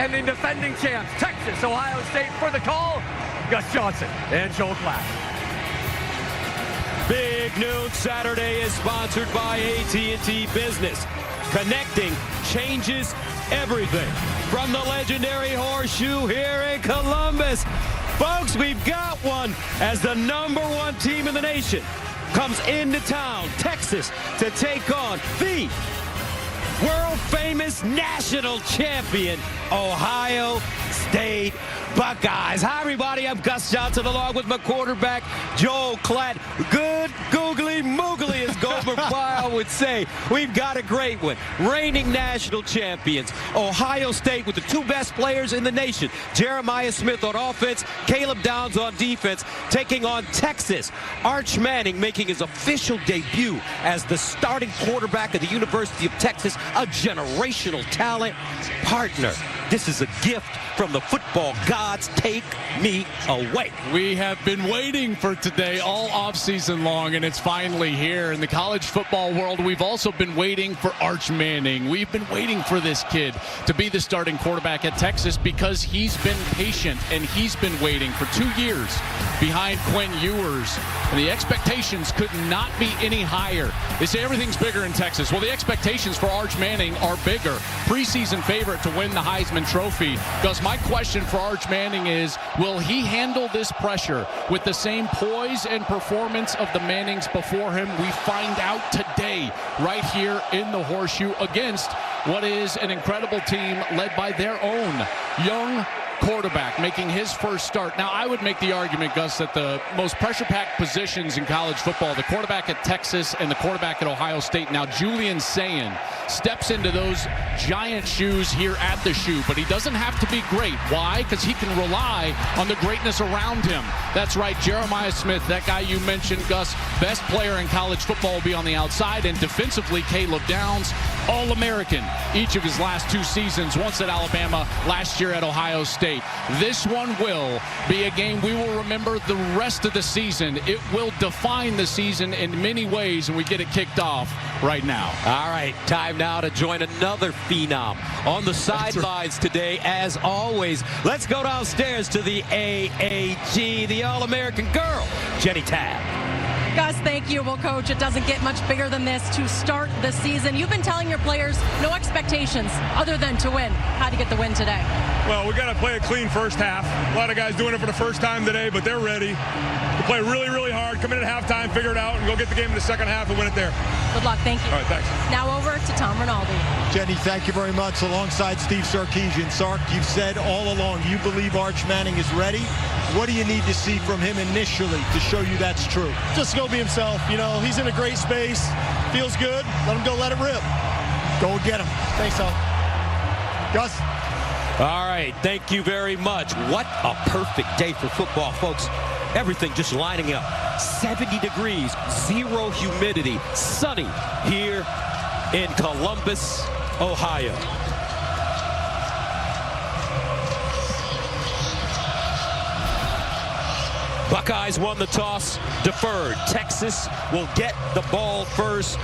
and the defending champs, Texas, Ohio State, for the call, Gus Johnson and Joel Klatt. Big Noon Saturday is sponsored by AT&T Business. Connecting changes everything. From the legendary Horseshoe here in Columbus. Folks, we've got one as the #1 team in the nation comes into town, Texas, to take on the world-famous national champion, Ohio State Buckeyes. Hi, everybody. I'm Gus Johnson, along with my quarterback, Joel Klatt. Good googly moogly, as Gomer Pyle would say. We've got a great one. Reigning national champions, Ohio State, with the two best players in the nation. Jeremiah Smith on offense, Caleb Downs on defense, taking on Texas. Arch Manning making his official debut as the starting quarterback of the University of Texas, a generational talent partner. This is a gift from the football gods. Take me away. We have been waiting for today all offseason long, and it's finally here. In the college football world, we've also been waiting for Arch Manning. We've been waiting for this kid to be the starting quarterback at Texas because he's been patient, and he's been waiting for 2 years behind Quinn Ewers. And the expectations could not be any higher. They say everything's bigger in Texas. Well, the expectations for Arch Manning are bigger. Preseason favorite to win the Heisman Trophy. Gus, my question for Arch Manning is, will he handle this pressure with the same poise and performance of the Mannings before him? We find out today, right here in the Horseshoe, against what is an incredible team led by their own young quarterback making his first start. Now, I would make the argument, Gus, that the most pressure-packed positions in college football, the quarterback at Texas and the quarterback at Ohio State. Now, Julian Sayin steps into those giant shoes here at the Shoe, but he doesn't have to be great. Why? Because he can rely on the greatness around him. That's right, Jeremiah Smith, that guy you mentioned, Gus, best player in college football, will be on the outside, and defensively, Caleb Downs, All-American each of his last 2 seasons, once at Alabama, last year at Ohio State. This one will be a game we will remember the rest of the season. It will define the season in many ways, and we get it kicked off right now. All right, time now to join another phenom on the sidelines today, as always. Let's go downstairs to the AAG, the All-American girl, Jenny Tabb. Gus, thank you. Well, Coach, it doesn't get much bigger than this to start the season. You've been telling your players no expectations other than to win. How'd you get the win today? Well, we got to play a clean first half. A lot of guys doing it for the first time today, but they're ready to play really, really hard, come in at halftime, figure it out, and go get the game in the second half and win it there. Good luck. Thank you. All right, thanks. Now over to Tom Rinaldi. Jenny, thank you very much. Alongside Steve Sarkisian. Sark, you've said all along you believe Arch Manning is ready. What do you need to see from him initially to show you that's true? Just go be himself. You know, he's in a great space. Feels good. Let him go. Let it rip. Go get him. Thanks, Tom. Gus. All right, thank you very much. What a perfect day for football, folks. Everything just lining up. 70 degrees, 0 humidity, sunny here in Columbus, Ohio. Buckeyes won the toss, deferred. Texas will get the ball first.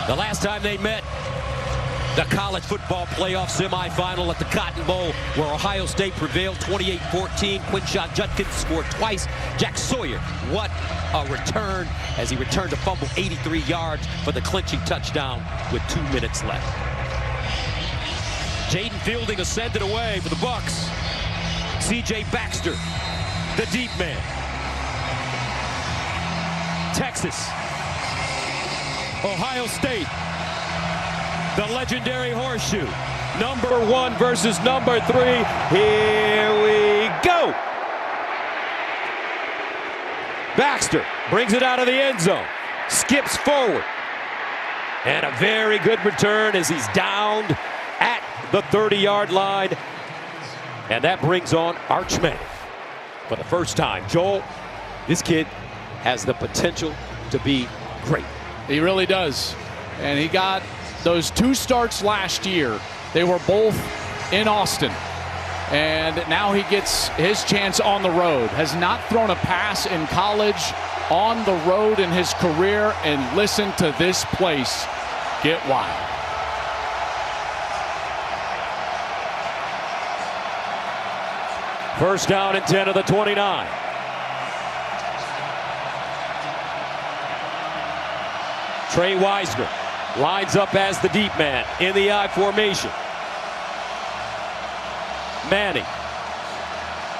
The last time they met, the college football playoff semifinal at the Cotton Bowl, where Ohio State prevailed 28-14. Quinshon Judkins scored twice. Jack Sawyer, what a return, as he returned a fumble 83 yards for the clinching touchdown with 2 minutes left. Jaden Fielding ascended away for the Bucks. C.J. Baxter, the deep man. Texas, Ohio State, the legendary Horseshoe. Number 1 versus number 3. Here we go. Baxter brings it out of the end zone. Skips forward. And a very good return as he's downed at the 30-yard line. And that brings on Arch Manning for the first time. Joel, this kid has the potential to be great. He really does. And he got those 2 starts last year. They were both in Austin. And now he gets his chance on the road. Has not thrown a pass in college, on the road in his career. And listen to this place get wild. First down and 10 of the 29. Trey Wisner lines up as the deep man in the I formation. Manning,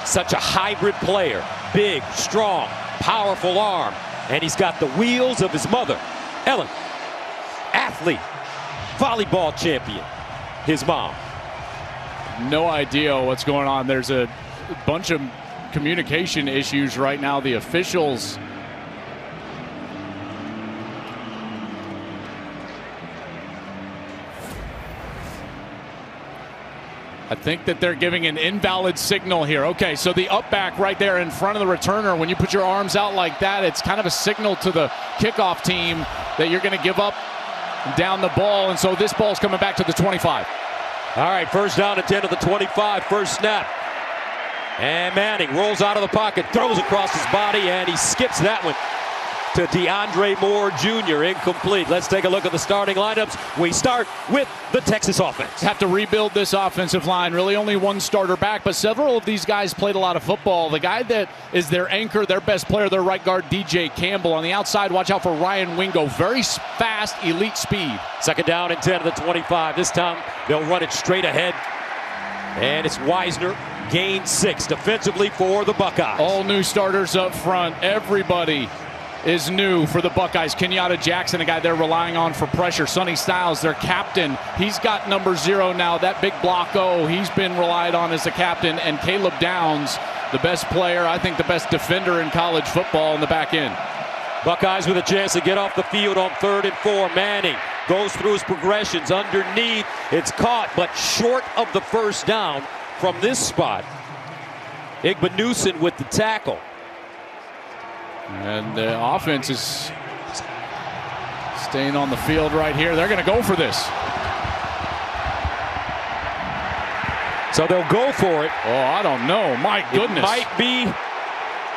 such a hybrid player, big, strong, powerful arm, and he's got the wheels of his mother, Ellen, athlete, volleyball champion, his mom. No idea what's going on. There's a bunch of communication issues right now. The officials I think that they're giving an invalid signal here. Okay, so the up back right there in front of the returner, when you put your arms out like that, it's kind of a signal to the kickoff team that you're going to give up down the ball, and so this ball's coming back to the 25. All right, first down and 10 to the 25, first snap. And Manning rolls out of the pocket, throws across his body, and he skips that one to DeAndre Moore Jr. Incomplete. Let's take a look at the starting lineups. We start with the Texas offense. Have to rebuild this offensive line. Really only one starter back, but several of these guys played a lot of football. The guy that is their anchor, their best player, their right guard, DJ Campbell. On the outside, watch out for Ryan Wingo. Very fast, elite speed. Second down and 10 to the 25. This time, they'll run it straight ahead. And it's Wisner, gain 6 defensively for the Buckeyes. All new starters up front. Everybody is new for the Buckeyes. Kenyatta Jackson, a guy they're relying on for pressure. Sonny Styles, their captain. He's got number 0 now. That big block O, he's been relied on as the captain. And Caleb Downs, the best player, I think the best defender in college football in the back end. Buckeyes with a chance to get off the field on 3rd and 4. Manning goes through his progressions underneath. It's caught, but short of the first down from this spot. Igbeneusen with the tackle. And the offense is staying on the field right here. They're going to go for this. So they'll go for it. Oh, I don't know. My goodness. It might be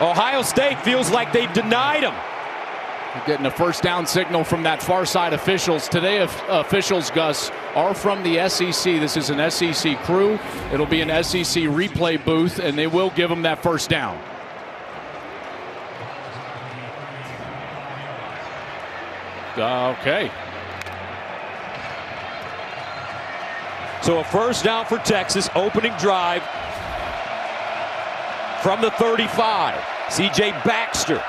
Ohio State. Feels like they've denied them. We're getting a first down signal from that far side officials. Today, officials, Gus, are from the SEC. This is an SEC crew. It'll be an SEC replay booth, and they will give them that first down. Okay. So a first down for Texas, opening drive from the 35. C.J. Baxter.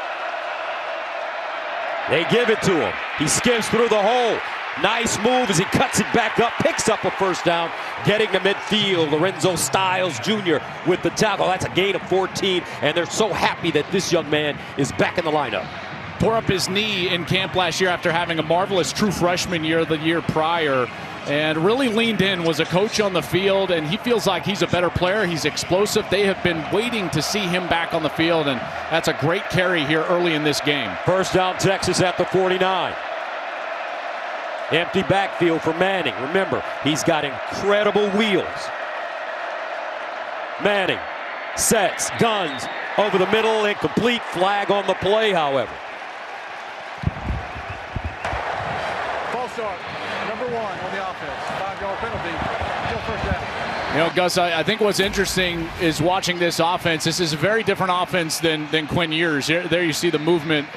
They give it to him. He skims through the hole. Nice move as he cuts it back up, picks up a first down, getting to midfield. Lorenzo Styles Jr. with the tackle. That's a gain of 14, and they're so happy that this young man is back in the lineup. Tore up his knee in camp last year after having a marvelous true freshman year the year prior, and really leaned in, was a coach on the field, and he feels like he's a better player. He's explosive. They have been waiting to see him back on the field, and that's a great carry here early in this game. First down, Texas at the 49. Empty backfield for Manning. Remember, he's got incredible wheels. Manning sets, guns over the middle, incomplete. Flag on the play, however. False start, number 1 on the offense. 5-yard penalty. Still first down. You know, Gus, I think what's interesting is watching this offense. This is a very different offense than Quinn Ewers. There you see the movement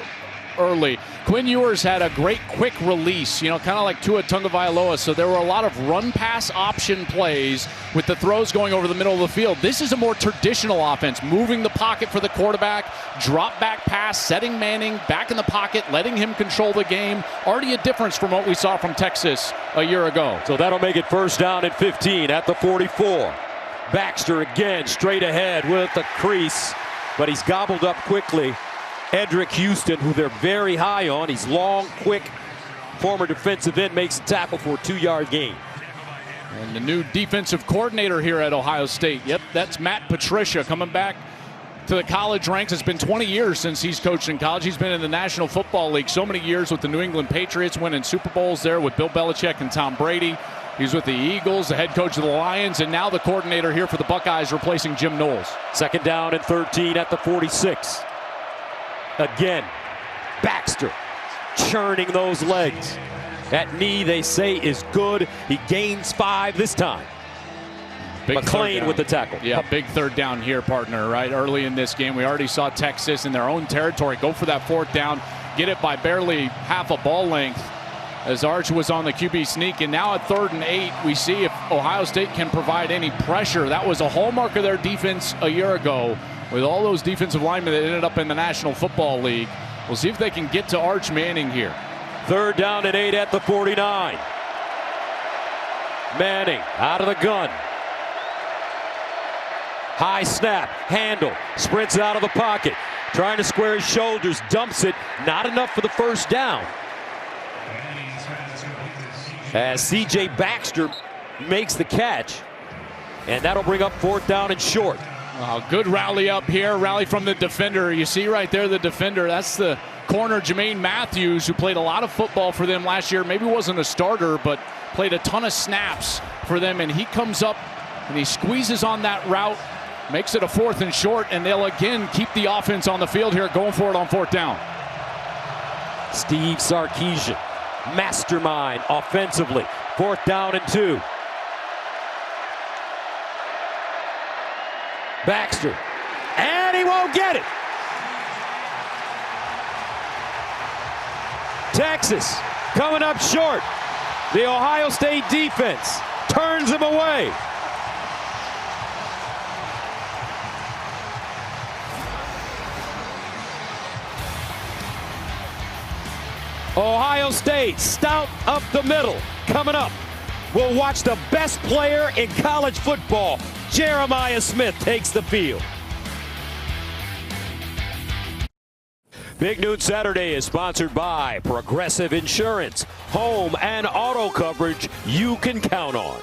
early. Quinn Ewers had a great quick release, you know, kind of like Tua Tagovailoa. So there were a lot of run-pass option plays with the throws going over the middle of the field. This is a more traditional offense, moving the pocket for the quarterback, drop back pass, setting Manning back in the pocket, letting him control the game. Already a difference from what we saw from Texas a year ago. So that'll make it first down at 15 at the 44. Baxter again straight ahead with the crease, but he's gobbled up quickly. Edric Houston, who they're very high on. He's long, quick, former defensive end, makes a tackle for a 2-yard gain. And the new defensive coordinator here at Ohio State. Yep, that's Matt Patricia coming back to the college ranks. It's been 20 years since he's coached in college. He's been in the National Football League so many years with the New England Patriots, winning Super Bowls there with Bill Belichick and Tom Brady. He's with the Eagles, the head coach of the Lions, and now the coordinator here for the Buckeyes, replacing Jim Knowles. Second down and 13 at the 46. Again, Baxter churning those legs. That knee, they say, is good. He gains 5 this time. McLean with the tackle. Yeah, big third down here, partner, right? Early in this game, we already saw Texas in their own territory go for that fourth down, get it by barely half a ball length as Arch was on the QB sneak. And now at 3rd and 8, we see if Ohio State can provide any pressure. That was a hallmark of their defense a year ago with all those defensive linemen that ended up in the National Football League. We'll see if they can get to Arch Manning here. 3rd down and 8 at the 49. Manning out of the gun. High snap, handle, sprints out of the pocket, trying to square his shoulders, dumps it, not enough for the first down. As C.J. Baxter makes the catch, and that'll bring up 4th down and short. Good rally up here, rally from the defender. You see right there the defender, that's the corner Jermaine Matthews, who played a lot of football for them last year. Maybe wasn't a starter, but played a ton of snaps for them, and he comes up and he squeezes on that route, makes it a 4th and short, and they'll again keep the offense on the field here, going for it on 4th down. Steve Sarkisian, mastermind offensively. 4th down and 2. Baxter, and he won't get it. Texas coming up short. The Ohio State defense turns him away. Ohio State stout up the middle. Coming up, we'll watch the best player in college football. Jeremiah Smith takes the field. Big Noon Saturday is sponsored by Progressive Insurance, home and auto coverage you can count on.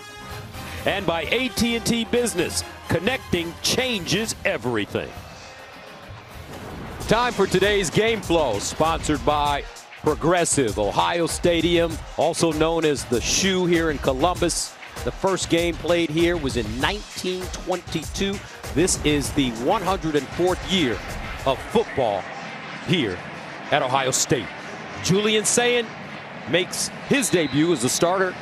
And by AT&T Business, connecting changes everything. Time for today's game flow, sponsored by Progressive. Ohio Stadium, also known as the Shoe here in Columbus. The first game played here was in 1922. This is the 104th year of football here at Ohio State. Julian Sayin makes his debut as a starter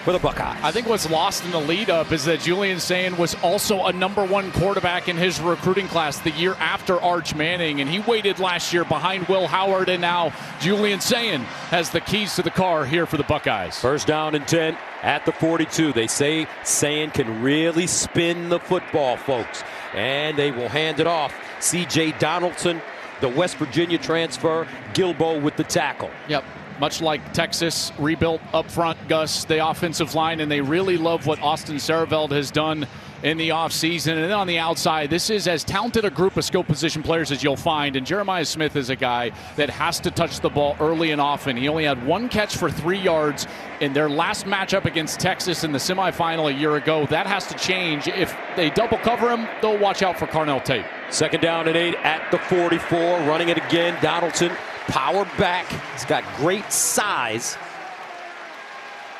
for the Buckeyes. I think what's lost in the lead up is that Julian Sayin was also a #1 quarterback in his recruiting class the year after Arch Manning, and he waited last year behind Will Howard, and now Julian Sayin has the keys to the car here for the Buckeyes. 1st down and 10 at the 42. They say Sayin can really spin the football, folks, and they will hand it off. C.J. Donaldson, the West Virginia transfer, Gilbo with the tackle. Yep. Much like Texas, rebuilt up front, Gus, the offensive line, and they really love what Austin Sareveld has done in the offseason. And then on the outside, this is as talented a group of skill position players as you'll find. And Jeremiah Smith is a guy that has to touch the ball early and often. He only had 1 catch for 3 yards in their last matchup against Texas in the semifinal a year ago. That has to change. If they double cover him, they'll watch out for Carnell Tate. 2nd down and 8 at the 44. Running it again, Donaldson. Power back. He's got great size.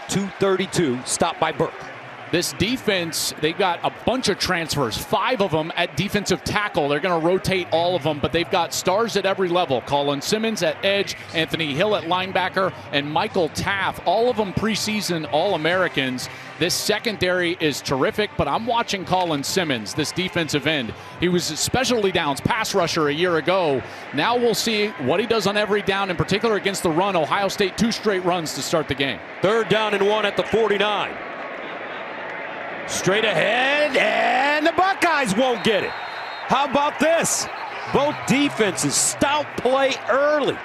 232. Stopped by Burke. This defense, they've got a bunch of transfers, 5 of them at defensive tackle. They're going to rotate all of them, but they've got stars at every level. Colin Simmons at edge, Anthony Hill at linebacker, and Michael Taff, all of them preseason All-Americans. This secondary is terrific, but I'm watching Colin Simmons, this defensive end. He was a specialty downs pass rusher a year ago. Now we'll see what he does on every down, in particular against the run. Ohio State 2 straight runs to start the game. 3rd down and 1 at the 49. Straight ahead, and the Buckeyes won't get it. How about this? Both defenses stout play early,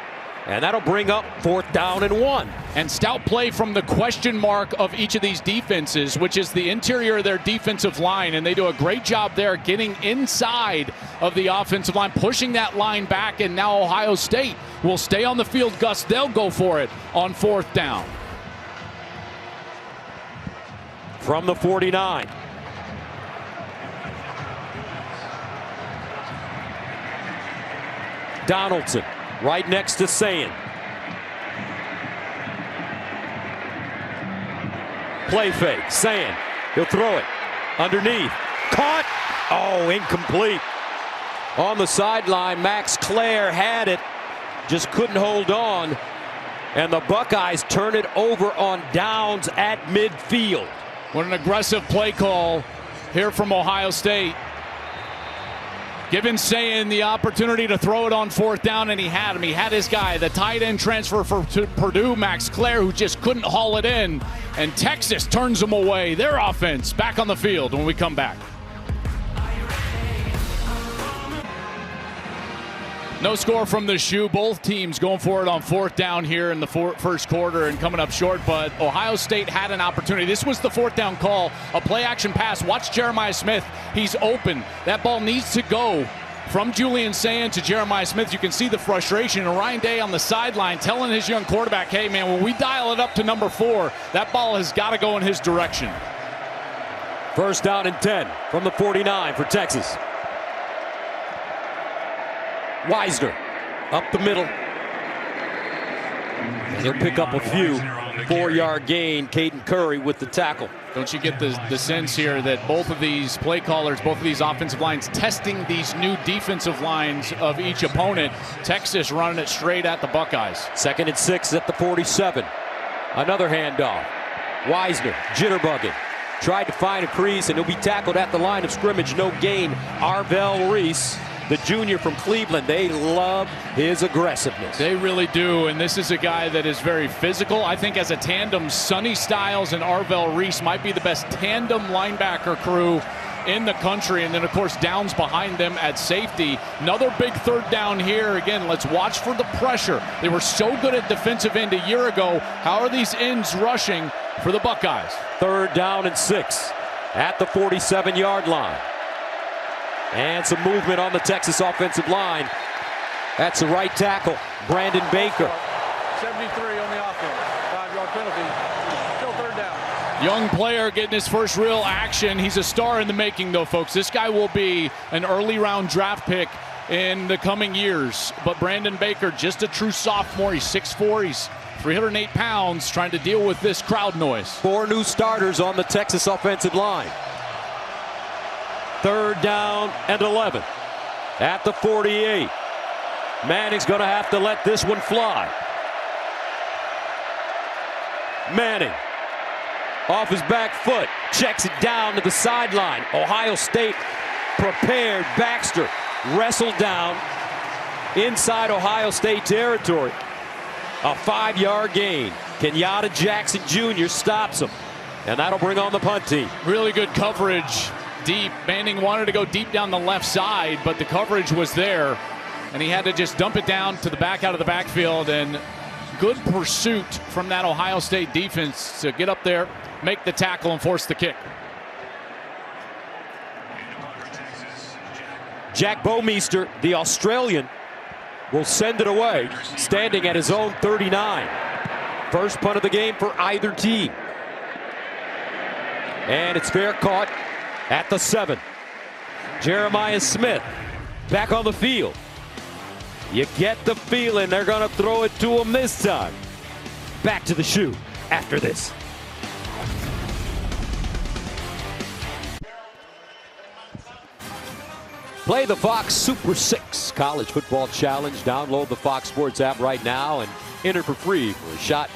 and that'll bring up 4th down and 1. And stout play from the question mark of each of these defenses, which is the interior of their defensive line, and they do a great job there getting inside of the offensive line, pushing that line back, and now Ohio State will stay on the field. Gus, they'll go for it on 4th down. From the 49. Donaldson right next to Sayin. Play fake. Sayin. He'll throw it. Underneath. Caught. Oh, incomplete. On the sideline, Max Clare had it. Just couldn't hold on. And the Buckeyes turn it over on downs at midfield. What an aggressive play call here from Ohio State. Giving Sayin the opportunity to throw it on fourth down, and he had him. He had his guy, the tight end transfer for Purdue, Max Clare, who just couldn't haul it in. And Texas turns them away. Their offense back on the field when we come back. No score from the shoe. Both teams going for it on fourth down here in the first quarter and coming up short, but Ohio State had an opportunity. This was the fourth down call, a play action pass. Watch Jeremiah Smith. He's open. That ball needs to go from Julian Sayin to Jeremiah Smith. You can see the frustration. And Ryan Day on the sideline telling his young quarterback, hey, man, when we dial it up to number 4, that ball has got to go in his direction. First down and 10 from the 49 for Texas. Wisner up the middle. And he'll pick up a few. 4-yard gain. Caden Curry with the tackle. Don't you get the sense here that both of these play callers, both of these offensive lines testing these new defensive lines of each opponent? Texas running it straight at the Buckeyes. 2nd and 6 at the 47. Another handoff. Wisner jitterbugging. Tried to find a crease, and he'll be tackled at the line of scrimmage. No gain. Arvell Reese, the junior from Cleveland, they love his aggressiveness. They really do, and this is a guy that is very physical. I think as a tandem, Sonny Styles and Arvell Reese might be the best tandem linebacker crew in the country. And then, of course, Downs behind them at safety. Another big third down here. Again, let's watch for the pressure. They were so good at defensive end a year ago. How are these ends rushing for the Buckeyes? 3rd down and 6 at the 47-yard line. And some movement on the Texas offensive line. That's the right tackle, Brandon Baker. 73 on the offense. 5-yard penalty. Still 3rd down. Young player getting his first real action. He's a star in the making, though, folks. This guy will be an early round draft pick in the coming years. But Brandon Baker, just a true sophomore. He's 6'4". He's 308 pounds, trying to deal with this crowd noise. 4 new starters on the Texas offensive line. 3rd down and 11 at the 48. Manning's going to have to let this one fly. Manning off his back foot, checks it down to the sideline. Ohio State prepared. Baxter wrestled down inside Ohio State territory. A 5-yard gain. Kenyatta Jackson Jr. stops him, and that'll bring on the punt team. Really good coverage deep. Manning wanted to go deep down the left side, but the coverage was there, and he had to just dump it down to the back out of the backfield. And good pursuit from that Ohio State defense to get up there, make the tackle, and force the kick. Jack Bouwmeester, the Australian, will send it away, standing at his own 39. First punt of the game for either team. And it's fair caught at the 7. Jeremiah Smith back on the field. You get the feeling they're going to throw it to him this time. Back to the shoe after this. Play the Fox Super 6 College Football Challenge. Download the Fox Sports app right now and enter for free for a shot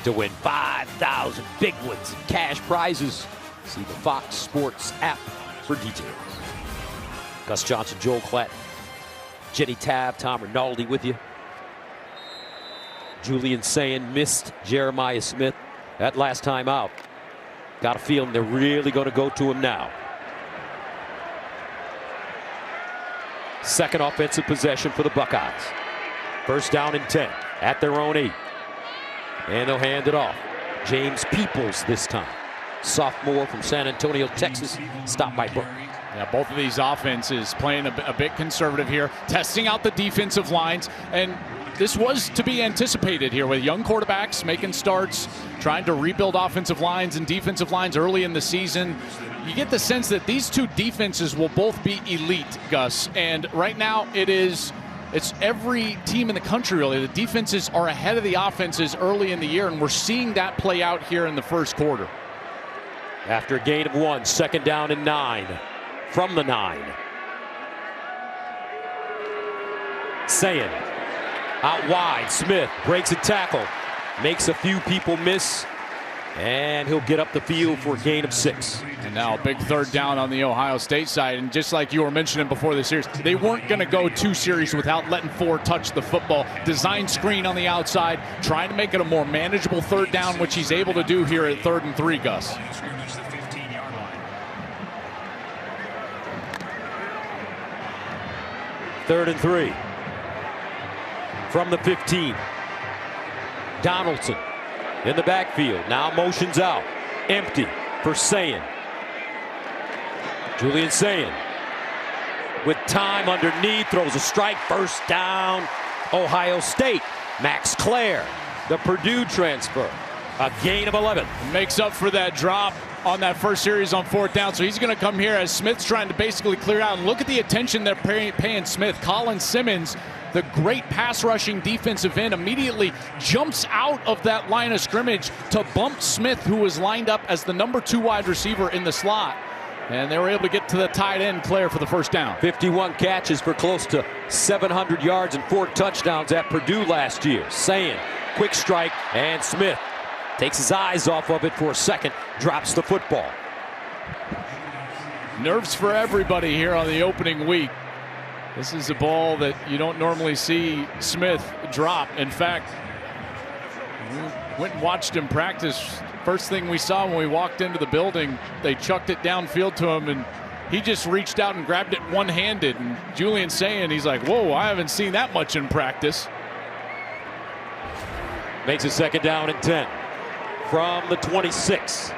to win 5,000 big ones and cash prizes. See the Fox Sports app for details. Gus Johnson, Joel Klatt, Jenny Tabb, Tom Rinaldi with you. Julian Sayin missed Jeremiah Smith that last time out. Got a feeling they're really going to go to him now. Second offensive possession for the Buckeyes. First down and 10 at their own 8. And they'll hand it off. James Peoples this time. Sophomore from San Antonio, Texas, stopped by Burke. Yeah, both of these offenses playing a bit conservative here, testing out the defensive lines. And this was to be anticipated here with young quarterbacks making starts, trying to rebuild offensive lines and defensive lines early in the season. You get the sense that these two defenses will both be elite, Gus. And right now it's every team in the country, really. The defenses are ahead of the offenses early in the year, and we're seeing that play out here in the first quarter. After a gain of 1, 2nd down and 9 from the 9. Sayin out wide. Smith breaks a tackle, makes a few people miss And he'll get up the field for a gain of 6. And now a big third down on the Ohio State side. And just like you were mentioning before the series, they weren't going to go 2 series without letting Ford touch the football. Design screen on the outside, trying to make it a more manageable third down, which he's able to do here at 3rd and 3, Gus. Third and 3. From the 15. Donaldson in the backfield. Now motions out. Empty for Sayin. Julian Sayin with time underneath. Throws a strike. First down. Ohio State. Max Clare, the Purdue transfer. A gain of 11. Makes up for that drop on that first series on 4th down. So he's going to come here as Smith's trying to basically clear out. And look at the attention they're paying Smith. Colin Simmons, the great pass rushing defensive end, immediately jumps out of that line of scrimmage to bump Smith, who was lined up as the number 2 wide receiver in the slot. And they were able to get to the tight end, Clare, for the first down. 51 catches for close to 700 yards and 4 touchdowns at Purdue last year. Sayin, quick strike, and Smith takes his eyes off of it for a second, drops the football. Nerves for everybody here on the opening week. This is a ball that you don't normally see Smith drop. In fact, we went and watched him practice. First thing we saw when we walked into the building, they chucked it downfield to him, and he just reached out and grabbed it one-handed. And Julian Sayin, he's like, whoa, I haven't seen that much in practice. Makes a 2nd down and 10 from the 26.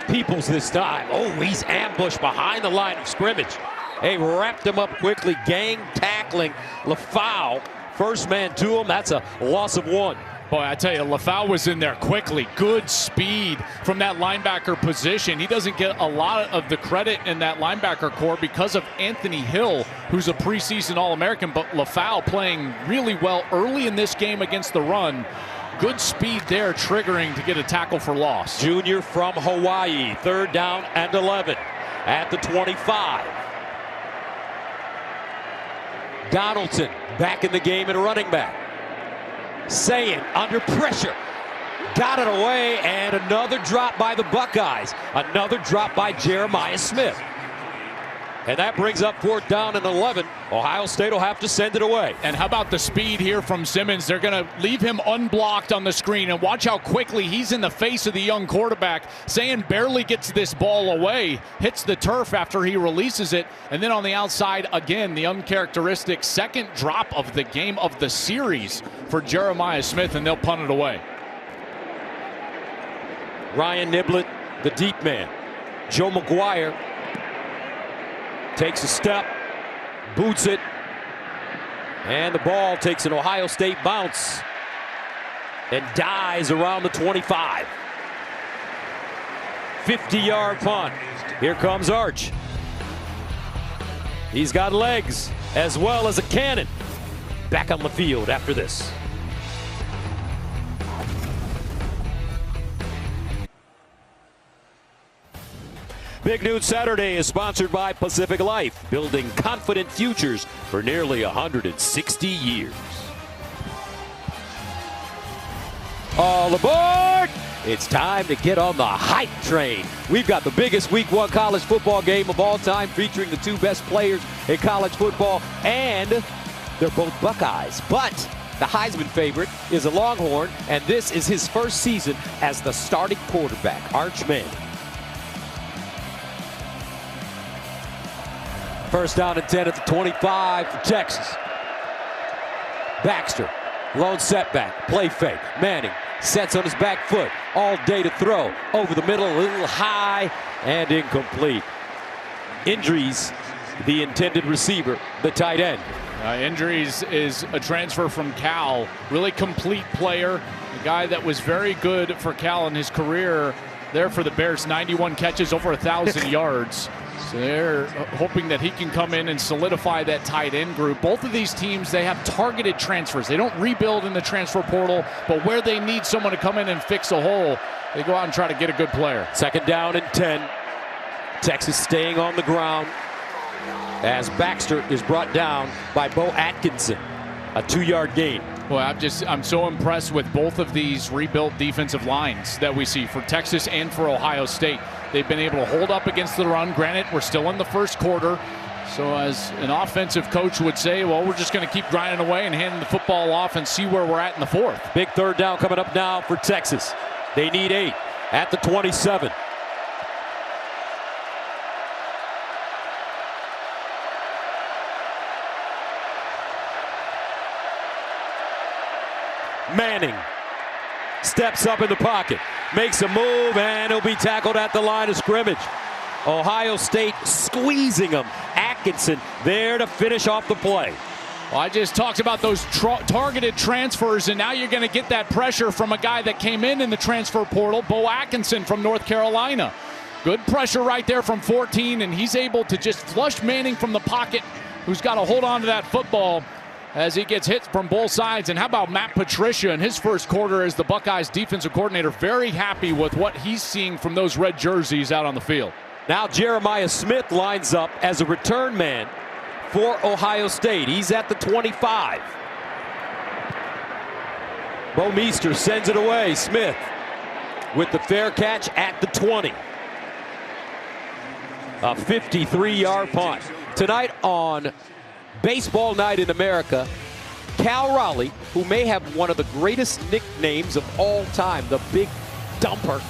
Peoples this time. Oh, he's ambushed behind the line of scrimmage. They wrapped him up quickly. Gang tackling LaFau. First man to him. That's a loss of 1. Boy, I tell you, LaFau was in there quickly. Good speed from that linebacker position. He doesn't get a lot of the credit in that linebacker core because of Anthony Hill, who's a preseason All-American, but LaFau playing really well early in this game against the run. Good speed there, triggering to get a tackle for loss. Junior from Hawaii. 3rd down and 11 at the 25. Donaldson back in the game at running back. Sayin under pressure. Got it away, and another drop by the Buckeyes. Another drop by Jeremiah Smith. And that brings up 4th down and 11. Ohio State will have to send it away. And how about the speed here from Simmons? They're going to leave him unblocked on the screen. And watch how quickly he's in the face of the young quarterback. Sayin barely gets this ball away. Hits the turf after he releases it. And then on the outside, again, the uncharacteristic 2nd drop of the game of the series for Jeremiah Smith. And they'll punt it away. Ryan Niblett, the deep man. Joe McGuire takes a step, boots it, and the ball takes an Ohio State bounce and dies around the 25. 50-yard punt. Here comes Arch. He's got legs as well as a cannon. Back on the field after this. Big Noon Saturday is sponsored by Pacific Life, building confident futures for nearly 160 years. All aboard! It's time to get on the hype train. We've got the biggest Week 1 college football game of all time, featuring the 2 best players in college football, and they're both Buckeyes. But the Heisman favorite is a Longhorn, and this is his first season as the starting quarterback, Arch Manning. First down and 10 at the 25 for Texas. Baxter, lone setback, play fake. Manning sets on his back foot, all day to throw. Over the middle, a little high, and incomplete. Injuries, the intended receiver, the tight end. Injuries is a transfer from Cal. Really complete player. A guy that was very good for Cal in his career there for the Bears. 91 catches, over 1,000 yards. So they're hoping that he can come in and solidify that tight end group. Both of these teams, they have targeted transfers. They don't rebuild in the transfer portal, but where they need someone to come in and fix a hole, they go out and try to get a good player. 2nd down and 10. Texas staying on the ground as Baxter is brought down by Bo Atkinson. a 2-yard gain. Well, I'm so impressed with both of these rebuilt defensive lines that we see for Texas and for Ohio State. They've been able to hold up against the run. Granted, we're still in the first quarter. So as an offensive coach would say, well, we're just going to keep grinding away and handing the football off and see where we're at in the fourth. Big third down coming up now for Texas. They need 8 at the 27. Manning steps up in the pocket, makes a move, and he'll be tackled at the line of scrimmage. Ohio State squeezing him. Atkinson there to finish off the play. Well, I just talked about those targeted transfers, and now you're going to get that pressure from a guy that came in the transfer portal, Bo Atkinson from North Carolina. Good pressure right there from 14, and he's able to just flush Manning from the pocket, who's got to hold on to that football as he gets hit from both sides. And how about Matt Patricia in his first quarter as the Buckeyes defensive coordinator? Very happy with what he's seeing from those red jerseys out on the field. Now Jeremiah Smith lines up as a return man for Ohio State. He's at the 25. Bo Meester sends it away. Smith with the fair catch at the 20. A 53-yard punt. Tonight on Baseball Night in America, Cal Raleigh, who may have one of the greatest nicknames of all time, the Big Dumper.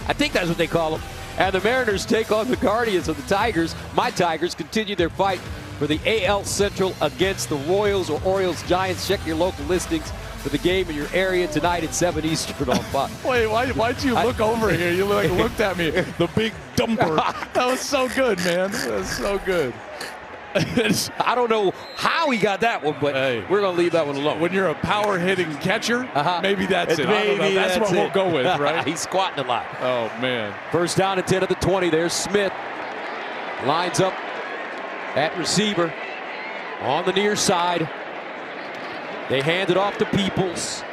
I think that's what they call him. And the Mariners take on the Guardians of the Tigers. My Tigers continue their fight for the AL Central against the Royals or Orioles Giants. Check your local listings for the game in your area tonight at 7 Eastern on Fox. Wait, why'd you look over here? You looked at me. The Big Dumper. That was so good, man. That was so good. I don't know how he got that one, but hey, we're going to leave that one alone. When you're a power-hitting catcher, maybe that's it. I don't know. That's what we'll go with, right? He's squatting a lot. Oh, man. First down at 10 at the 20. There's Smith. Lines up at receiver on the near side. They hand it off to Peoples.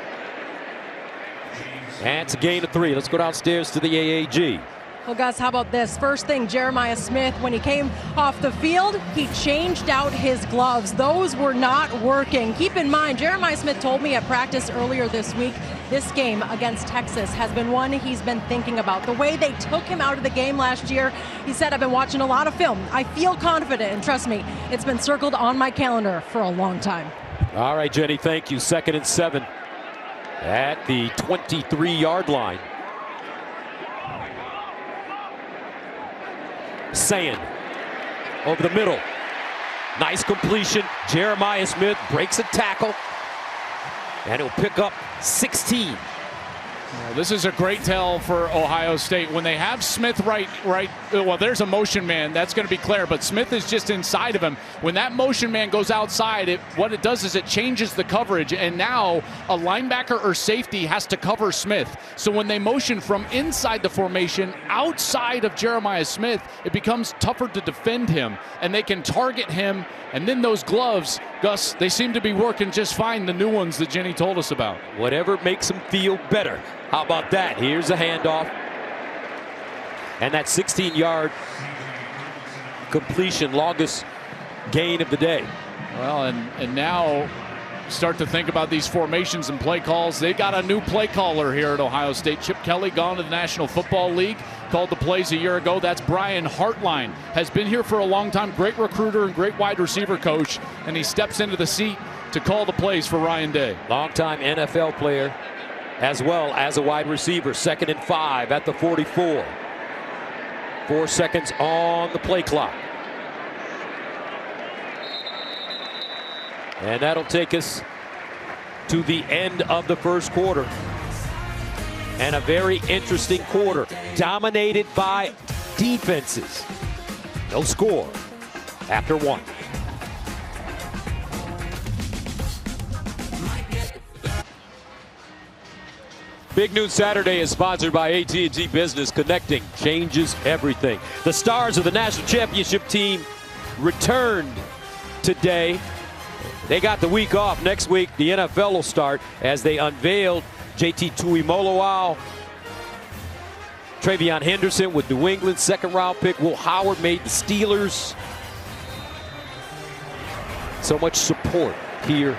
And it's a gain of 3. Let's go downstairs to the AAG. Well, Gus, how about this? First thing, Jeremiah Smith, when he came off the field, he changed out his gloves. Those were not working. Keep in mind, Jeremiah Smith told me at practice earlier this week, this game against Texas has been one he's been thinking about. The way they took him out of the game last year, he said, I've been watching a lot of film. I feel confident, and trust me, it's been circled on my calendar for a long time. All right, Jenny, thank you. 2nd and 7 at the 23-yard line. Sand over the middle. Nice completion. Jeremiah Smith breaks a tackle, and he'll pick up 16. Well, this is a great tell for Ohio State. When they have Smith right, well, there's a motion man. That's going to be clear, but Smith is just inside of him. When that motion man goes outside, what it does is it changes the coverage, and now a linebacker or safety has to cover Smith. So when they motion from inside the formation, outside of Jeremiah Smith, it becomes tougher to defend him, and they can target him. And then those gloves, Gus, they seem to be working just fine, the new ones that Jenny told us about. Whatever makes them feel better. How about that? Here's a handoff. And that 16-yard completion, longest gain of the day. Well, and now start to think about these formations and play calls. They got a new play caller here at Ohio State. Chip Kelly, gone to the National Football League, called the plays a year ago. That's Brian Hartline. Has been here for a long time. Great recruiter and great wide receiver coach. And he steps into the seat to call the plays for Ryan Day. Longtime NFL player as well as a wide receiver. 2nd and 5 at the 44. 4 seconds on the play clock. And that'll take us to the end of the first quarter. And a very interesting quarter, dominated by defenses. No score after 1. Big Noon Saturday is sponsored by AT&T Business. Connecting changes everything. The stars of the national championship team returned today. They got the week off. Next week, the NFL will start as they unveiled JT Tuimoloau, Travion Henderson with New England, 2nd-round pick. Will Howard made the Steelers. So much support here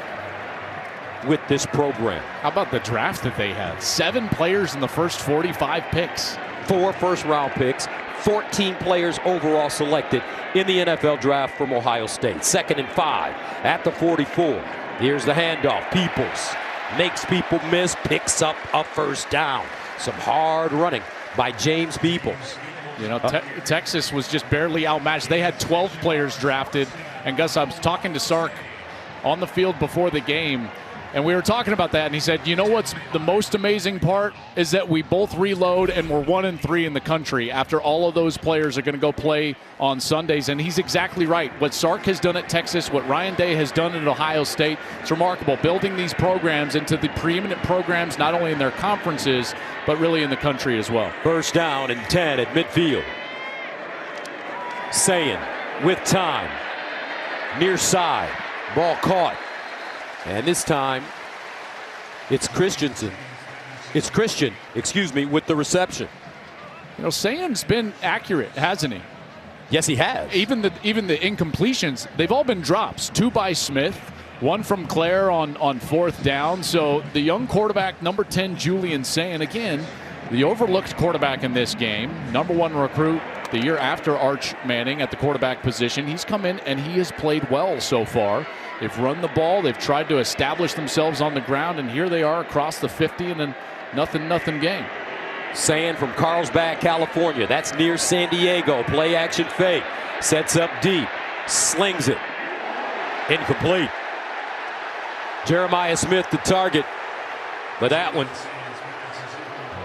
with this program. How about the draft that they had? 7 players in the first 45 picks. 4 first-round picks, 14 players overall selected in the NFL draft from Ohio State. 2nd and 5 at the 44. Here's the handoff. Peoples makes people miss, picks up a first down. Some hard running by James Peoples. You know, Texas was just barely outmatched. They had 12 players drafted. And Gus, I was talking to Sark on the field before the game, and we were talking about that, and he said, you know what's the most amazing part is that we both reload and we're 1-3 in the country after all of those players are going to go play on Sundays. And he's exactly right. What Sark has done at Texas, what Ryan Day has done at Ohio State, it's remarkable, building these programs into the preeminent programs, not only in their conferences, but really in the country as well. First down and 10 at midfield. Sayin with time. Near side. Ball caught. And this time, it's Christian, with the reception. You know, Sayin's been accurate, hasn't he? Yes, he has. Even the incompletions, they've all been drops. 2 by Smith, 1 from Claire on 4th down. So the young quarterback, number 10, Julian Sayin, again, the overlooked quarterback in this game. Number 1 recruit the year after Arch Manning at the quarterback position. He's come in and he has played well so far. They've run the ball. They've tried to establish themselves on the ground, and here they are across the 50 in a nothing game. Sayin from Carlsbad, California. That's near San Diego. Play action fake. Sets up deep. Slings it. Incomplete. Jeremiah Smith the target. But that one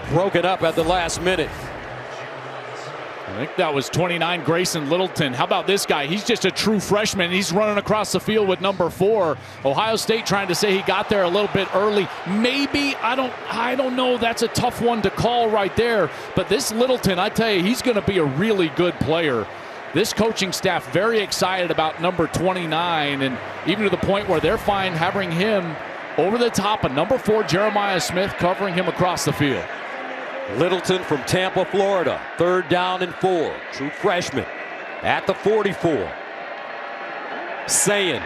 broken up at the last minute. I think that was 29, Grayson Littleton. How about this guy? He's just a true freshman. He's running across the field with number 4. Ohio State trying to say he got there a little bit early. Maybe, I don't know. That's a tough one to call right there. But this Littleton, I tell you, he's going to be a really good player. This coaching staff very excited about number 29, and even to the point where they're fine having him over the top of number 4, Jeremiah Smith, covering him across the field. Littleton from Tampa, Florida. 3rd down and 4. True freshman at the 44. Sayin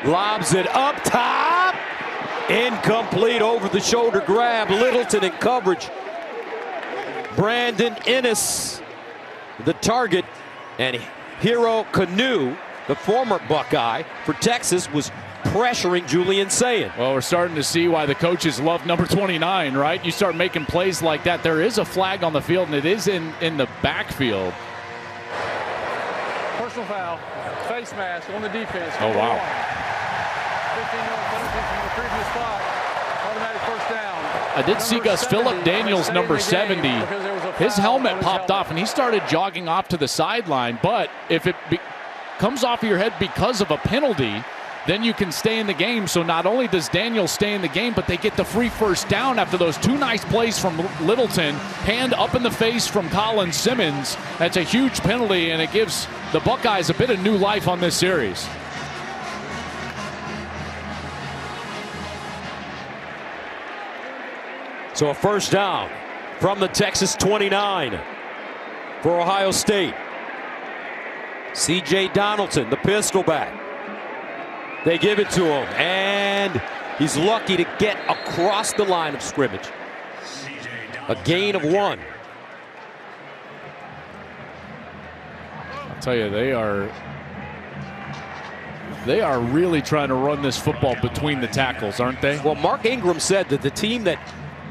lobs it up top. Incomplete, over the shoulder grab. Littleton in coverage. Brandon Ennis the target. And Hero Canoe, the former Buckeye for Texas, was pressuring Julian Sayin. Well, we're starting to see why the coaches love number 29, right? You start making plays like that. There is a flag on the field, and it is in the backfield. Personal foul, face mask on the defense. Oh, wow. 15-yard penalty from the previous spot. Automatic first down. I did see Gus Phillip Daniels, number 70. His helmet popped off, and he started jogging off to the sideline. But if it comes off of your head because of a penalty, then you can stay in the game. So not only does Daniels stay in the game, but they get the free first down after those 2 nice plays from Littleton. Hand up in the face from Colin Simmons. That's a huge penalty, and it gives the Buckeyes a bit of new life on this series. So a first down from the Texas 29 for Ohio State. C.J. Donaldson, the pistol back. They give it to him, and he's lucky to get across the line of scrimmage. A gain of 1. I'll tell you, they are really trying to run this football between the tackles, aren't they? Well, Mark Ingram said that the team that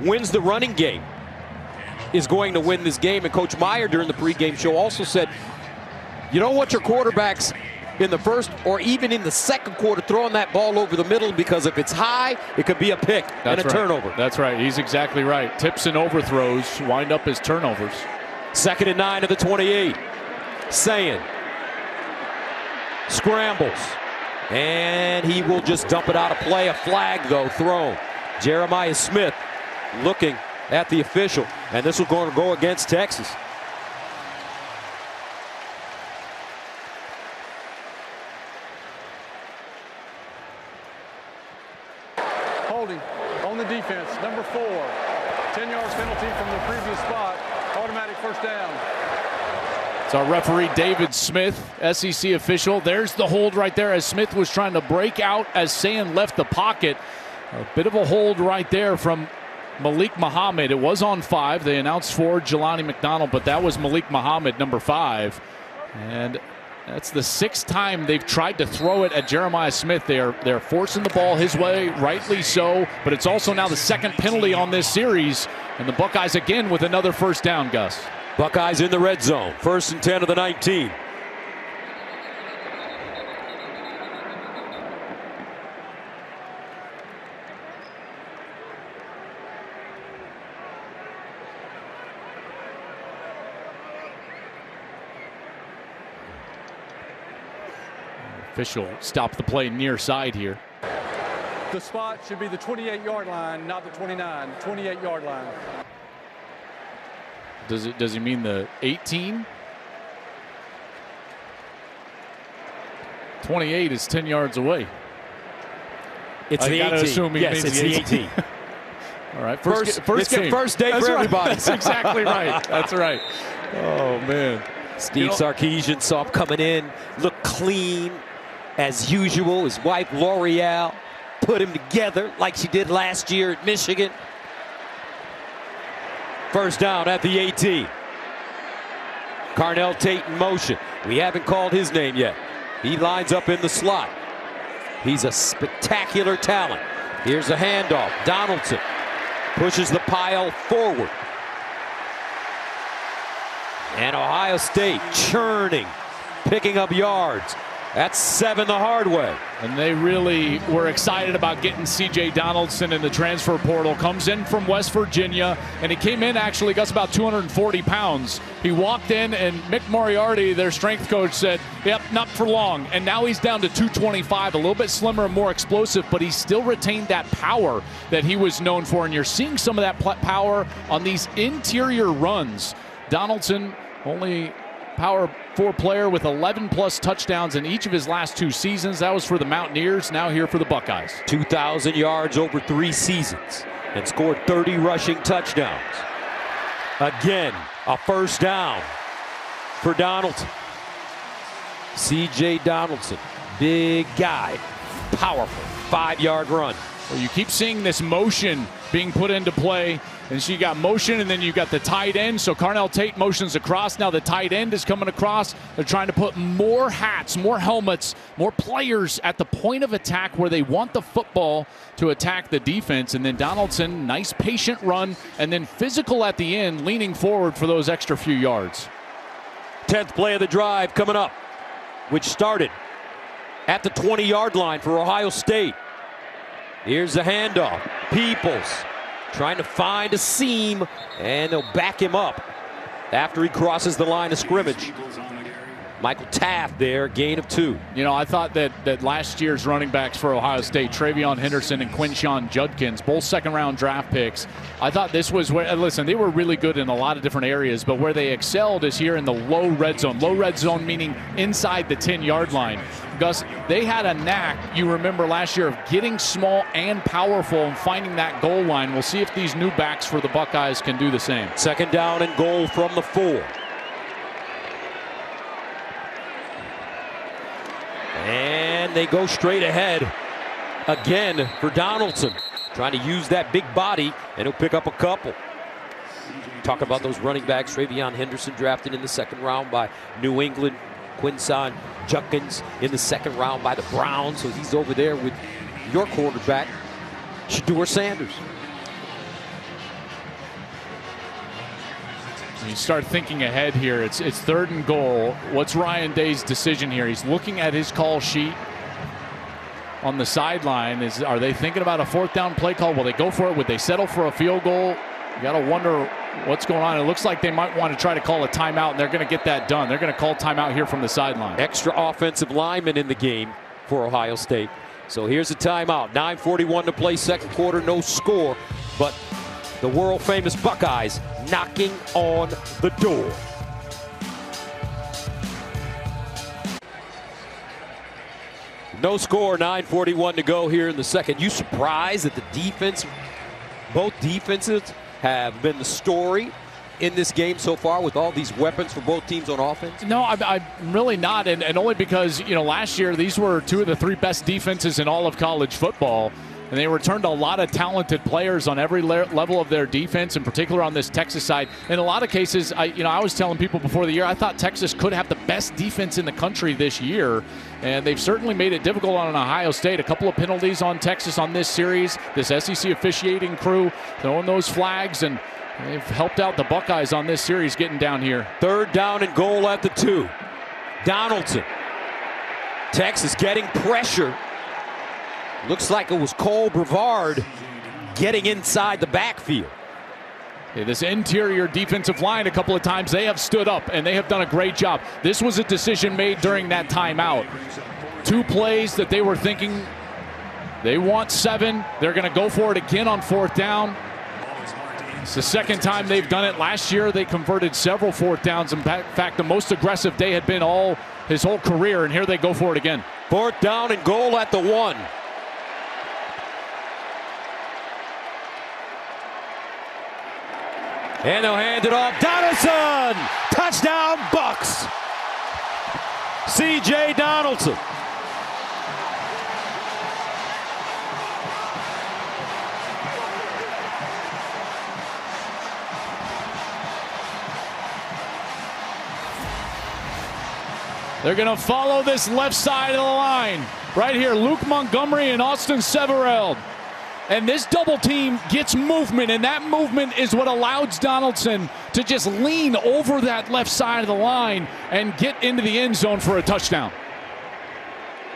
wins the running game is going to win this game, and Coach Meyer during the pregame show also said, you don't want your quarterbacks in the first or even in the second quarter throwing that ball over the middle, because if it's high, it could be a pick and a turnover. That's right. He's exactly right. Tips and overthrows wind up as turnovers. 2nd and 9 to the 28. Sayin scrambles, and he will just dump it out of play. A flag, though, thrown. Jeremiah Smith looking at the official, and this will go against Texas. Holding on the defense, number 4. 10 yards penalty from the previous spot. Automatic first down. It's our referee, David Smith, SEC official. There's the hold right there as Smith was trying to break out as Sand left the pocket. A bit of a hold right there from Malik Muhammad. It was on 5. They announced 4, Jelani McDonald, but that was Malik Muhammad, number 5. And that's the 6th time they've tried to throw it at Jeremiah Smith. They're forcing the ball his way, rightly so, but it's also now the 2nd penalty on this series. And the Buckeyes again with another first down, Gus. Buckeyes in the red zone. 1st and 10 of the 19. Official stopped the play near side here. The spot should be the 28-yard line, not the 29. 28-yard line. Does he mean the 18? 28 is 10 yards away. It's the 18. Assume he yes, means it's the 18. All right, first game. The first day That's for right. everybody. That's exactly right. That's right. Oh, man. Steve Sarkisian saw him coming in, looked clean as usual. His wife, L'Oreal, put him together like she did last year at Michigan. First down at the 18. Carnell Tate in motion. We haven't called his name yet. He lines up in the slot. He's a spectacular talent. Here's a handoff. Donaldson pushes the pile forward. And Ohio State churning, picking up yards. That's 7 the hard way. And they really were excited about getting C.J. Donaldson in the transfer portal. Comes in from West Virginia, and he came in actually, Gus, about 240 pounds. He walked in, and Mick Moriarty, their strength coach, said, yep, not for long. And now he's down to 225, a little bit slimmer and more explosive, but he still retained that power that he was known for. And you're seeing some of that power on these interior runs. Donaldson, only Power 4 player with 11+ touchdowns in each of his last 2 seasons. That was for the Mountaineers, now here for the Buckeyes. 2,000 yards over 3 seasons and scored 30 rushing touchdowns. Again, a first down for Donaldson. C.J. Donaldson, big guy, powerful, 5-yard run. Well, you keep seeing this motion being put into play. And so you got motion, and then you got the tight end. So Carnell Tate motions across. Now the tight end is coming across. They're trying to put more hats, more helmets, more players at the point of attack where they want the football to attack the defense. And then Donaldson, nice patient run, and then physical at the end, leaning forward for those extra few yards. 10th play of the drive coming up, which started at the 20-yard line for Ohio State. Here's the handoff. Peoples trying to find a seam, and they'll back him up after he crosses the line of scrimmage. Michael Taft there, gain of 2. You know, I thought that last year's running backs for Ohio State, Travion Henderson and Quinshon Judkins, both second-round draft picks, I thought this was where, listen, they were really good in a lot of different areas, but where they excelled is here in the low red zone. Low red zone meaning inside the 10-yard line. Gus, they had a knack, you remember last year, of getting small and powerful and finding that goal line. We'll see if these new backs for the Buckeyes can do the same. 2nd down and goal from the 4. And they go straight ahead again for Donaldson. Trying to use that big body, and he'll pick up a couple. Talk about those running backs. Travion Henderson drafted in the 2nd round by New England. Quinshon Judkins in the 2nd round by the Browns. So he's over there with your quarterback, Shedeur Sanders. You start thinking ahead here. It's 3rd and goal. What's Ryan Day's decision here? He's looking at his call sheet on the sideline. Are they thinking about a 4th down play call? Will they go for it? Would they settle for a field goal? You got to wonder what's going on. It looks like they might want to try to call a timeout, and they're going to get that done. They're going to call timeout here from the sideline. Extra offensive lineman in the game for Ohio State. So here's a timeout. 9:41 to play, 2nd quarter, no score. But the world-famous Buckeyes knocking on the door. No score, 9:41 to go here in the 2nd. You surprised that the defense, both defenses have been the story in this game so far with all these weapons for both teams on offense? No, I'm really not, and only because, last year these were two of the three best defenses in all of college football, and they returned a lot of talented players on every level of their defense, in particular on this Texas side. In a lot of cases, I was telling people before the year, I thought Texas could have the best defense in the country this year, and they've certainly made it difficult on Ohio State. A couple of penalties on Texas on this series, this SEC officiating crew throwing those flags, and they've helped out the Buckeyes on this series getting down here. 3rd down and goal at the 2. Donaldson. Texas getting pressure. Looks like it was Cole Brevard getting inside the backfield. Okay, this interior defensive line, a couple of times they have stood up and they have done a great job. This was a decision made during that timeout. 2 plays that they were thinking they want 7. They're going to go for it again on 4th down. It's the 2nd time they've done it. Last year they converted several 4th downs. In fact, the most aggressive they had been his whole career, and here they go for it again. 4th down and goal at the 1. And they'll hand it off. Donaldson! Touchdown, Bucks! C.J. Donaldson. They're going to follow this left side of the line. Right here, Luke Montgomery and Austin Severeld. And this double team gets movement, and that movement is what allows Donaldson to just lean over that left side of the line and get into the end zone for a touchdown.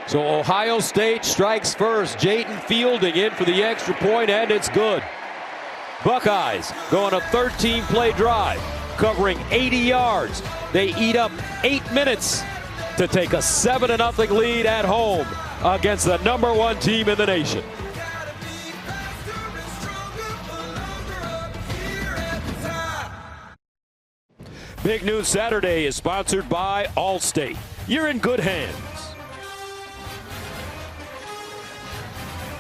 So Ohio State strikes first. Jayden Fielding in for the extra point, and it's good. Buckeyes go on a 13-play drive, covering 80 yards. They eat up 8 minutes to take a 7-0 lead at home against the #1 team in the nation. Big News Saturday is sponsored by Allstate. You're in good hands.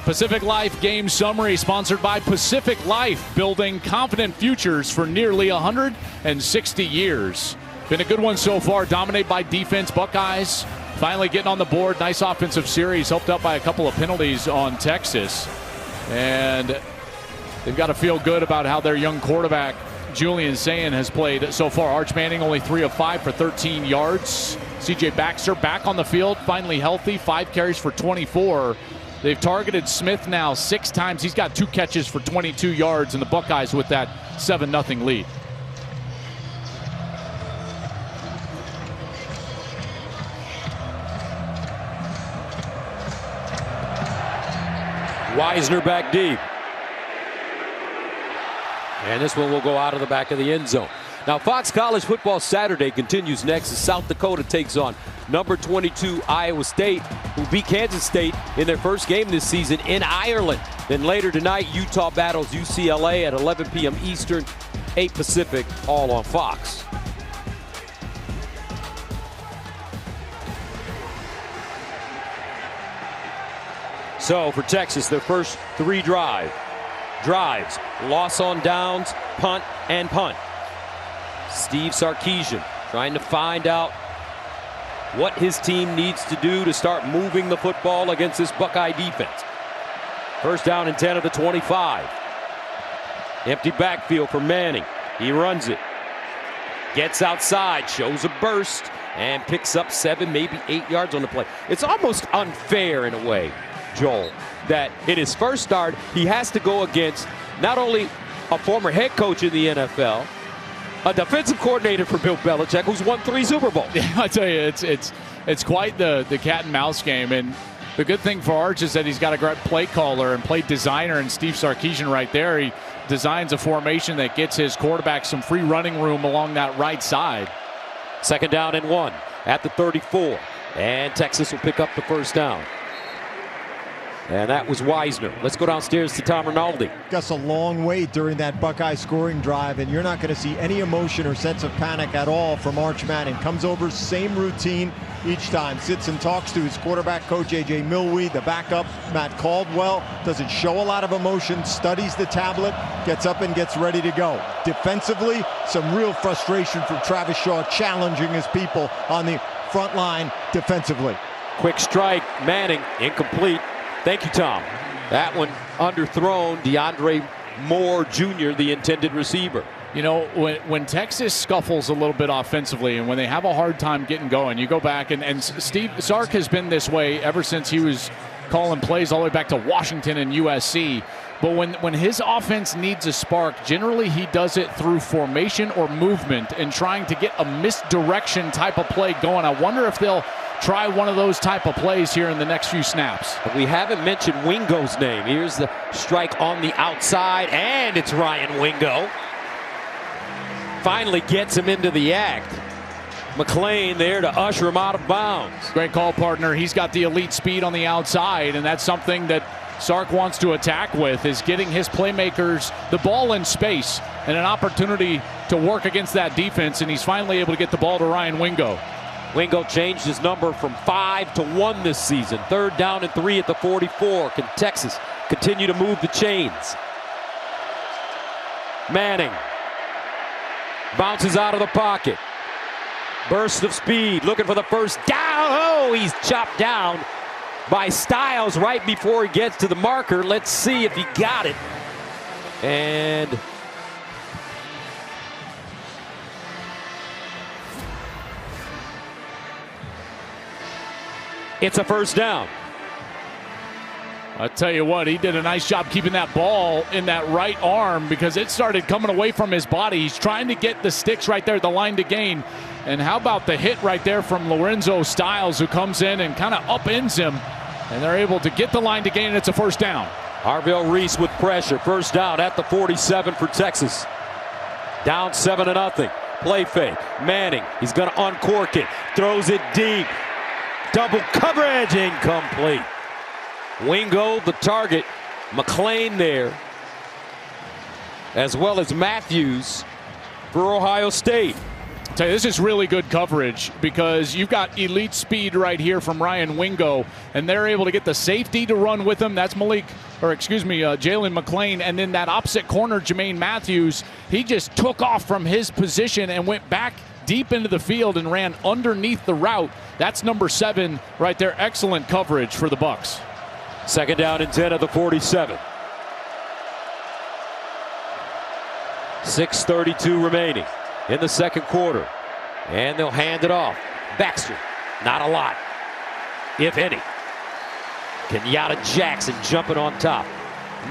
Pacific Life Game Summary sponsored by Pacific Life, building confident futures for nearly 160 years. Been a good one so far, dominated by defense. Buckeyes finally getting on the board. Nice offensive series, helped out by a couple of penalties on Texas. And they've got to feel good about how their young quarterback, Julian Sayin, has played so far. Arch Manning only 3 of 5 for 13 yards. C.J. Baxter back on the field, finally healthy, 5 carries for 24. They've targeted Smith now 6 times. He's got 2 catches for 22 yards, and the Buckeyes with that 7-0 lead. Wisner back deep. And this one will go out of the back of the end zone. Now, Fox College Football Saturday continues next as South Dakota takes on number 22 Iowa State, who beat Kansas State in their first game this season in Ireland. Then later tonight, Utah battles UCLA at 11 p.m. Eastern, 8 Pacific, all on Fox. So for Texas, their first 3 drives, loss on downs, punt, and punt. Steve Sarkisian trying to find out what his team needs to do to start moving the football against this Buckeye defense. First down and 10 of the 25. Empty backfield for Manning. He runs it. Gets outside, shows a burst, and picks up 7, maybe 8 yards on the play. It's almost unfair in a way, Joel, that in his first start, he has to go against not only a former head coach in the NFL, a defensive coordinator for Bill Belichick, who's won 3 Super Bowls. Yeah, I tell you, it's quite the cat and mouse game. And the good thing for Arch is that he's got a great play caller and play designer in Steve Sarkisian right there. He designs a formation that gets his quarterback some free running room along that right side. Second down and 1 at the 34. And Texas will pick up the first down. And that was Wisner. Let's go downstairs to Tom Rinaldi. Gus, a long wait during that Buckeye scoring drive, and you're not going to see any emotion or sense of panic at all from Arch Manning. Comes over, same routine, each time. Sits and talks to his quarterback coach, A.J. Milwee, the backup, Matt Caldwell. Doesn't show a lot of emotion, studies the tablet, gets up and gets ready to go. Defensively, some real frustration from Travis Shaw, challenging his people on the front line defensively. Quick strike, Manning, incomplete. Thank you, Tom. That one underthrown. DeAndre Moore Jr., the intended receiver. You know, when Texas scuffles a little bit offensively and when they have a hard time getting going, you go back and Steve Sark has been this way ever since he was calling plays all the way back to Washington and USC. But when his offense needs a spark, generally he does it through formation or movement and trying to get a misdirection type of play going. I wonder if they'll try one of those type of plays here in the next few snaps. We haven't mentioned Wingo's name. Here's the strike on the outside, and it's Ryan Wingo. Finally gets him into the act. McClain there to usher him out of bounds. Great call, partner. He's got the elite speed on the outside, and that's something that Sark wants to attack with, is getting his playmakers the ball in space and an opportunity to work against that defense, and he's finally able to get the ball to Ryan Wingo. Wingo changed his number from 5 to 1 this season. 3rd down and 3 at the 44. Can Texas continue to move the chains? Manning bounces out of the pocket. Burst of speed, looking for the first down. Oh, he's chopped down by Styles right before he gets to the marker. Let's see if he got it. And it's a first down. I tell you what, he did a nice job keeping that ball in that right arm because it started coming away from his body. He's trying to get the sticks right there at the line to gain. And how about the hit right there from Lorenzo Styles, who comes in and kind of upends him. And they're able to get the line to gain, and it's a first down. Arvell Reese with pressure. First down at the 47 for Texas. Down 7-0. Play fake. Manning, he's going to uncork it. Throws it deep. Double coverage, incomplete. Wingo the target. McClain there, as well as Matthews for Ohio State. I'll tell you, this is really good coverage because you've got elite speed right here from Ryan Wingo, and they're able to get the safety to run with him. That's Jalen McClain. And then that opposite corner, Jermaine Matthews, he just took off from his position and went back deep into the field and ran underneath the route. That's number 7 right there. Excellent coverage for the Bucs. 2nd down and 10 at the 47. 6:32 remaining in the second quarter. And they'll hand it off. Baxter, not a lot, if any. Kenyatta Jackson jumping on top.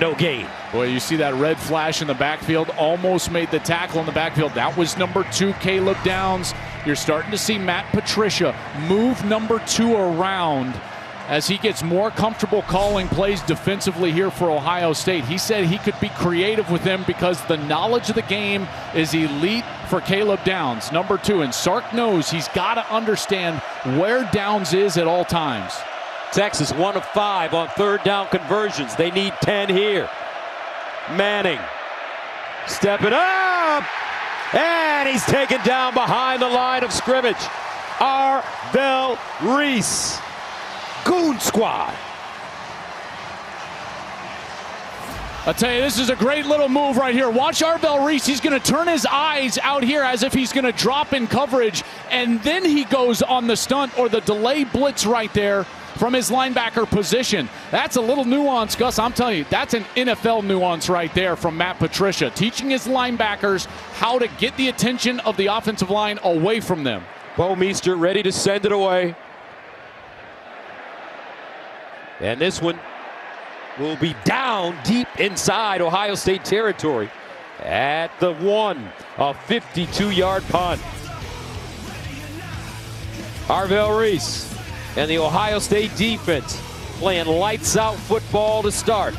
No gain. Boy, you see that red flash in the backfield. Almost made the tackle in the backfield. That was number 2, Caleb Downs. You're starting to see Matt Patricia move number 2 around as he gets more comfortable calling plays defensively here for Ohio State. He said he could be creative with them because the knowledge of the game is elite for Caleb Downs, number 2. And Sark knows he's got to understand where Downs is at all times. Texas 1 of 5 on 3rd down conversions. They need 10 here. Manning stepping up, and he's taken down behind the line of scrimmage. Arvell Reese. Goon Squad. I'll tell you, this is a great little move right here. Watch Arvell Reese. He's going to turn his eyes out here as if he's going to drop in coverage, and then he goes on the stunt or the delay blitz right there from his linebacker position. That's a little nuance, Gus. I'm telling you, that's an NFL nuance right there from Matt Patricia, teaching his linebackers how to get the attention of the offensive line away from them. Bo Meester ready to send it away. And this one will be down deep inside Ohio State territory at the 1, a 52-yard punt. Arvell Reese and the Ohio State defense playing lights-out football to start.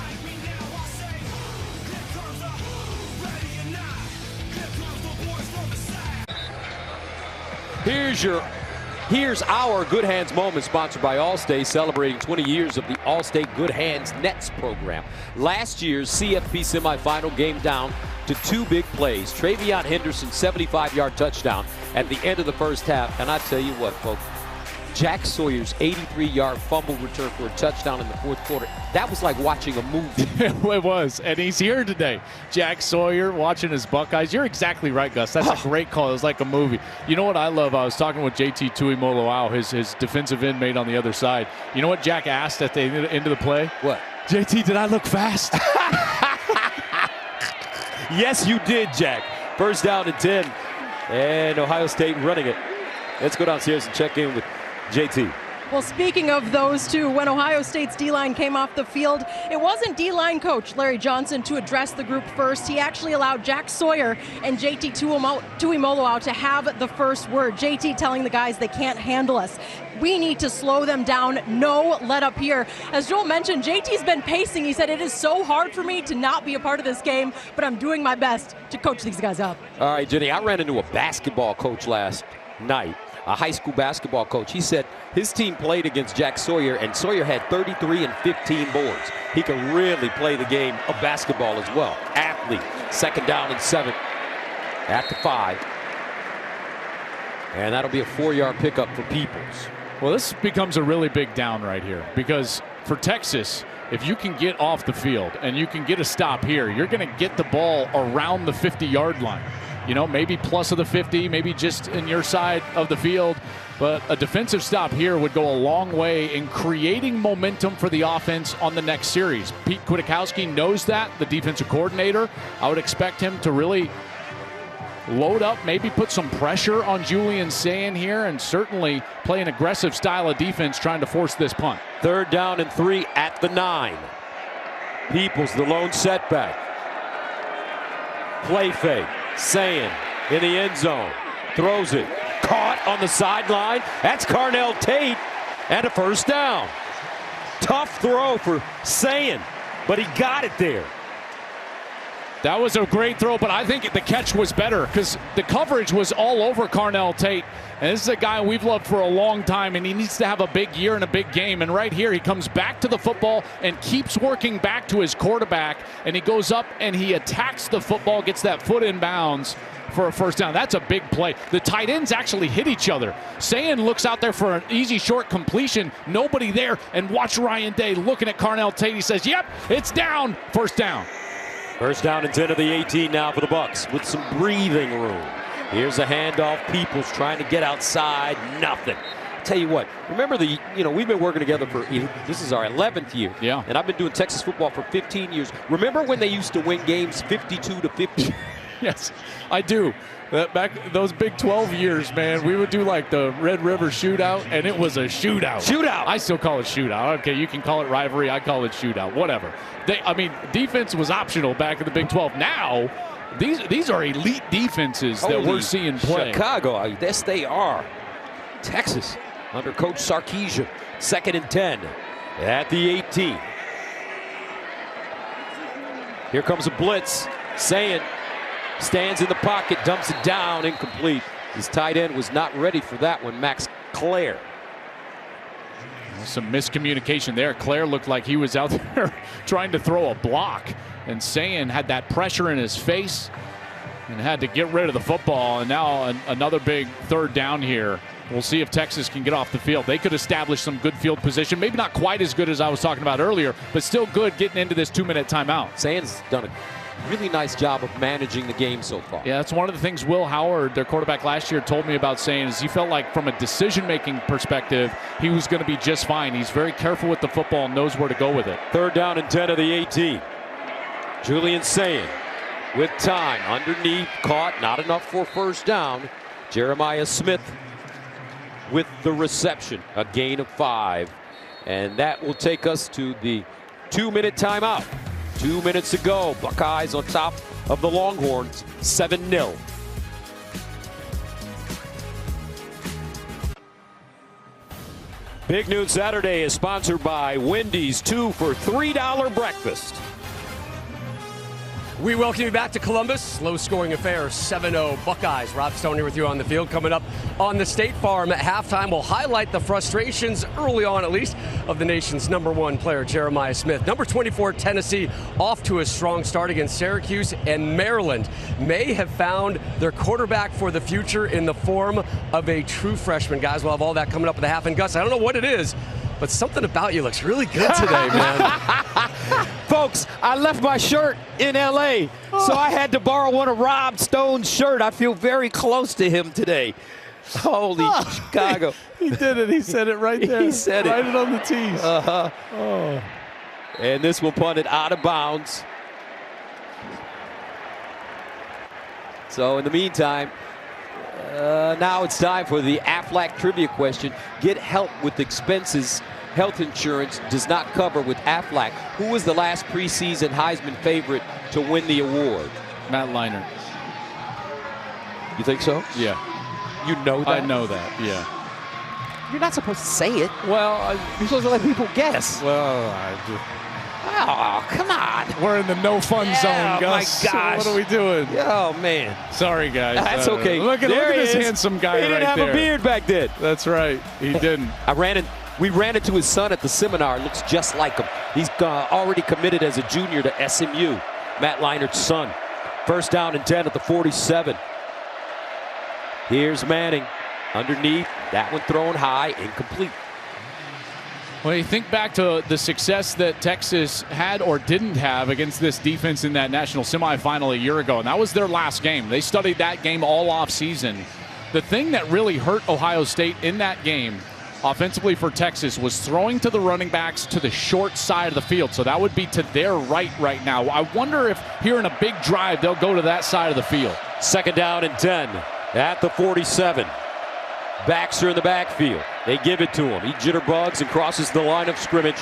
Here's our Good Hands moment, sponsored by Allstate, celebrating 20 years of the Allstate Good Hands Nets program. Last year's CFP semifinal game down to 2 big plays. Travion Henderson's 75-yard touchdown at the end of the first half. And I tell you what, folks, Jack Sawyer's 83-yard fumble return for a touchdown in the fourth quarter. That was like watching a movie. It was, and he's here today. Jack Sawyer watching his Buckeyes. You're exactly right, Gus. That's a great call. It was like a movie. You know what I love? I was talking with JT Tuimoloau, his defensive end mate on the other side. You know what Jack asked at the end of the play? What? JT, did I look fast? Yes, you did, Jack. First down and 10, and Ohio State running it. Let's go downstairs and check in with JT. Well, speaking of those two, when Ohio State's D-line came off the field, it wasn't D-line coach Larry Johnson to address the group first. He actually allowed Jack Sawyer and JT Tuimoloau to have the first word. JT telling the guys they can't handle us. We need to slow them down. No let up here. As Joel mentioned, JT's been pacing. He said, it is so hard for me to not be a part of this game, but I'm doing my best to coach these guys up. All right, Jenny, I ran into a basketball coach last night, a high school basketball coach. He said his team played against Jack Sawyer, and Sawyer had 33 and 15 boards. He can really play the game of basketball as well. Athlete, second down and 7 at the 5. And that'll be a 4-yard pickup for Peoples. Well, this becomes a really big down right here, because for Texas, if you can get off the field and you can get a stop here, you're going to get the ball around the 50-yard line. You know, maybe plus of the 50, maybe just in your side of the field. But a defensive stop here would go a long way in creating momentum for the offense on the next series. Pete Kwiatkowski knows that, the defensive coordinator. I would expect him to really load up, maybe put some pressure on Julian Sayin here, and certainly play an aggressive style of defense trying to force this punt. Third down and 3 at the 9. Peoples, the lone setback. Play fake. Sayin in the end zone. Throws it. Caught on the sideline. That's Carnell Tate. And a first down. Tough throw for Sayin, but he got it there. That was a great throw, but I think the catch was better because the coverage was all over Carnell Tate. And this is a guy we've loved for a long time, and he needs to have a big year and a big game. And right here, he comes back to the football and keeps working back to his quarterback. And he goes up and he attacks the football, gets that foot in bounds for a first down. That's a big play. The tight ends actually hit each other. Sayin looks out there for an easy short completion. Nobody there. And watch Ryan Day looking at Carnell Tate. He says, yep, it's down. First down. First down and 10 of the 18 now for the Bucks with some breathing room. Here's a handoff. Peoples trying to get outside. Nothing. Tell you what, remember we've been working together for, this is our 11th year. Yeah. And I've been doing Texas football for 15 years. Remember when they used to win games 52-50? Yes, I do. Back those Big 12 years, man, we would do like the Red River shootout, and it was a shootout. Shootout. I still call it shootout. Okay, you can call it rivalry. I call it shootout. Whatever. Defense was optional back in the Big 12. Now, these are elite defenses that we're seeing play. Chicago, yes, they are. Texas under Coach Sarkisian. Second and 10 at the 18. Here comes a blitz. Sayin stands in the pocket, dumps it down, incomplete. His tight end was not ready for that one, Max Clare. Some miscommunication there. Clare looked like he was out there trying to throw a block, and Sayin had that pressure in his face and had to get rid of the football. And now another big third down here. We'll see if Texas can get off the field. They could establish some good field position. Maybe not quite as good as I was talking about earlier, but still good getting into this 2-minute timeout. Sayin's done a really nice job of managing the game so far. Yeah, that's one of the things Will Howard, their quarterback last year, told me about Sayin is he felt like from a decision-making perspective, he was going to be just fine. He's very careful with the football and knows where to go with it. Third down and 10 of the 18. Julian Sayin with time underneath, caught, not enough for first down. Jeremiah Smith with the reception, a gain of 5. And that will take us to the 2-minute timeout. 2 minutes to go. Buckeyes on top of the Longhorns, 7-0. Big Noon Saturday is sponsored by Wendy's 2 for $3 breakfast. We welcome you back to Columbus. Low-scoring affair, 7-0 Buckeyes. Rob Stone here with you on the field. Coming up on the State Farm at halftime, we'll highlight the frustrations, early on at least, of the nation's #1 player, Jeremiah Smith. Number 24, Tennessee, off to a strong start against Syracuse, and Maryland may have found their quarterback for the future in the form of a true freshman. Guys, we'll have all that coming up at the half. And Gus, I don't know what it is, but something about you looks really good today, man. Folks, I left my shirt in L.A., so I had to borrow one of Rob Stone's shirt. I feel very close to him today. Holy Chicago. He did it. He said it right there. He said it. Right it on the tees. Oh. And this will punt it out of bounds. So in the meantime, now it's time for the Aflac trivia question. Get help with expenses health insurance does not cover with Aflac. Who was the last preseason Heisman favorite to win the award? Matt Leinart. You think so? Yeah. You know that? I know that, yeah. You're not supposed to say it. Well, you're supposed to let people guess. Well, oh, come on. We're in the no fun zone, Gus. My gosh. What are we doing? Oh, man. Sorry, guys. That's okay. Look at this handsome guy right there. He didn't have a beard back then. That's right. He didn't. We ran into his son at the seminar. Looks just like him. He's already committed as a junior to SMU. Matt Leinart's son. First down and 10 at the 47. Here's Manning. Underneath. That one thrown high. Incomplete. Well, you think back to the success that Texas had or didn't have against this defense in that national semifinal a year ago, and that was their last game. They studied that game all off season. The thing that really hurt Ohio State in that game offensively for Texas was throwing to the running backs to the short side of the field. So that would be to their right now. I wonder if here in a big drive they'll go to that side of the field. Second down and 10 at the 47. Baxter in the backfield. They give it to him. He jitterbugs and crosses the line of scrimmage.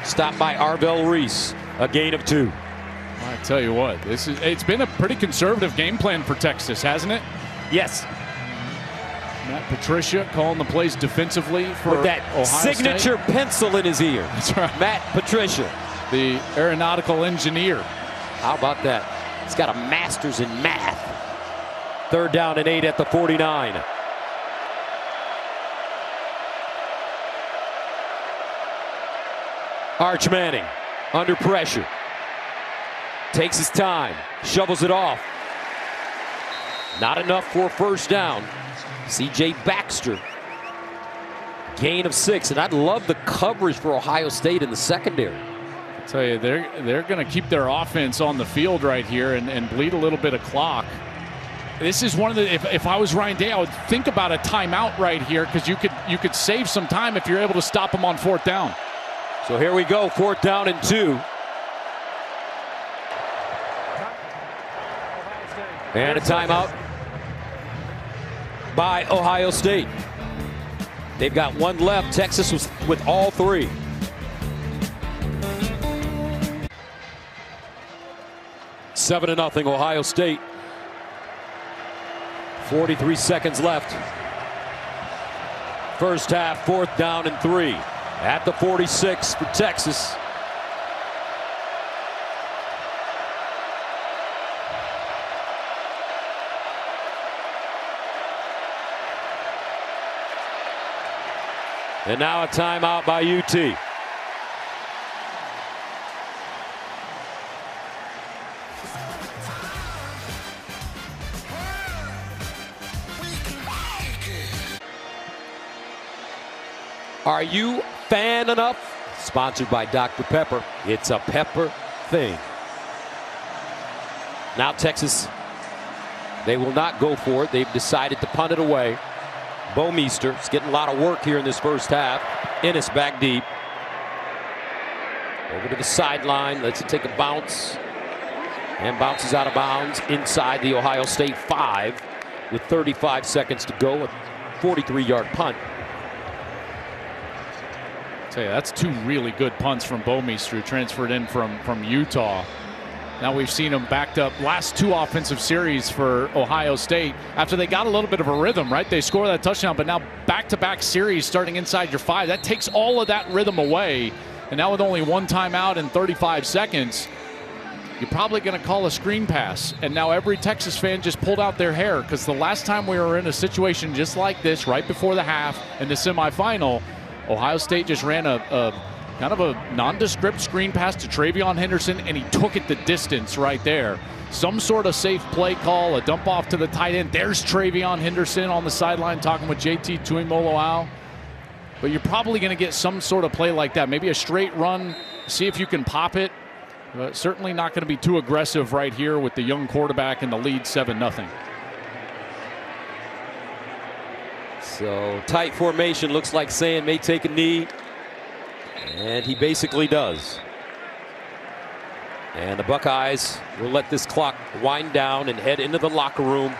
Stopped by Arvell Reese. A gain of 2. I tell you what, it's been a pretty conservative game plan for Texas, hasn't it? Yes. Matt Patricia calling the plays defensively for with that Ohio signature State. Pencil in his ear. That's right. Matt Patricia. The aeronautical engineer. How about that? He's got a master's in math. Third down and 8 at the 49. Arch Manning under pressure. Takes his time. Shovels it off. Not enough for a first down. C.J. Baxter. Gain of 6. And I'd love the coverage for Ohio State in the secondary. I tell you, they're going to keep their offense on the field right here and bleed a little bit of clock. This is one of the, if I was Ryan Day, I would think about a timeout right here because you could save some time if you're able to stop them on fourth down. So here we go, 4th down and 2. And a timeout by Ohio State. They've got one left. Texas was with all 3. Seven to nothing, Ohio State. 43 seconds left. First half, 4th down and 3. At the 46 for Texas. And now a timeout by UT. Are you fan enough? Sponsored by Dr. Pepper. It's a Pepper thing. Now Texas, they will not go for it. They've decided to punt it away. Bomeister is getting a lot of work here in this first half. Ennis back deep. Over to the sideline. Lets it take a bounce. And bounces out of bounds inside the Ohio State 5 with 35 seconds to go. A 43-yard punt. Yeah, that's 2 really good punts from Bomeister, who transferred in from Utah. Now we've seen him backed up last 2 offensive series for Ohio State after they got a little bit of a rhythm, right? They score that touchdown, but now back-to-back series starting inside your 5. That takes all of that rhythm away. And now with only 1 timeout and 35 seconds, you're probably going to call a screen pass. And now every Texas fan just pulled out their hair, because the last time we were in a situation just like this, right before the half in the semifinal, Ohio State just ran a kind of a nondescript screen pass to Travion Henderson, and he took it the distance right there. Some sort of safe play call, a dump off to the tight end. There's Travion Henderson on the sideline talking with JT Tuimoloau. But you're probably going to get some sort of play like that. Maybe a straight run, see if you can pop it. But certainly not going to be too aggressive right here with the young quarterback in the lead 7-0. So tight formation. Looks like Sayin may take a knee. And he basically does. And the Buckeyes will let this clock wind down and head into the locker room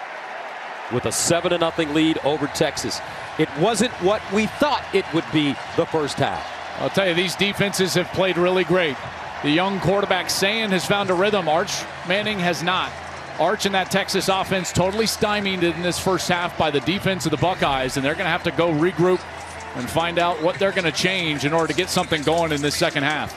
with a 7-0 lead over Texas. It wasn't what we thought it would be the first half. I'll tell you, these defenses have played really great. The young quarterback Sayin has found a rhythm. Arch Manning has not. Arch and that Texas offense totally stymied in this first half by the defense of the Buckeyes, and they're going to have to go regroup and find out what they're going to change in order to get something going in this second half.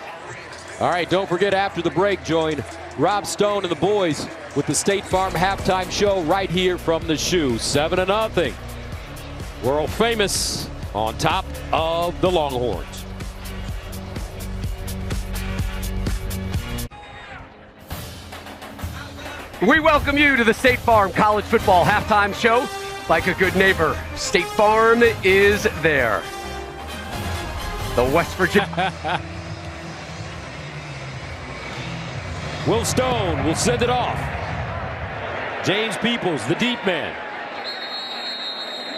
All right, don't forget, after the break, join Rob Stone and the boys with the State Farm halftime show right here from the Shoe. 7-0. World famous on top of the Longhorns. We welcome you to the State Farm College Football Halftime Show. Like a good neighbor, State Farm is there. The West Virginia. Will Stone will send it off. James Peoples, the deep man.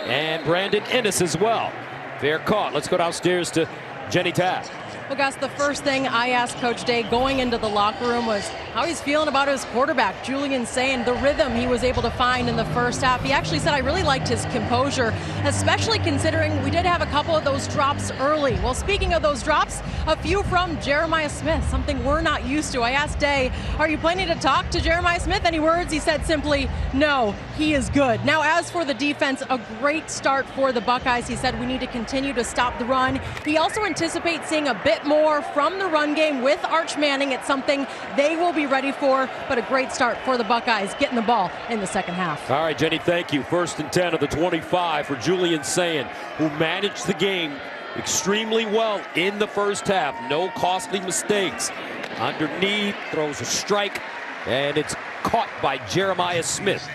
And Brandon Ennis as well. Fair caught. Let's go downstairs to Jenny Taft. Well, Gus, the first thing I asked Coach Day going into the locker room was how he's feeling about his quarterback, Julian Sayin, the rhythm he was able to find in the first half. He actually said, I really liked his composure, especially considering we did have a couple of those drops early. Well, speaking of those drops, a few from Jeremiah Smith, something we're not used to. I asked Day, are you planning to talk to Jeremiah Smith? Any words? He said simply, no, he is good. Now, as for the defense, a great start for the Buckeyes. He said we need to continue to stop the run. He also anticipates seeing a bit more from the run game with Arch Manning. It's something they will be ready for, but a great start for the Buckeyes getting the ball in the second half. All right, Jenny, thank you. 1st and 10 of the 25 for Julian Sayin, who managed the game extremely well in the first half. No costly mistakes. Underneath, throws a strike, and it's caught by Jeremiah Smith.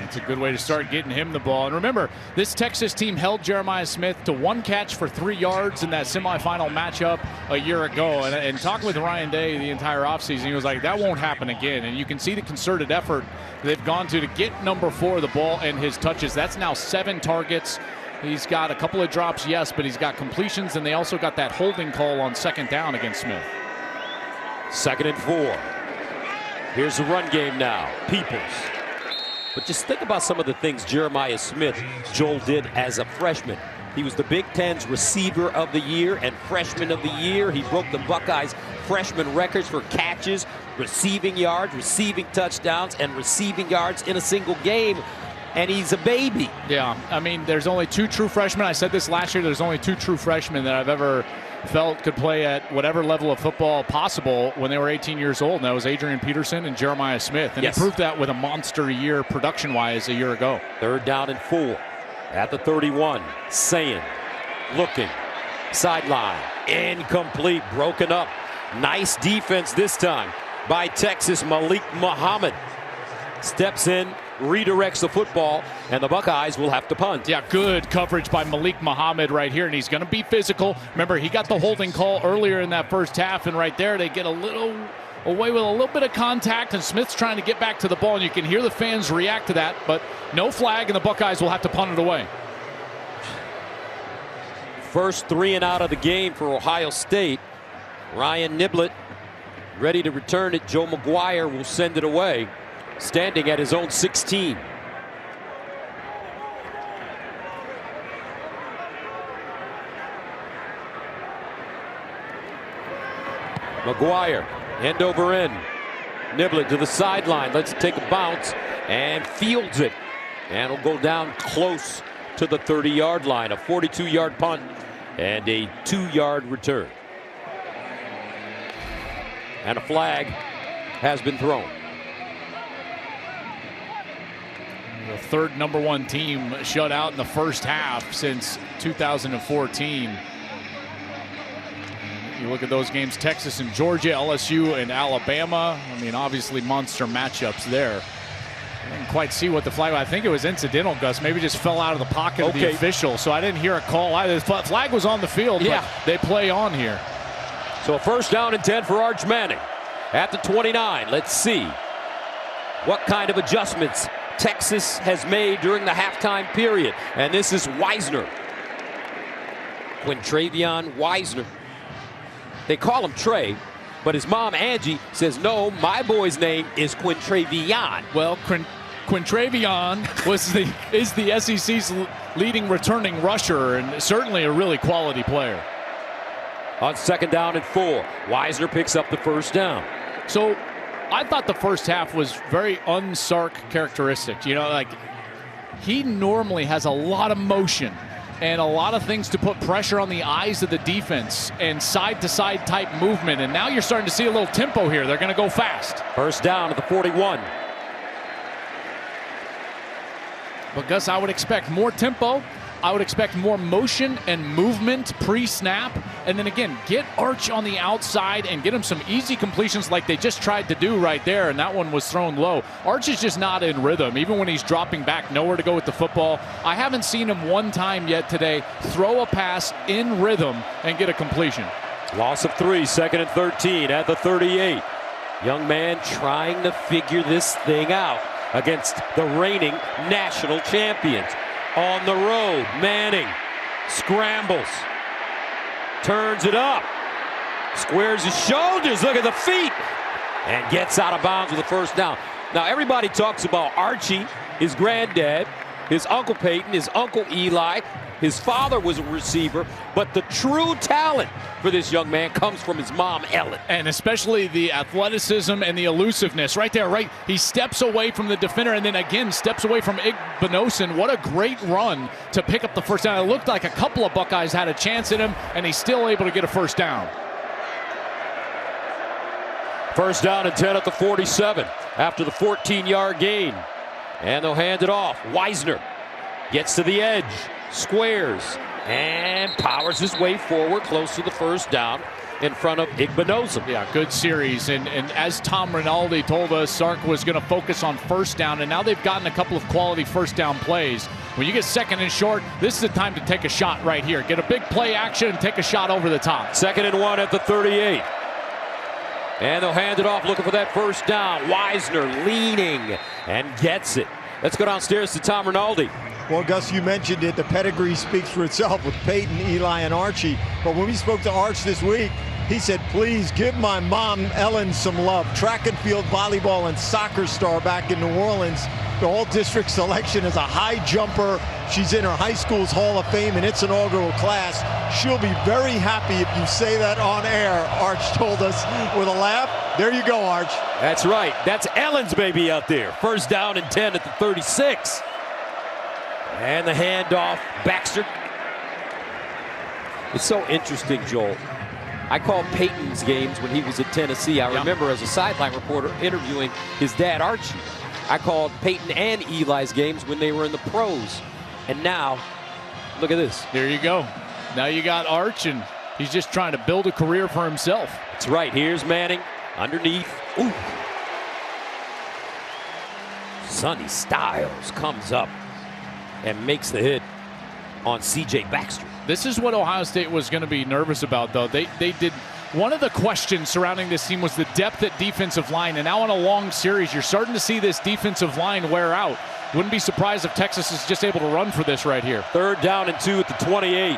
It's a good way to start getting him the ball. And remember, this Texas team held Jeremiah Smith to 1 catch for 3 yards in that semifinal matchup a year ago. And talking with Ryan Day the entire offseason, he was like, that won't happen again. And you can see the concerted effort they've gone to get number 4 the ball and his touches. That's now 7 targets. He's got a couple of drops, yes, but he's got completions, and they also got that holding call on 2nd down against Smith. 2nd and 4. Here's the run game now. Peoples. But just think about some of the things Jeremiah Smith, Joel, did as a freshman. He was the Big Ten's receiver of the year and freshman of the year. He broke the Buckeyes' freshman records for catches, receiving yards, receiving touchdowns, and receiving yards in a single game. And he's a baby. Yeah, I mean, there's only 2 true freshmen. I said this last year. There's only 2 true freshmen that I've ever felt could play at whatever level of football possible when they were 18 years old, and that was Adrian Peterson and Jeremiah Smith. And yes, he proved that with a monster year production-wise a year ago. 3rd down and 4 at the 31. Sayin looking. Sideline. Incomplete. Broken up. Nice defense this time by Texas. Malik Muhammad steps in, redirects the football, and the Buckeyes will have to punt. Yeah, good coverage by Malik Muhammad right here, and he's going to be physical. Remember, he got the holding call earlier in that first half, and right there they get a little away with a little bit of contact, and Smith's trying to get back to the ball, and you can hear the fans react to that, but no flag, and the Buckeyes will have to punt it away. First 3 and out of the game for Ohio State. Ryan Niblett ready to return it. Joe McGuire will send it away, standing at his own 16. McGuire, end over end. Niblett to the sideline. Let's take a bounce and fields it. And it'll go down close to the 30-yard line. A 42-yard punt and a 2-yard return. And a flag has been thrown. The third #1 team shut out in the first half since 2014. You look at those games, Texas and Georgia, LSU and Alabama. I mean, obviously monster matchups there. I didn't quite see what the flag was. I think it was incidental, Gus. Maybe just fell out of the pocket of the official. So I didn't hear a call either. The flag was on the field, but they play on here. So a 1st down and 10 for Arch Manning at the 29. Let's see what kind of adjustments Texas has made during the halftime period. And this is Wisner. Quintravion Wisner. They call him Trey, but his mom, Angie, says, no, my boy's name is Quintravion. Well, Quintravion is the SEC's leading returning rusher and certainly a really quality player. On 2nd down and 4, Wisner picks up the 1st down. So I thought the first half was very un-Sark characteristic. You know, like he normally has a lot of motion and a lot of things to put pressure on the eyes of the defense and side-to-side type movement. And now you're starting to see a little tempo here. They're going to go fast. 1st down at the 41. But Gus, I would expect more tempo. I would expect more motion and movement pre-snap. And then again, get Arch on the outside and get him some easy completions like they just tried to do right there. And that one was thrown low. Arch is just not in rhythm, even when he's dropping back, nowhere to go with the football. I haven't seen him one time yet today throw a pass in rhythm and get a completion. Loss of 3, 2nd and 13 at the 38. Young man trying to figure this thing out against the reigning national champions. On the road, Manning scrambles, turns it up, squares his shoulders, look at the feet, and gets out of bounds with a 1st down. Now, everybody talks about Archie, his granddad, his Uncle Peyton, his Uncle Eli. His father was a receiver, but the true talent for this young man comes from his mom, Ellen. And especially the athleticism and the elusiveness right there, right? He steps away from the defender and then again steps away from Igbinosun. What a great run to pick up the 1st down. It looked like a couple of Buckeyes had a chance at him, and he's still able to get a 1st down. 1st down and 10 at the 47 after the 14-yard gain. And they'll hand it off. Wisner gets to the edge, squares, and powers his way forward close to the 1st down in front of Igbinosun. Yeah, good series. And as Tom Rinaldi told us, Sark was going to focus on 1st down, and now they've gotten a couple of quality 1st down plays. When you get 2nd and short, this is the time to take a shot right here. Get a big play action and take a shot over the top. 2nd and 1 at the 38. And they'll hand it off looking for that 1st down. Wisner leaning and gets it. Let's go downstairs to Tom Rinaldi. Well, Gus, you mentioned it. The pedigree speaks for itself with Peyton, Eli, and Archie. But when we spoke to Arch this week, he said, please give my mom, Ellen, some love. Track and field, volleyball, and soccer star back in New Orleans. The all-district selection as a high jumper. She's in her high school's Hall of Fame in its inaugural class. She'll be very happy if you say that on air, Arch told us with a laugh. There you go, Arch. That's right. That's Ellen's baby out there. 1st down and 10 at the 36. And the handoff, Baxter. It's so interesting, Joel. I called Peyton's games when he was at Tennessee. I remember as a sideline reporter interviewing his dad, Archie. I called Peyton and Eli's games when they were in the pros. And now, look at this. There you go. Now you got Arch, and he's just trying to build a career for himself. That's right. Here's Manning underneath. Ooh. Sonny Styles comes up and makes the hit on C.J. Baxter. This is what Ohio State was going to be nervous about, though. They did. One of the questions surrounding this team was the depth at defensive line, and now in a long series, you're starting to see this defensive line wear out. Wouldn't be surprised if Texas is just able to run for this right here. 3rd down and 2 at the 28.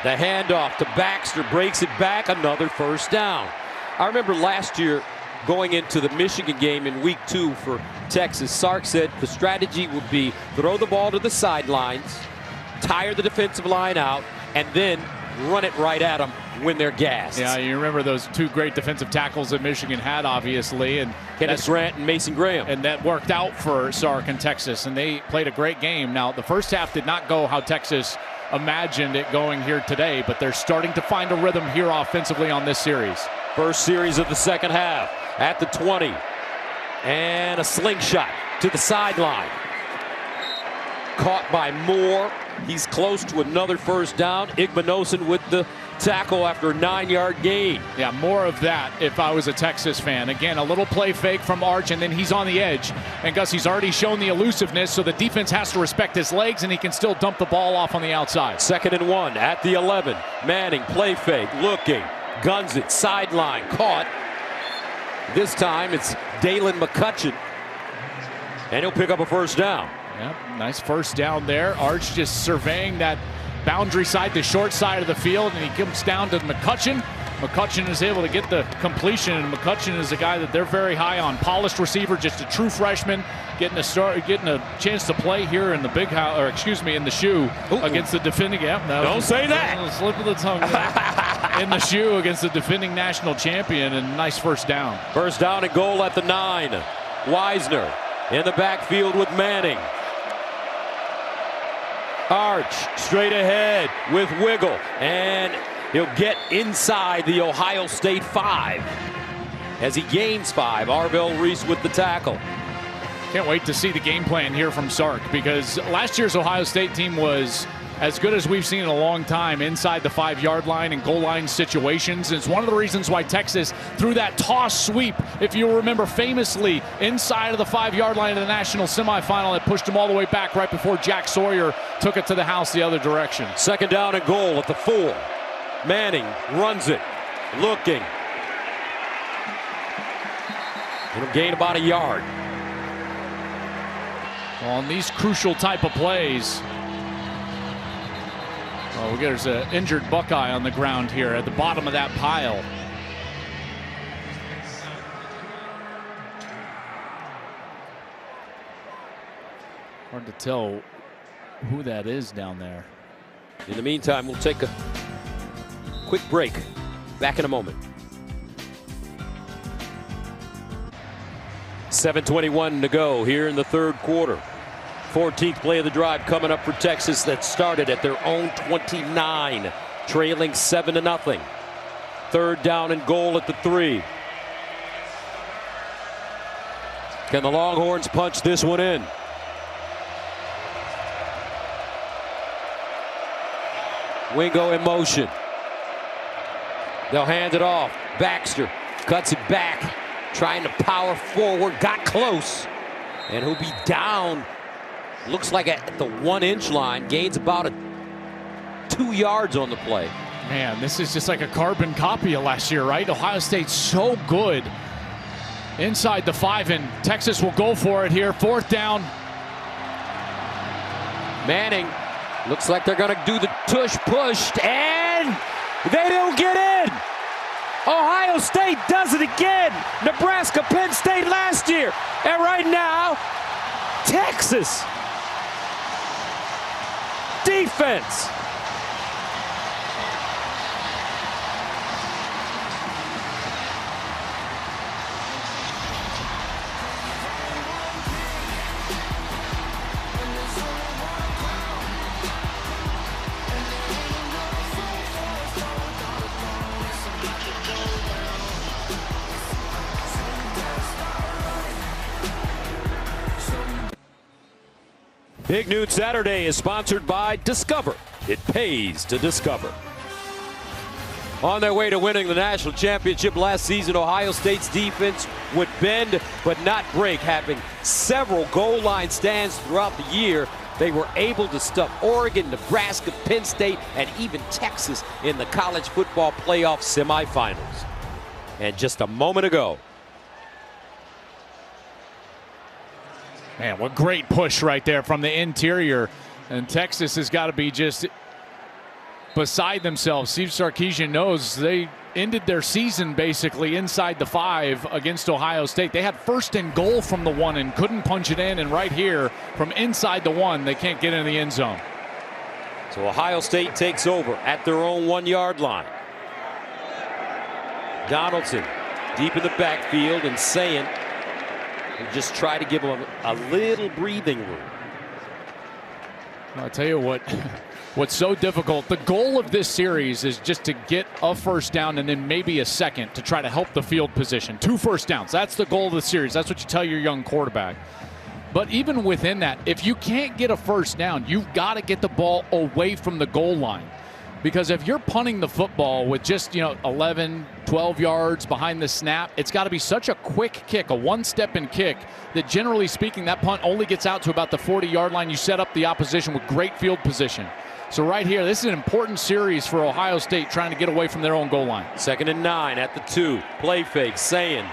The handoff to Baxter breaks it back, another 1st down. I remember last year going into the Michigan game in week 2 for Texas, Sark said the strategy would be throw the ball to the sidelines, tire the defensive line out, and then run it right at them when they're gassed. Yeah, you remember those 2 great defensive tackles that Michigan had, obviously. And Kenneth Grant and Mason Graham. And that worked out for Sark and Texas, and they played a great game. Now, the first half did not go how Texas imagined it going here today, but they're starting to find a rhythm here offensively on this series. First series of the second half. at the 20. And a slingshot to the sideline. Caught by Moore. He's close to another first down. Igmanosin with the tackle after a 9-yard gain. Yeah, more of that if I was a Texas fan. Again, a little play fake from Arch, and then he's on the edge. And Gus, he's already shown the elusiveness, so the defense has to respect his legs, and he can still dump the ball off on the outside. 2nd and 1 at the 11. Manning, play fake, looking, guns it, sideline, caught. This time it's Dalen McCutcheon, and he'll pick up a first down. Yep, nice first down there. Arch just surveying that boundary side, the short side of the field, and he comes down to McCutcheon. McCutcheon is able to get the completion, and McCutcheon is a guy that they're very high on. Polished receiver, just a true freshman, getting a chance to play here in the big house, or excuse me, in the shoe against the defending. Yep, don't say that. A slip of the tongue there. In the shoe against the defending national champion, and nice first down. First down and goal at the 9. Wisner in the backfield with Manning. Arch straight ahead with Wiggle, and he'll get inside the Ohio State 5 as he gains 5. Arvell Reese with the tackle. Can't wait to see the game plan here from Sark, because last year's Ohio State team was as good as we've seen in a long time inside the 5-yard line and goal line situations. It's one of the reasons why Texas threw that toss sweep, if you remember, famously inside of the 5-yard line of the national semifinal. That pushed them all the way back right before Jack Sawyer took it to the house the other direction. 2nd down and goal at the 4. Manning runs it, looking. It'll gain about a yard. Well, on these crucial type of plays, oh, there's an injured Buckeye on the ground here at the bottom of that pile. Hard to tell who that is down there. In the meantime, we'll take a quick break. Back in a moment. 7:21 to go here in the 3rd quarter. 14th play of the drive coming up for Texas, that started at their own 29, trailing 7-0. 3rd down and goal at the 3. Can the Longhorns punch this one in? Wingo in motion. They'll hand it off. Baxter cuts it back, trying to power forward, got close, and he'll be down. Looks like at the 1-inch line, gains about 2 yards on the play. Man, this is just like a carbon copy of last year, right? Ohio State's so good inside the 5, and Texas will go for it here. 4th down. Manning, looks like they're going to do the tush push, and they don't get in. Ohio State does it again. Nebraska, Penn State last year. And right now, Texas. Defense. Big Noon Saturday is sponsored by Discover. It pays to discover. On their way to winning the national championship last season, Ohio State's defense would bend but not break. Having several goal line stands throughout the year, they were able to stuff Oregon, Nebraska, Penn State, and even Texas in the college football playoff semifinals. And just a moment ago, man, what great push right there from the interior. And Texas has got to be just beside themselves. Steve Sarkisian knows they ended their season basically inside the 5 against Ohio State. They had 1st and goal from the 1 and couldn't punch it in. And right here from inside the 1, they can't get in the end zone. So Ohio State takes over at their own 1-yard line. Donaldson deep in the backfield, and saying, and just try to give them a little breathing room. I'll tell you what, what's so difficult, the goal of this series is just to get a first down and then maybe a second to try to help the field position. 2 first downs, that's the goal of the series. That's what you tell your young quarterback. But even within that, if you can't get a first down, you've got to get the ball away from the goal line. Because if you're punting the football with just, 11, 12 yards behind the snap, it's got to be such a quick kick, a one-step-in kick, that generally speaking, that punt only gets out to about the 40-yard line. You set up the opposition with great field position. So right here, this is an important series for Ohio State trying to get away from their own goal line. 2nd and 9 at the 2. Play fake, Sayin.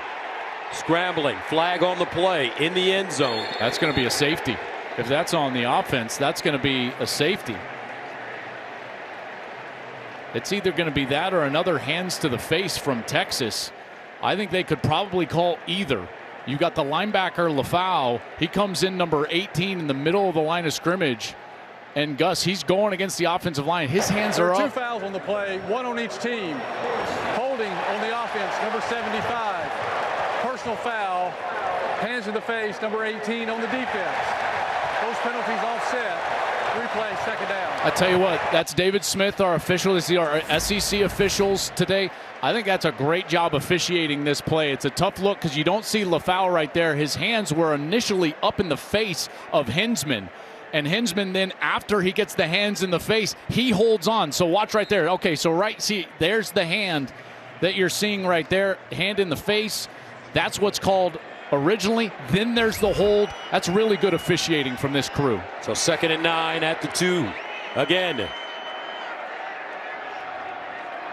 Scrambling, flag on the play, in the end zone. That's going to be a safety. If that's on the offense, that's going to be a safety. It's either going to be that or another hands to the face from Texas. I think they could probably call either. You got the linebacker LaFau. He comes in number 18 in the middle of the line of scrimmage. And Gus, he's going against the offensive line. His hands are up. 2 fouls on the play, 1 on each team. Holding on the offense, number 75. Personal foul, hands to the face, number 18 on the defense. Those penalties offset. Replay, 2nd down. I tell you what, that's David Smith, our official. This is our SEC officials today. I think that's a great job officiating this play. It's a tough look because you don't see LaFau right there. His hands were initially up in the face of Hinsman. And Hinsman then, after he gets the hands in the face, he holds on. So watch right there. Okay, so see, there's the hand that you're seeing right there. Hand in the face. That's what's called originally. Then there's the hold. That's really good officiating from this crew. So 2nd and 9 at the 2. Again.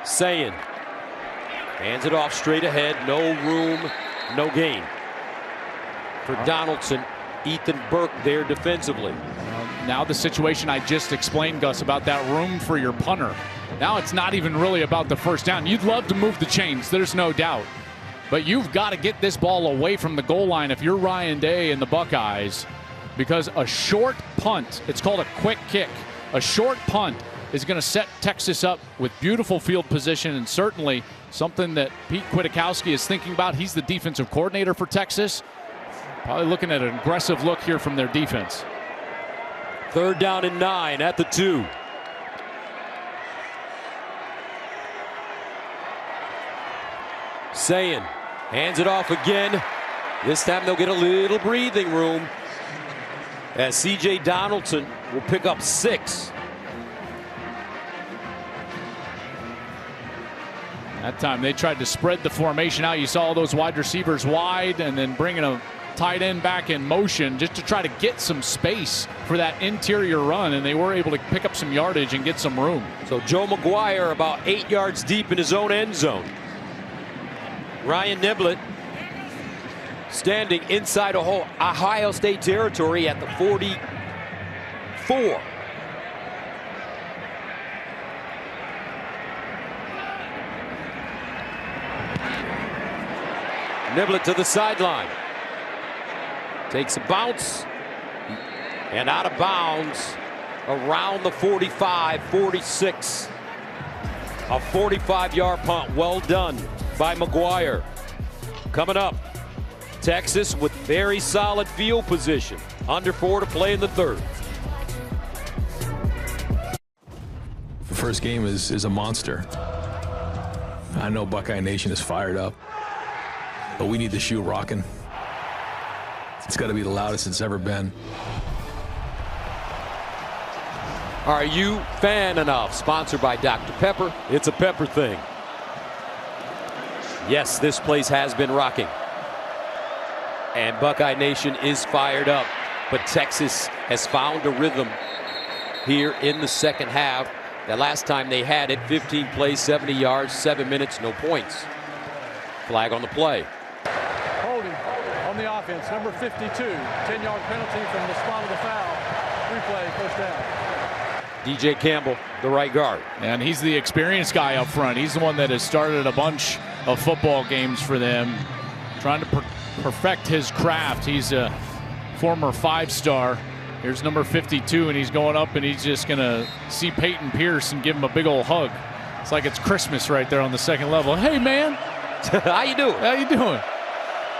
Sayin. Hands it off straight ahead. No room, no gain. For Donaldson, Ethan Burke there defensively. Now the situation I just explained, Gus, about that room for your punter. Now it's not even really about the first down. You'd love to move the chains, there's no doubt. But you've got to get this ball away from the goal line if you're Ryan Day and the Buckeyes, because a short punt, it's called a quick kick, a short punt is going to set Texas up with beautiful field position, and certainly something that Pete Kwiatkowski is thinking about. He's the defensive coordinator for Texas. Probably looking at an aggressive look here from their defense. 3rd down and 9 at the 2. Sayin hands it off again. This time they'll get a little breathing room as C.J. Donaldson will pick up 6. That time they tried to spread the formation out. You saw all those wide receivers wide and then bringing a tight end back in motion just to try to get some space for that interior run, and they were able to pick up some yardage and get some room. So Joe McGuire about 8 yards deep in his own end zone. Ryan Niblett standing inside Ohio State territory at the 44. Niblett to the sideline. Takes a bounce and out of bounds around the 45, 46. A 45-yard punt. Well done by McGuire. Coming up, Texas with very solid field position. Under 4 to play in the 3rd. The first game is a monster. I know Buckeye Nation is fired up, but we need the shoe rocking. It's got to be the loudest it's ever been. Are you fan enough? Sponsored by Dr. Pepper. It's a Pepper thing. Yes, this place has been rocking. And Buckeye Nation is fired up. But Texas has found a rhythm here in the second half. The last time they had it, 15 plays, 70 yards, 7 minutes, no points. Flag on the play. Holding on the offense, number 52. 10-yard penalty from the spot of the foul. Replay, first down. DJ Campbell, the right guard. And he's the experienced guy up front. He's the one that has started a bunch of football games for them, trying to perfect his craft. He's a former 5-star. Here's number 52, and he's going up, and he's just going to see Peyton Pierce and give him a big old hug. It's like it's Christmas right there on the second level. Hey, man. How you doing? How you doing?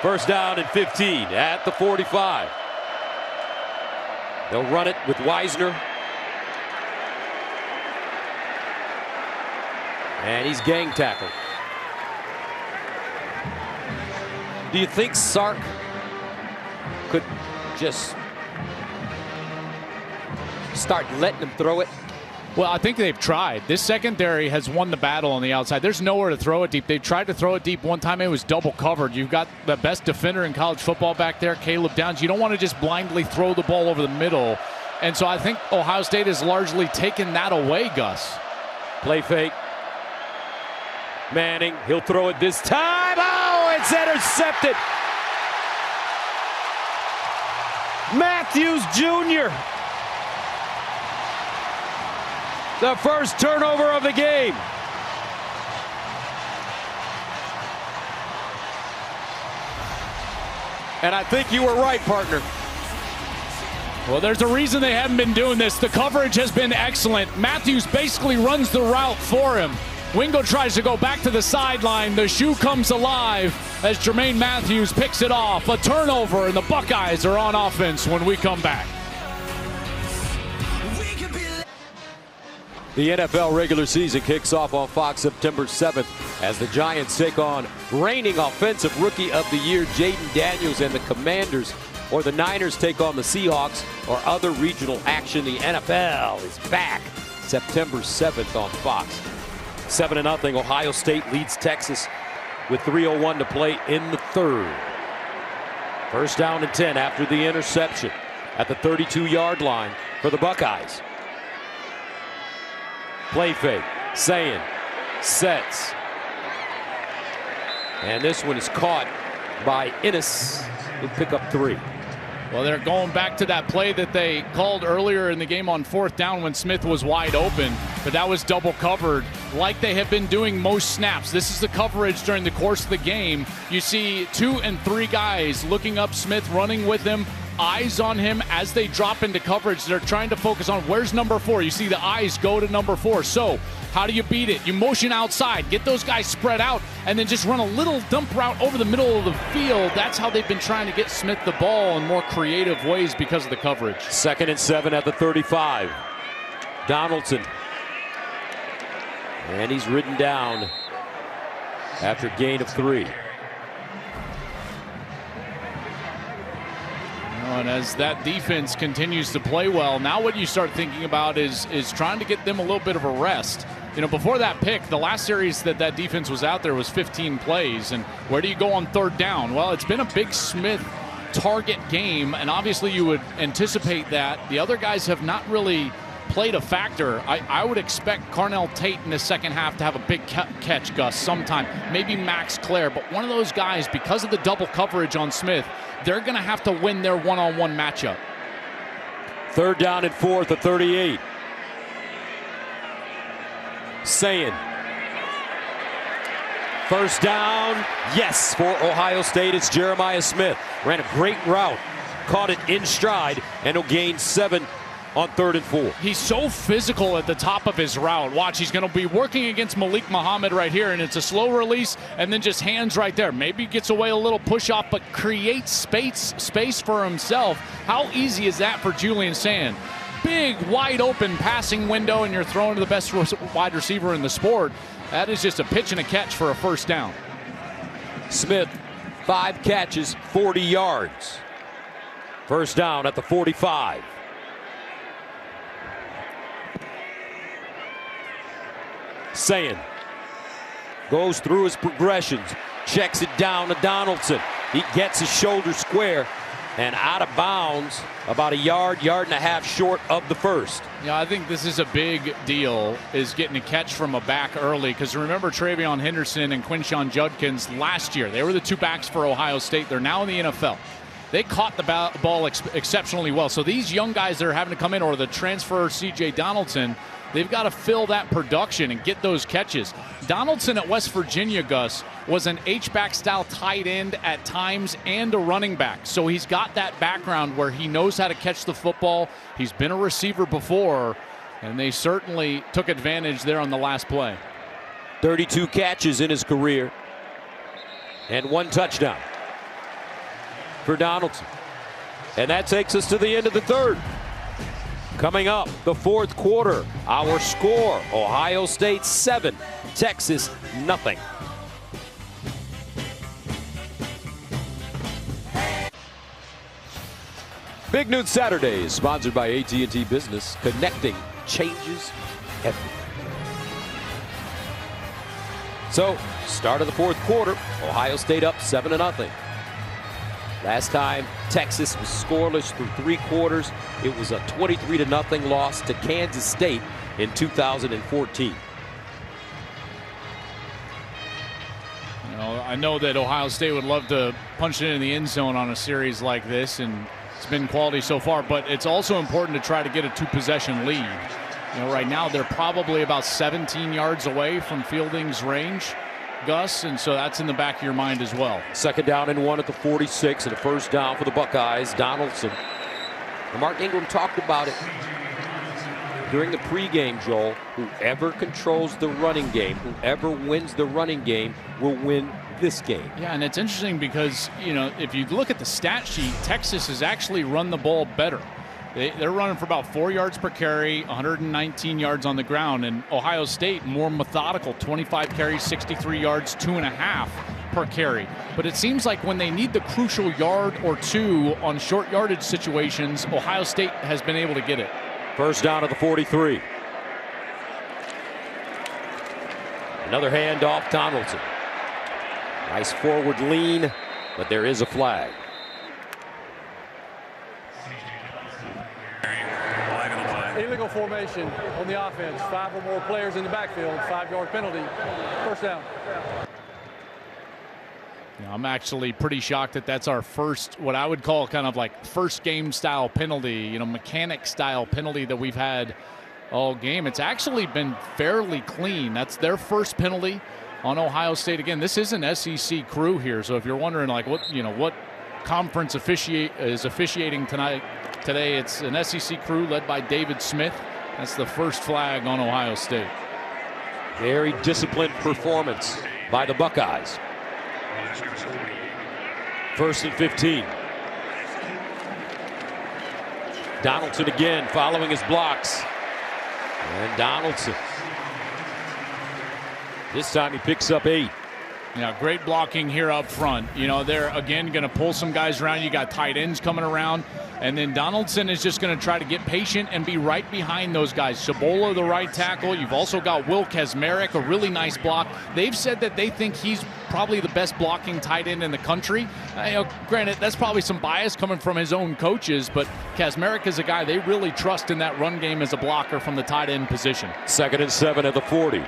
First down and 15 at the 45. They'll run it with Wisner And he's gang tackled. Do you think Sark could just start letting him throw it? Well, I think they've tried. This secondary has won the battle on the outside. There's nowhere to throw it deep. They've tried to throw it deep one time. It was double covered. You've got the best defender in college football back there, Caleb Downs. You don't want to just blindly throw the ball over the middle. And so I think Ohio State has largely taken that away, Gus. Play fake. Manning, he'll throw it this time. Oh, it's intercepted. Matthews Jr. The first turnover of the game. And I think you were right, partner. Well, there's a reason they haven't been doing this. The coverage has been excellent. Matthews basically runs the route for him. Wingo tries to go back to the sideline. The shoe comes alive as Jermaine Matthews picks it off. A turnover, and the Buckeyes are on offense when we come back. The NFL regular season kicks off on Fox September 7th as the Giants take on reigning offensive rookie of the year Jaden Daniels and the Commanders, or the Niners take on the Seahawks, or other regional action. The NFL is back September 7th on Fox. 7-0, Ohio State leads Texas with 3:01 to play in the third. First down and 10 after the interception at the 32-yard line for the Buckeyes. Play fake, Sayin sets. And this one is caught by Ennis. He'll pick up 3. Well, they're going back to that play that they called earlier in the game on 4th down when Smith was wide open, but that was double covered like they have been doing most snaps. This is the coverage during the course of the game. You see 2 and 3 guys looking up Smith, running with him, eyes on him as they drop into coverage. They're trying to focus on where's number 4. You see the eyes go to number 4. So how do you beat it? You motion outside, get those guys spread out, and then just run a little dump route over the middle of the field. That's how they've been trying to get Smith the ball in more creative ways because of the coverage. 2nd and 7 at the 35. Donaldson. And he's ridden down after gain of 3. And as that defense continues to play well, now what you start thinking about is trying to get them a little bit of a rest. You know, before that pick, the last series that defense was out there was 15 plays. And where do you go on 3rd down? Well, it's been a big Smith target game, and obviously you would anticipate that. The other guys have not really played a factor. I would expect Carnell Tate in the second half to have a big catch, Gus, sometime. Maybe Max Clare, but one of those guys, because of the double coverage on Smith, they're going to have to win their one-on-one matchup. 3rd down and 4 at the 38. Sayin. First down, yes, for Ohio State. It's Jeremiah Smith. Ran a great route, caught it in stride, and he'll gain 7 on 3rd and 4. He's so physical at the top of his route. Watch, he's going to be working against Malik Muhammad right here, and it's a slow release and then just hands right there. Maybe gets away a little push-off, but creates space for himself. How easy is that for Julian Sand? Big, wide-open passing window, and you're throwing to the best wide receiver in the sport. That is just a pitch and a catch for a first down. Smith, 5 catches, 40 yards. First down at the 45. Sayin goes through his progressions, checks it down to Donaldson. He gets his shoulder square and out of bounds about a yard and a half short of the first. Yeah, I think this is a big deal, is getting a catch from a back early, because remember Travion Henderson and Quinshon Judkins last year. They were the 2 backs for Ohio State. They're now in the NFL. They caught the ball exceptionally well. So these young guys that are having to come in, or the transfer C.J. Donaldson, they've got to fill that production and get those catches. Donaldson at West Virginia, Gus, was an H-back style tight end at times and a running back. So he's got that background where he knows how to catch the football. He's been a receiver before, and they certainly took advantage there on the last play. 32 catches in his career and 1 touchdown for Donaldson. And that takes us to the end of the third. Coming up, the 4th quarter, our score, Ohio State 7, Texas, nothing. Big Noon Saturday is sponsored by AT&T Business. Connecting changes everything. So, start of the fourth quarter, Ohio State up 7-0. Last time Texas was scoreless through 3 quarters, it was a 23-0 loss to Kansas State in 2014. You know, I know that Ohio State would love to punch it in the end zone on a series like this, and it's been quality so far, but it's also important to try to get a 2-possession lead. You know, right now they're probably about 17 yards away from Fielding's range, Gus, and so that's in the back of your mind as well. 2nd down and 1 at the 46 and a 1st down for the Buckeyes. Donaldson. And Mark Ingram talked about it during the pregame, Joel. Whoever controls the running game, whoever wins the running game will win this game. Yeah, and it's interesting because, you know, if you look at the stat sheet, Texas has actually run the ball better. They're running for about 4 yards per carry, 119 yards on the ground, and Ohio State more methodical, 25 carries, 63 yards, 2.5 per carry. But it seems like when they need the crucial yard or 2 on short yardage situations, Ohio State has been able to get it. 1st down at the 43. Another handoff, Donaldson. Nice forward lean, but there is a flag. Illegal formation on the offense. 5 or more players in the backfield. 5-yard penalty. 1st down. Yeah, I'm actually pretty shocked that that's our first, what I would call kind of like first game style penalty, you know, mechanic style penalty that we've had all game. It's actually been fairly clean. That's their first penalty on Ohio State. Again, this is an SEC crew here, so if you're wondering like what conference is officiating today, it's an SEC crew led by David Smith. That's the first flag on Ohio State. Very disciplined performance by the Buckeyes. 1st and 15. Donaldson again following his blocks. And Donaldson. This time he picks up 8. Yeah, great blocking here up front. You know, they're again going to pull some guys around. You got tight ends coming around. And then Donaldson is just going to try to get patient and be right behind those guys. Shabola, the right tackle. You've also got Will Kazmarek, a really nice block. They've said that they think he's probably the best blocking tight end in the country. Granted, that's probably some bias coming from his own coaches, but Kazmarek is a guy they really trust in that run game as a blocker from the tight end position. 2nd and 7 at the 40.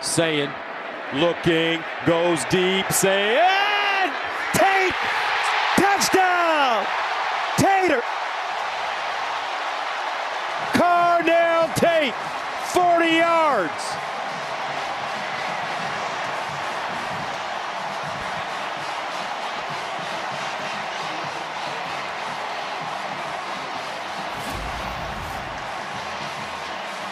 Saying, looking, goes deep, saying, Tate! Touchdown! Tater! Carnell Tate, 40 yards.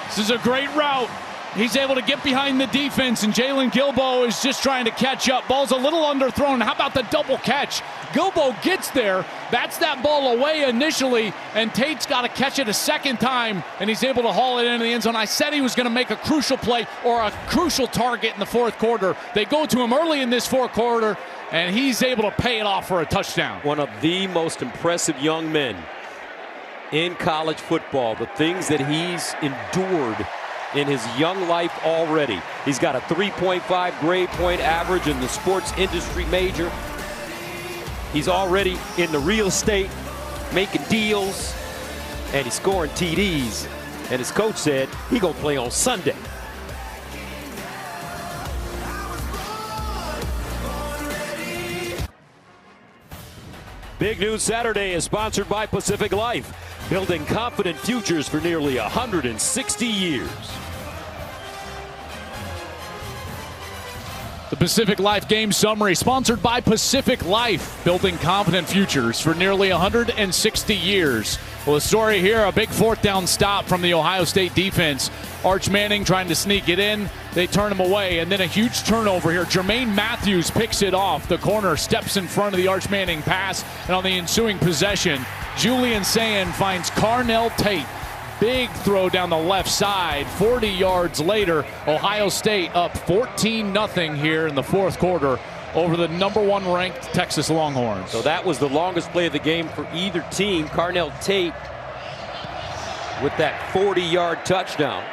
This is a great route. He's able to get behind the defense, and Jalen Gilbo is just trying to catch up. Ball's a little underthrown. How about the double catch? Gilbo gets there, bats that ball away initially, and Tate's got to catch it a second time, and he's able to haul it into the end zone. I said he was going to make a crucial play or a crucial target in the 4th quarter. They go to him early in this 4th quarter, and he's able to pay it off for a touchdown. One of the most impressive young men in college football. The things that he's endured in his young life already. He's got a 3.5 grade point average in the sports industry major. He's already in the real estate, making deals, and he's scoring TDs. And his coach said he gonna play on Sunday. Big News Saturday is sponsored by Pacific Life, building confident futures for nearly 160 years. The Pacific Life Game Summary, sponsored by Pacific Life, building confident futures for nearly 160 years. Well, the story here, a big 4th down stop from the Ohio State defense. Arch Manning trying to sneak it in. They turn him away, and then a huge turnover here. Jermaine Matthews picks it off. The corner steps in front of the Arch Manning pass, and on the ensuing possession, Julian Sayin finds Carnell Tate big throw down the left side. 40 yards later, Ohio State up 14-0 here in the fourth quarter over the #1 ranked Texas Longhorns. So that was the longest play of the game for either team. Carnell Tate with that 40-yard touchdown.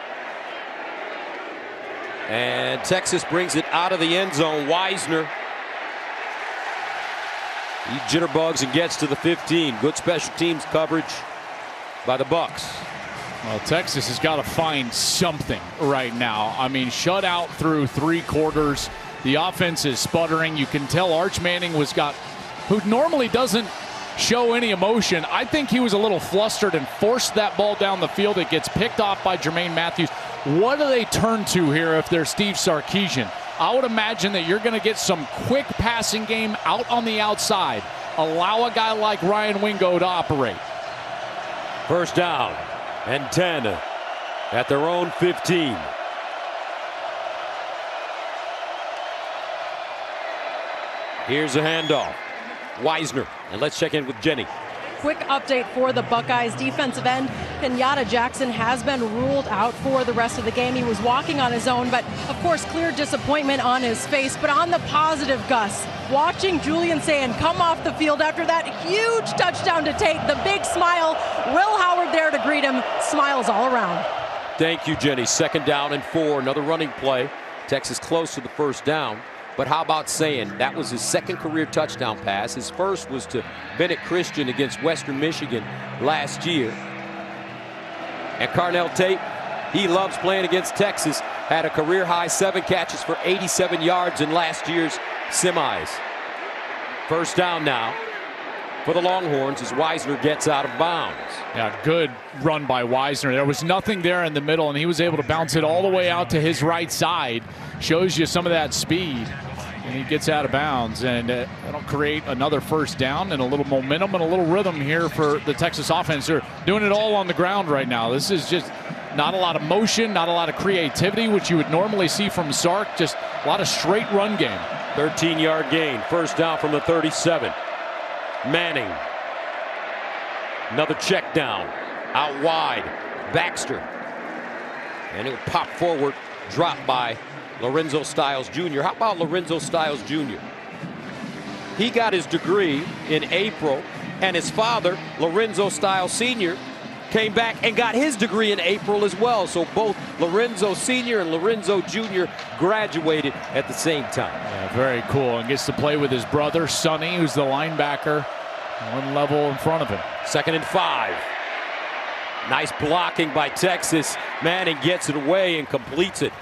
And Texas brings it out of the end zone. Wisner, he jitterbugs and gets to the 15. Good special teams coverage by the Bucks. Well, Texas has got to find something right now. I mean, shut out through 3 quarters. The offense is sputtering. You can tell Arch Manning who normally doesn't show any emotion. I think he was a little flustered and forced that ball down the field. It gets picked off by Jermaine Matthews. What do they turn to here if they're Steve Sarkisian? I would imagine that you're going to get some quick passing game out on the outside. Allow a guy like Ryan Wingo to operate. First down and 10 at their own 15. Here's a handoff. Wisner. And let's check in with Jenny. Quick update for the Buckeyes. Defensive end Kenyatta Jackson has been ruled out for the rest of the game. He was walking on his own, but of course clear disappointment on his face. But on the positive, Gus, watching Julian Sand come off the field after that huge touchdown to Tate, the big smile, Will Howard there to greet him, smiles all around. Thank you, Jenny. 2nd down and 4, another running play. Texas close to the first down. But how about saying that was his 2nd career touchdown pass? His first was to Bennett Christian against Western Michigan last year. And Carnell Tate, he loves playing against Texas. Had a career high 7 catches for 87 yards in last year's semis. First down now for the Longhorns as Wisner gets out of bounds. Yeah, good run by Wisner. There was nothing there in the middle, and he was able to bounce it all the way out to his right side. Shows you some of that speed. And he gets out of bounds, and that'll create another first down and a little momentum and a little rhythm here for the Texas offense. They're doing it all on the ground right now. This is just not a lot of motion, not a lot of creativity, which you would normally see from Sark. Just a lot of straight run game. 13-yard gain. First down from the 37. Manning. Another check down. Out wide. Baxter. And it would pop forward. Dropped by Lorenzo Styles Jr. How about Lorenzo Styles Jr.? He got his degree in April, and his father, Lorenzo Styles Sr., came back and got his degree in April as well. So both Lorenzo Sr. and Lorenzo Jr. graduated at the same time. Yeah, very cool. And gets to play with his brother, Sonny, who's the linebacker, one level in front of him. 2nd and 5. Nice blocking by Texas. Manning gets it away and completes it.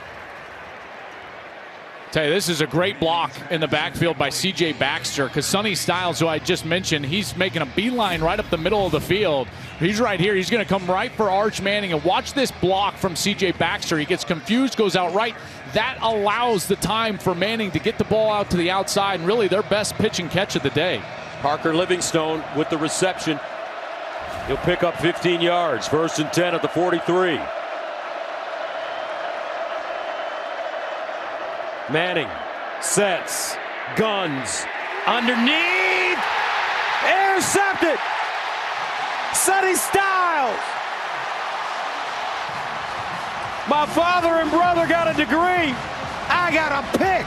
Tell you, this is a great block in the backfield by C.J. Baxter, because Sonny Styles, who I just mentioned, he's making a beeline right up the middle of the field. He's right here. He's going to come right for Arch Manning. And watch this block from C.J. Baxter. He gets confused, goes out right. That allows the time for Manning to get the ball out to the outside, and really their best pitch and catch of the day. Parker Livingstone with the reception. He'll pick up 15 yards. 1st and 10 at the 43. Manning sets, guns, underneath, intercepted. Sonny Styles. My father and brother got a degree. I got a pick.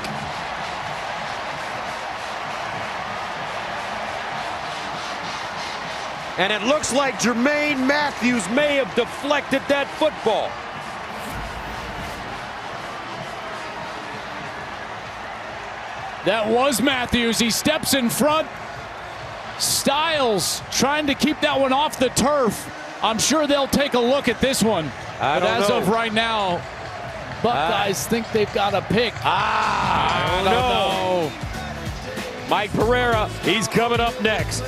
And it looks like Jermaine Matthews may have deflected that football. That was Matthews. He steps in front. Styles trying to keep that one off the turf. I'm sure they'll take a look at this one. But as of right now, Buckeyes think they've got a pick. I don't know. Mike Pereira, he's coming up next.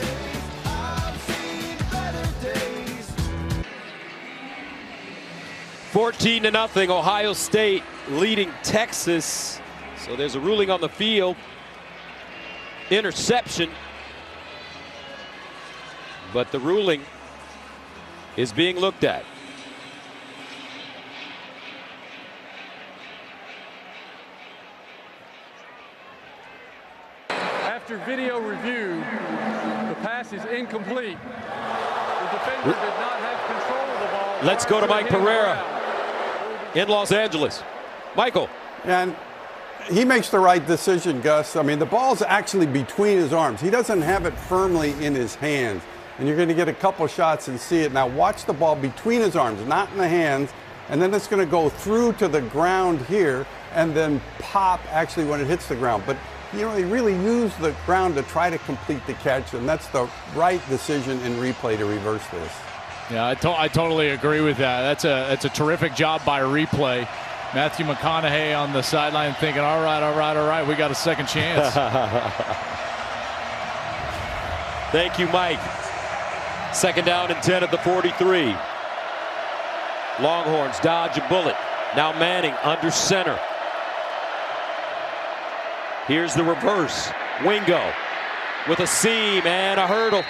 (14-0), Ohio State leading Texas. So there's a ruling on the field. Interception. But the ruling is being looked at. After video review, the pass is incomplete. The defender did not have control of the ball. Let's go to Mike Pereira in Los Angeles. Michael. And he makes the right decision, Gus. I mean, the ball's actually between his arms. He doesn't have it firmly in his hands. And you're going to get a couple shots and see it. Now watch the ball between his arms, not in the hands. And then it's going to go through to the ground here and then pop actually when it hits the ground. But, you know, he really used the ground to try to complete the catch. And that's the right decision in replay to reverse this. Yeah, I totally agree with that. That's a terrific job by replay. Matthew McConaughey on the sideline thinking, all right, we got a second chance. Thank you, Mike. Second down and 10 at the 43. Longhorns dodge a bullet. Now Manning under center. Here's the reverse. Wingo with a seam and a hurdle.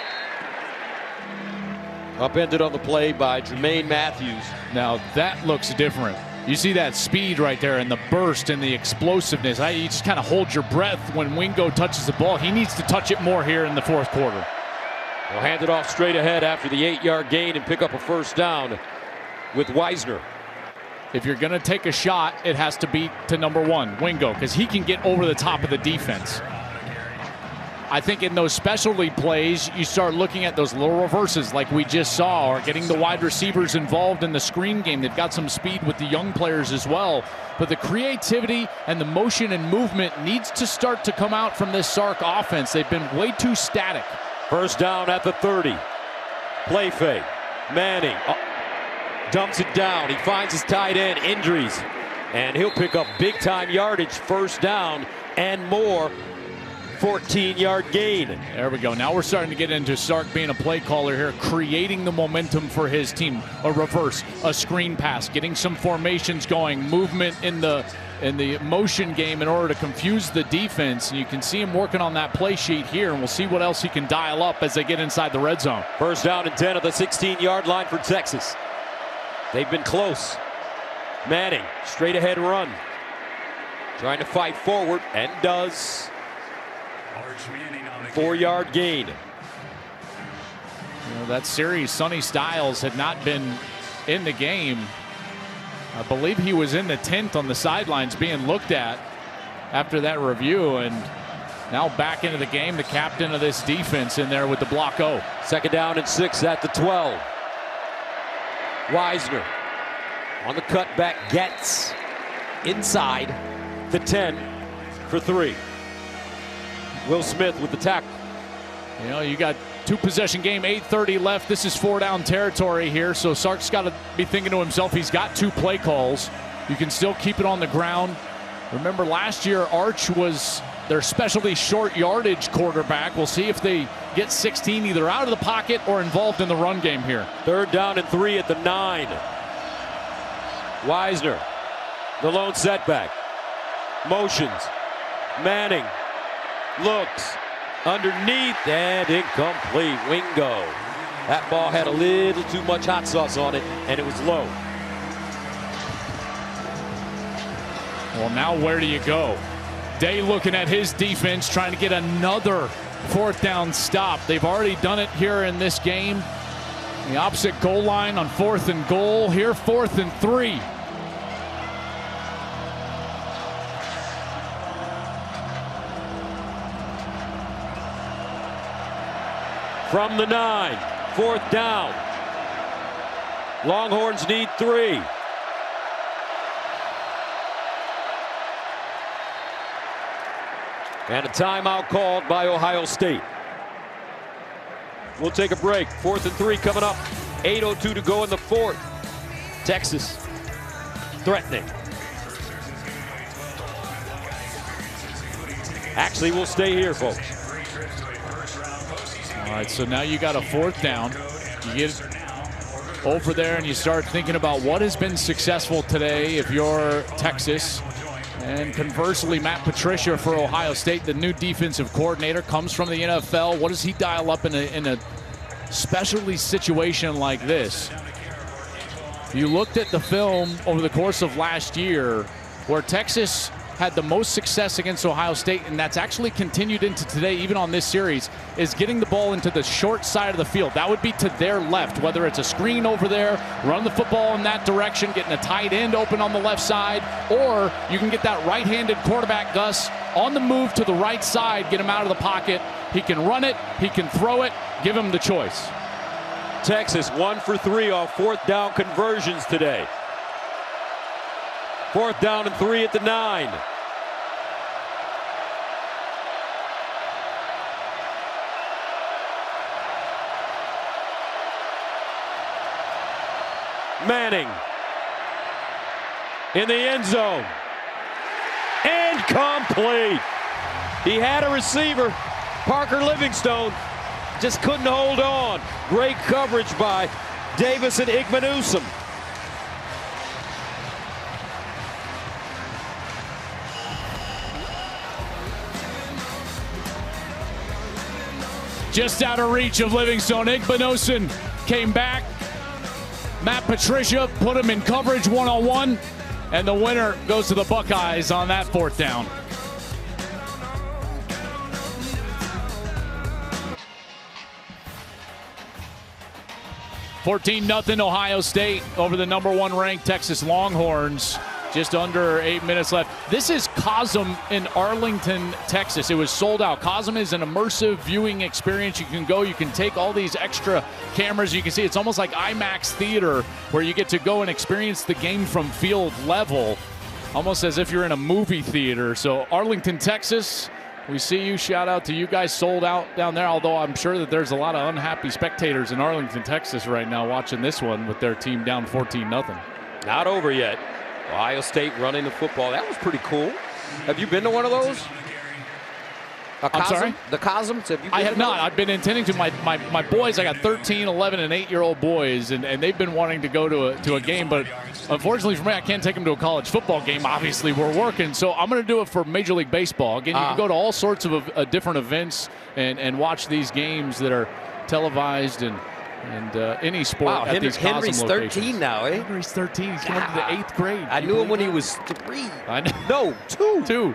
Upended on the play by Jermaine Matthews. Now that looks different. You see that speed right there and the burst and the explosiveness. You just kind of hold your breath when Wingo touches the ball. He needs to touch it more here in the fourth quarter. We'll hand it off straight ahead after the 8-yard gain and pick up a first down with Wisner. If you're going to take a shot, it has to be to number one, Wingo, because he can get over the top of the defense. I think in those specialty plays, you start looking at those little reverses like we just saw, or getting the wide receivers involved in the screen game. They've got some speed with the young players as well. But the creativity and the motion and movement needs to start to come out from this Sark offense. They've been way too static. First down at the 30. Play fake. Manning dumps it down. He finds his tight end. Injuries. And he'll pick up big-time yardage. First down and more. 14-yard gain. There we go. Now we're starting to get into Sark being a play caller here, creating the momentum for his team. A reverse, a screen pass, getting some formations going, movement in the motion game in order to confuse the defense. And you can see him working on that play sheet here, and we'll see what else he can dial up as they get inside the red zone. First down and 10 at the 16-yard line for Texas. They've been close. Manning, straight ahead run. Trying to fight forward, and does. 4-yard gain. You know, that series, Sonny Styles had not been in the game. I believe he was in the tent on the sidelines being looked at after that review, and now back into the game, the captain of this defense in there with the block O. Second down and 6 at the 12. Wisner on the cutback, gets inside the 10 for 3. Will Smith with the tackle. You know, you got 2-possession game, 8:30 left. This is 4-down territory here, so Sark's got to be thinking to himself, he's got 2 play calls. You can still keep it on the ground. Remember last year, Arch was their specialty short yardage quarterback. We'll see if they get 16 either out of the pocket or involved in the run game here. Third down and 3 at the 9. Wisner, the lone setback. Motions. Manning looks underneath and incomplete. Wingo. That ball had a little too much hot sauce on it, and it was low. Well, now where do you go? Day looking at his defense, trying to get another 4th down stop. They've already done it here in this game. The opposite goal line on 4th and goal. Here, 4th and 3. From the 9, 4th down. Longhorns need 3. And a timeout called by Ohio State. We'll take a break. 4th and 3 coming up. 8:02 to go in the 4th. Texas threatening. Actually, we'll stay here, folks. All right, so now you got a 4th down. You get over there and you start thinking about what has been successful today if you're Texas. And conversely, Matt Patricia for Ohio State, the new defensive coordinator, comes from the NFL. What does he dial up in a specialty situation like this? You looked at the film over the course of last year where Texas had the most success against Ohio State, and that's actually continued into today, even on this series, is getting the ball into the short side of the field. That would be to their left, whether it's a screen over there, run the football in that direction, getting a tight end open on the left side, or you can get that right-handed quarterback, Gus, on the move to the right side, get him out of the pocket. He can run it, he can throw it, give him the choice. Texas 1 for 3 off 4th down conversions today. 4th down and 3 at the 9. Manning in the end zone. Incomplete. He had a receiver, Parker Livingstone, just couldn't hold on. Great coverage by Davis and Igbenusum. Just out of reach of Livingstone. Igbenusum came back. Matt Patricia put him in coverage one-on-one, and the winner goes to the Buckeyes on that 4th down. (14-0) Ohio State over the #1 ranked Texas Longhorns. Just under 8 minutes left. This is Cosm in Arlington, Texas. It was sold out. Cosm is an immersive viewing experience. You can go, you can take all these extra cameras. You can see it's almost like IMAX theater where you get to go and experience the game from field level, almost as if you're in a movie theater. So Arlington, Texas, we see you. Shout out to you guys. Sold out down there, although I'm sure that there's a lot of unhappy spectators in Arlington, Texas right now watching this one with their team down 14-0. Not over yet. Ohio State running the football. That was pretty cool. Have you been to one of those? I'm sorry? The Cosms? Have you been I have not. I've been intending to. My boys, I got 13, 11, and 8-year-old boys, and they've been wanting to go to a game, but unfortunately for me, I can't take them to a college football game. Obviously, we're working, so I'm going to do it for Major League Baseball. Again, you can go to all sorts of different events and watch these games that are televised and any sport at these Henry's Cosm 13 now, eh? Henry's 13. He's going to the 8th grade. I knew him when he was 3. I know. No, 2.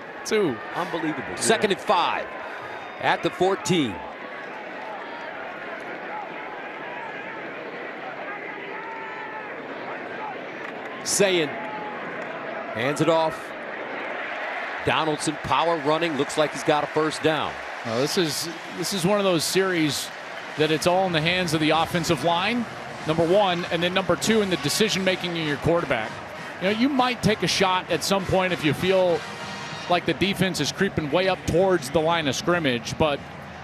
Unbelievable. 2nd and 5 at the 14. Sayin hands it off. Donaldson power running. Looks like he's got a 1st down. This is one of those series that it's all in the hands of the offensive line, #1, and then #2 in the decision-making of your quarterback. You know, you might take a shot at some point if you feel like the defense is creeping way up towards the line of scrimmage, but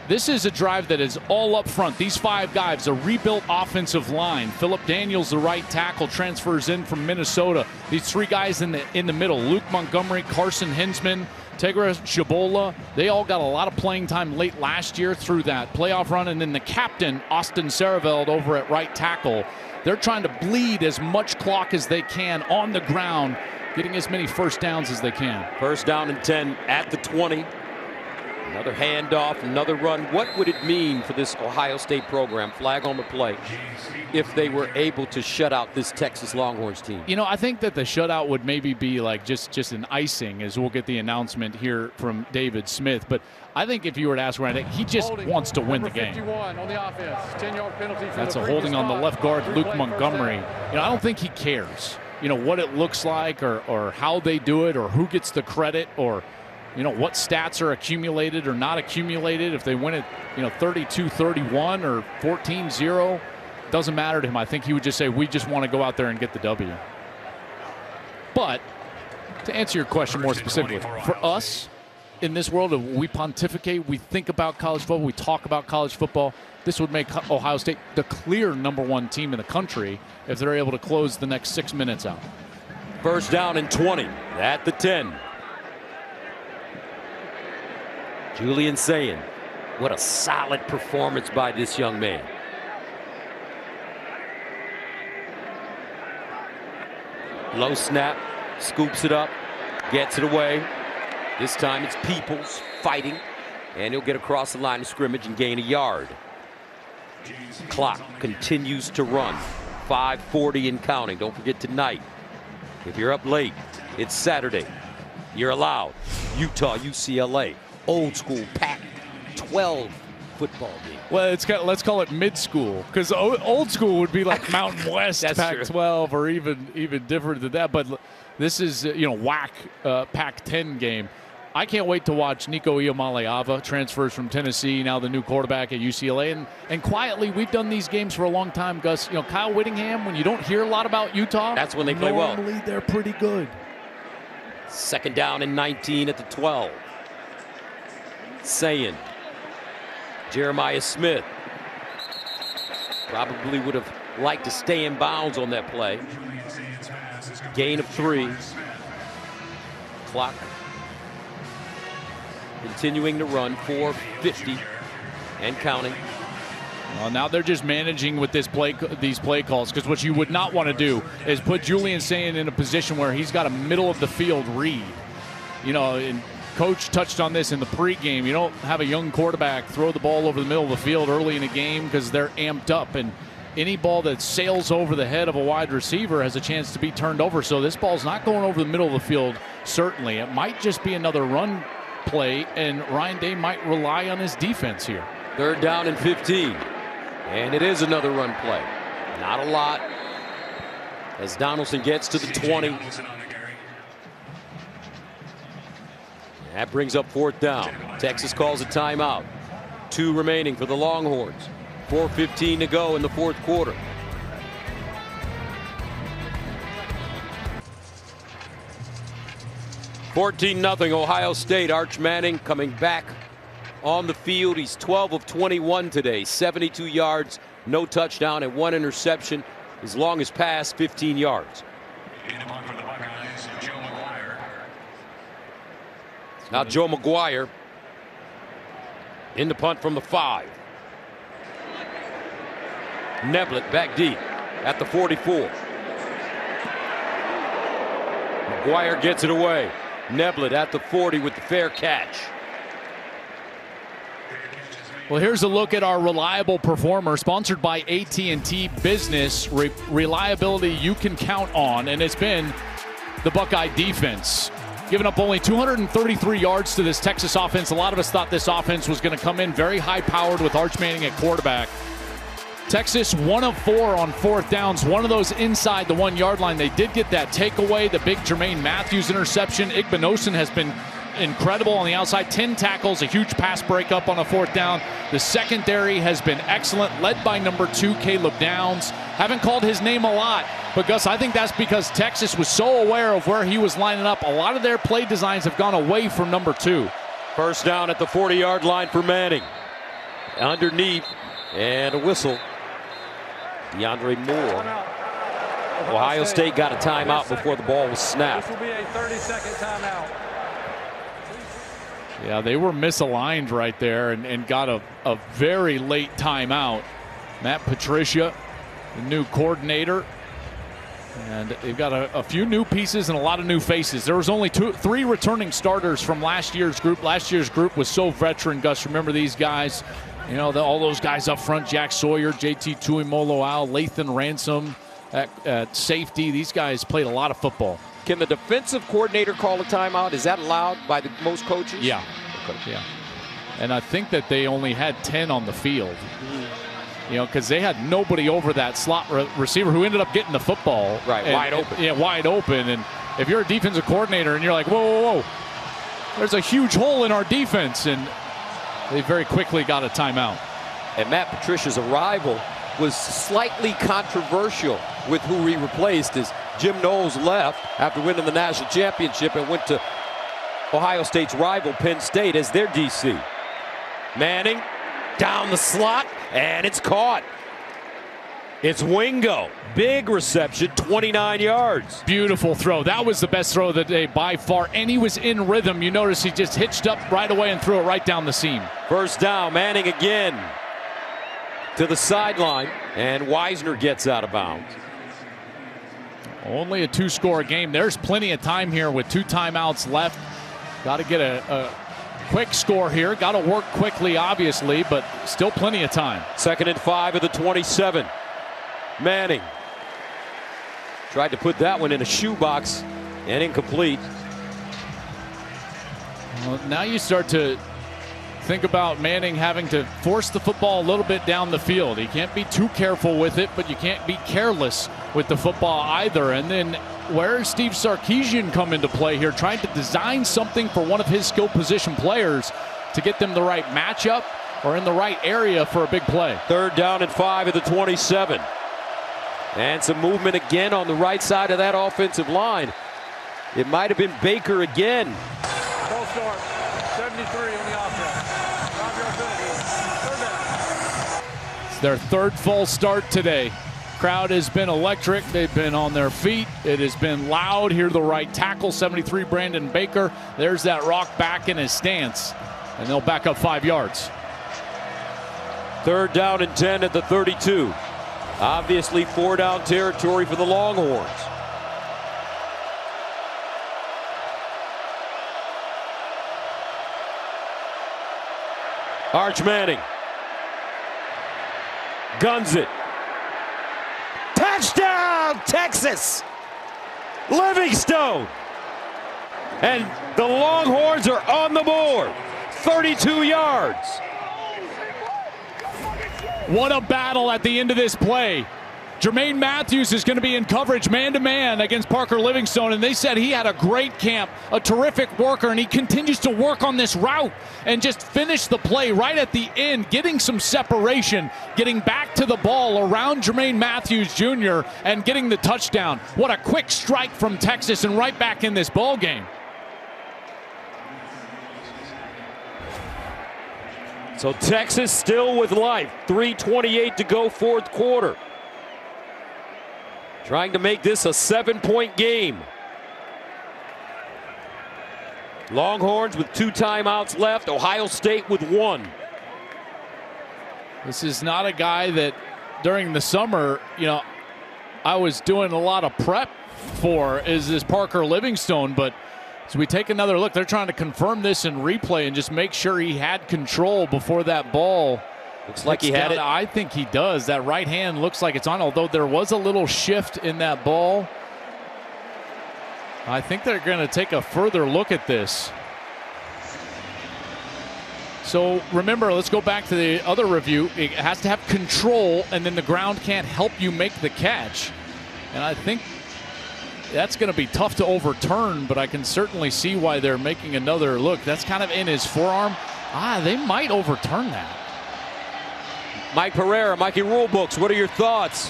this is a drive that is all up front. These 5 guys, a rebuilt offensive line. Phillip Daniels, the right tackle, transfers in from Minnesota. These 3 guys in the middle, Luke Montgomery, Carson Hinsman, Tegra Shabola, they all got a lot of playing time late last year through that playoff run. And then the captain, Austin Sareveld, over at right tackle. They're trying to bleed as much clock as they can on the ground, getting as many 1st downs as they can. 1st down and 10 at the 20. Another handoff, another run. What would it mean for this Ohio State program, flag on the play, if they were able to shut out this Texas Longhorns team? You know, I think that the shutout would maybe be like just an icing, as we'll get the announcement here from David Smith. But I think if you were to ask Ryan, he just wants to win the game. 51 on the offense. 10-yard penalty for That's the a holding on the left guard, Luke Replay, Montgomery. You know, I don't think he cares, you know, what it looks like or how they do it or who gets the credit or, you know, what stats are accumulated or not accumulated. If they win it, you know, 32-31 or 14-0, doesn't matter to him. I think he would just say, we just want to go out there and get the W. But to answer your question more specifically, for us in this world of we pontificate, we think about college football, we talk about college football, this would make Ohio State the clear #1 team in the country if they're able to close the next 6 minutes out. 1st down and 20 at the 10. Julian Sayin, what a solid performance by this young man. Low snap, scoops it up, gets it away. This time it's Peoples fighting, and he'll get across the line of scrimmage and gain a yard. Clock continues to run. 5:40 and counting. Don't forget tonight, if you're up late, it's Saturday. you're allowed. Utah, UCLA, old school Pac-12 football game. Well, let's call it mid-school, because old school would be like Mountain West Pac-12 or even different than that. But this is WAC Pac-10 game. I can't wait to watch Nico Iamaleava, transfers from Tennessee, now the new quarterback at UCLA. And quietly, we've done these games for a long time, Gus. Kyle Whittingham, when you don't hear a lot about Utah, that's when they play well. Normally, they're pretty good. 2nd down and 19 at the 12. Saying Jeremiah Smith probably would have liked to stay in bounds on that play. Gain of 3. Clock continuing to run, 4:50 and counting. Well, now they're just managing with these play calls, because what you would not want to do is put Julian Sayin in a position where he's got a middle of the field read. And Coach touched on this in the pregame. You don't have a young quarterback throw the ball over the middle of the field early in a game because they're amped up, and any ball that sails over the head of a wide receiver has a chance to be turned over. So this ball's not going over the middle of the field, certainly. It might just be another run play, and Ryan Day might rely on his defense here. 3rd down and 15. And it is another run play. Not a lot as Donaldson gets to the 20. That brings up 4th down. Texas calls a timeout. 2 remaining for the Longhorns. 4:15 to go in the 4th quarter. (14-0) Ohio State. Arch Manning coming back on the field. He's 12 of 21 today. 72 yards, no touchdown, and 1 interception. His longest pass, 15 yards. Now Joe McGuire in the punt from the 5. Neblett back deep at the 44. McGuire gets it away. Neblett at the 40 with the fair catch. Well, here's a look at our reliable performer, sponsored by AT&T Business. Reliability you can count on, and it's been the Buckeye defense. Giving up only 233 yards to this Texas offense. A lot of us thought this offense was going to come in very high-powered with Arch Manning at quarterback. Texas 1 of 4 on 4th downs, one of those inside the 1-yard line. They did get that takeaway, the big Jermaine Matthews interception. Igbinosun has been incredible on the outside. 10 tackles, a huge pass breakup on a 4th down. The secondary has been excellent, led by number 2, Caleb Downs. Haven't called his name a lot, but Gus, I think that's because Texas was so aware of where he was lining up. A lot of their play designs have gone away from number 2. 1st down at the 40-yard line for Manning. Underneath, and a whistle. DeAndre Moore. Ohio State got a timeout before the ball was snapped. This will be a 30-second timeout. Yeah, they were misaligned right there and got a very late timeout. Matt Patricia, the new coordinator. And they've got a few new pieces and a lot of new faces. There was only 3 returning starters from last year's group. Last year's group was so veteran, Gus. Remember these guys? All those guys up front, Jack Sawyer, JT Tuimoloau, Lathan Ransom at safety. These guys played a lot of football. Can the defensive coordinator call a timeout? Is that allowed by most coaches? Yeah. Okay. Yeah. And I think that they only had 10 on the field. Because they had nobody over that slot receiver who ended up getting the football. Right, wide open. Wide open. And if you're a defensive coordinator and you're like, whoa, there's a huge hole in our defense. And they very quickly got a timeout. And Matt Patricia's arrival was slightly controversial with who he replaced, as Jim Knowles left after winning the national championship and went to Ohio State's rival Penn State as their DC. Manning down the slot, and it's caught. It's Wingo. Big reception, 29 yards. Beautiful throw. That was the best throw of the day by far, and he was in rhythm. You notice he just hitched up right away and threw it right down the seam. 1st down, Manning again to the sideline, and Wisner gets out of bounds. Only a 2-score game. There's plenty of time here with 2 timeouts left. Got to get a quick score here. Got to work quickly, obviously, but still plenty of time. 2nd and 5 at the 27. Manning tried to put that one in a shoebox and incomplete. Well, now you start to think about Manning having to force the football a little bit down the field. He can't be too careful with it, but you can't be careless with the football either. And then where does Steve Sarkisian come into play here, trying to design something for one of his skill position players to get them the right matchup or in the right area for a big play? 3rd down and 5 at the 27. And some movement again on the right side of that offensive line. It might have been Baker again. Full start, 73 on the offense. 5-yard penalty. 3rd down. It's their 3rd full start today. Crowd has been electric. They've been on their feet. It has been loud. Here the right tackle, 73, Brandon Baker. There's that rock back in his stance. And they'll back up 5 yards. 3rd down and 10 at the 32. Obviously 4-down territory for the Longhorns. Arch Manning guns it. Touchdown, Texas! Livingstone! And the Longhorns are on the board. 32 yards. What a battle at the end of this play. Jermaine Matthews is going to be in coverage man-to-man against Parker Livingstone, and they said he had a great camp, a terrific worker, and he continues to work on this route and just finish the play right at the end, getting some separation, getting back to the ball around Jermaine Matthews Jr. and getting the touchdown. What a quick strike from Texas, and right back in this ball game. So Texas still with life. 3:28 to go, 4th quarter. Trying to make this a 7-point game. Longhorns with 2 timeouts left. Ohio State with 1. This is not a guy that during the summer, I was doing a lot of prep for, is this Parker Livingstone. But as we take another look, they're trying to confirm this in replay and just make sure he had control before that ball. Looks like he had it. I think he does. That right hand looks like it's on, although there was a little shift in that ball. I think they're going to take a further look at this. So remember, let's go back to the other review. It has to have control, and then the ground can't help you make the catch. And I think that's going to be tough to overturn, but I can certainly see why they're making another look. That's kind of in his forearm. They might overturn that. Mike Pereira, Mikey Rulebooks, what are your thoughts?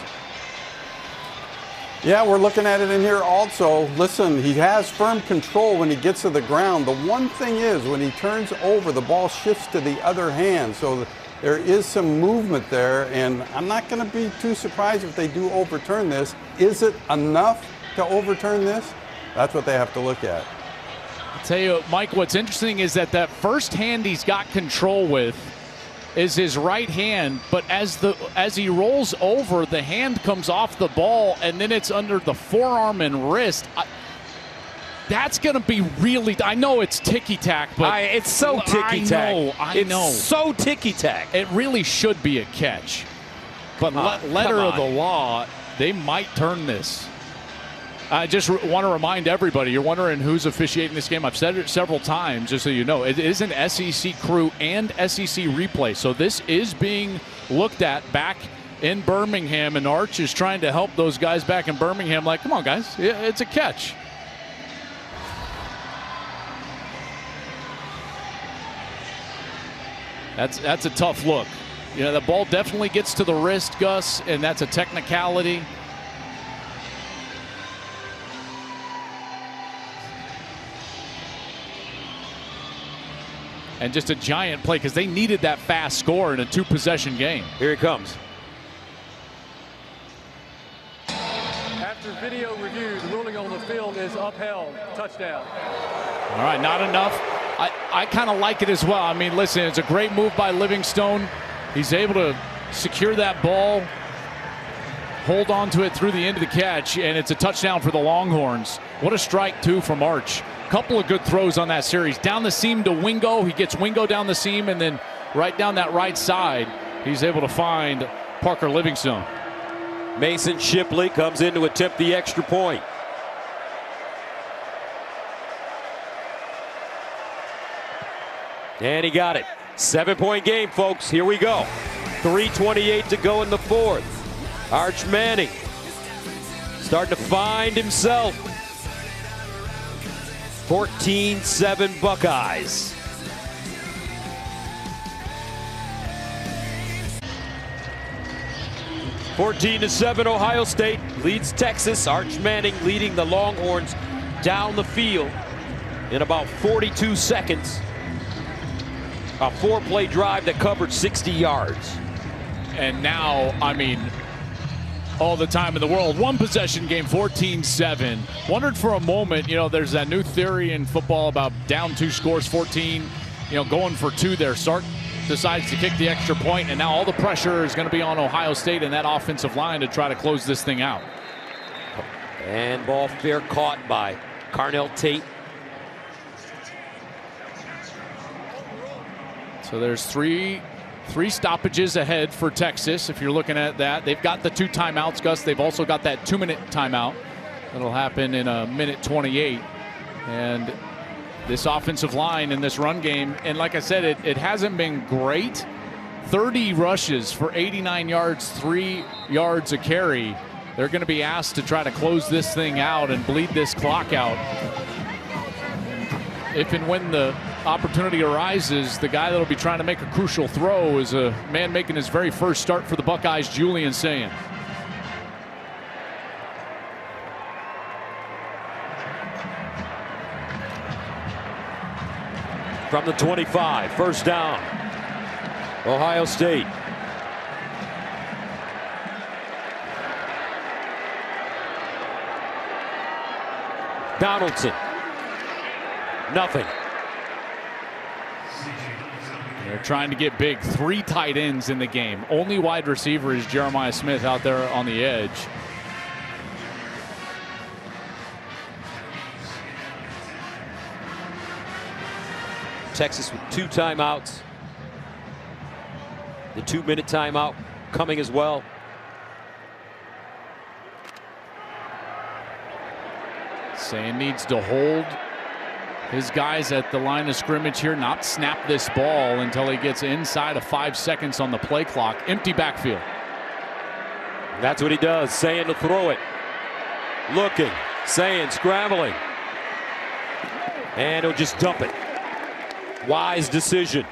Yeah, we're looking at it in here also. Listen, he has firm control when he gets to the ground. The one thing is, when he turns over, the ball shifts to the other hand. So there is some movement there, and I'm not going to be too surprised if they do overturn this. Is it enough to overturn this? That's what they have to look at. I'll tell you, Mike, what's interesting is that first hand he's got control with is his right hand, but as he rolls over, the hand comes off the ball, and then it's under the forearm and wrist. That's going to be really, I know it's ticky-tack, but it's so ticky-tack. I know. It's so ticky-tack. It really should be a catch. But letter of the law, they might turn this. I just want to remind everybody, you're wondering who's officiating this game. I've said it several times, just so you know. It is an SEC crew and SEC replay. So this is being looked at back in Birmingham, and Arch is trying to help those guys back in Birmingham. Like, come on, guys, it's a catch. That's a tough look. The ball definitely gets to the wrist, Gus, and that's a technicality. And just a giant play because they needed that fast score in a 2-possession game. Here he comes. After video review, the ruling on the field is upheld. Touchdown. All right, not enough. I kind of like it as well. I mean, listen, it's a great move by Livingstone. He's able to secure that ball, hold on to it through the end of the catch, and it's a touchdown for the Longhorns. What a strike, too, from Arch. Couple of good throws on that series. Down the seam to Wingo. He gets Wingo down the seam, and then right down that right side, he's able to find Parker Livingstone. Mason Shipley comes in to attempt the extra point. And he got it. 7-point game, folks. Here we go. 3:28 to go in the fourth. Arch Manning starting to find himself. 14-7 Buckeyes. (14-7) Ohio State leads Texas. Arch Manning leading the Longhorns down the field in about 42 seconds. A 4-play drive that covered 60 yards. And now, I mean, all the time in the world. One possession game, 14-7. Wondered for a moment, you know, there's that new theory in football about down 2 scores, 14, you know, going for 2 there. Sark decides to kick the extra point, and now all the pressure is going to be on Ohio State and that offensive line to try to close this thing out. And ball fair caught by Carnell Tate. So there's three stoppages ahead for Texas. If you're looking at that, they've got the 2 timeouts, Gus. They've also got that 2-minute timeout that'll happen in a minute 28. And this offensive line in this run game, and like I said, it hasn't been great. 30 rushes for 89 yards, 3 yards a carry. They're going to be asked to try to close this thing out and bleed this clock out. If and when the opportunity arises, the guy that'll be trying to make a crucial throw is a man making his very first start for the Buckeyes, Julian Sayin. From the 25, first down, Ohio State. Donaldson, nothing. They're trying to get big. 3 tight ends in the game. Only wide receiver is Jeremiah Smith out there on the edge. Texas with 2 timeouts. The 2-minute timeout coming as well. Sayin needs to hold his guys at the line of scrimmage here, not snap this ball until he gets inside of 5 seconds on the play clock. Empty backfield. That's what he does. Sayin to throw it. Looking. Sayin scrambling. And he'll just dump it. Wise decision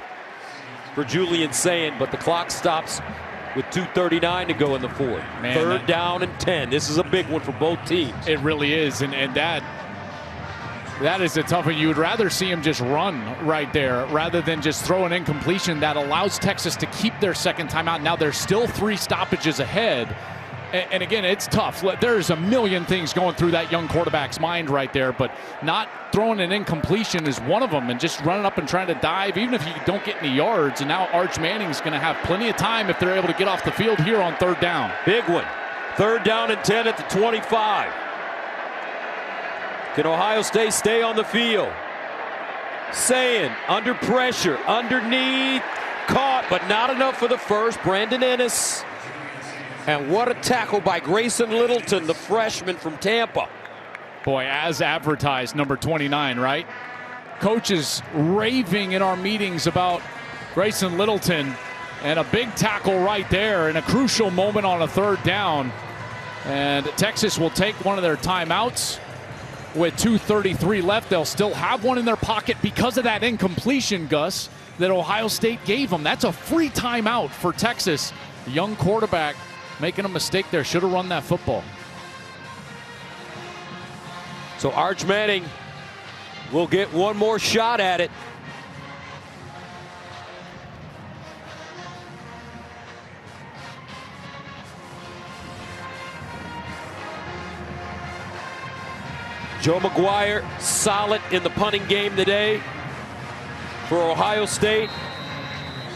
for Julian Sayin, but the clock stops with 2:39 to go in the fourth. Man, 3rd down and 10. This is a big one for both teams. It really is, and that is a tough one. You would rather see him just run right there rather than just throw an incompletion that allows Texas to keep their second timeout. Now there's still 3 stoppages ahead. And again, it's tough. There's a million things going through that young quarterback's mind right there, but not throwing an incompletion is one of them, and just running up and trying to dive, even if you don't get any yards. And now Arch Manning's going to have plenty of time if they're able to get off the field here on 3rd down. Big one. 3rd down and 10 at the 25. Can Ohio State stay on the field? Sayin under pressure, underneath, caught, but not enough for the first. Brandon Ennis. And what a tackle by Grayson Littleton, the freshman from Tampa. Boy, as advertised, number 29, right? Coaches raving in our meetings about Grayson Littleton, and a big tackle right there in a crucial moment on a 3rd down. And Texas will take one of their timeouts with 2:33 left. They'll still have one in their pocket because of that incompletion, Gus, that Ohio State gave them. That's a free timeout for Texas. The young quarterback making a mistake there. Should have run that football. So Arch Manning will get one more shot at it. Joe McGuire solid in the punting game today for Ohio State.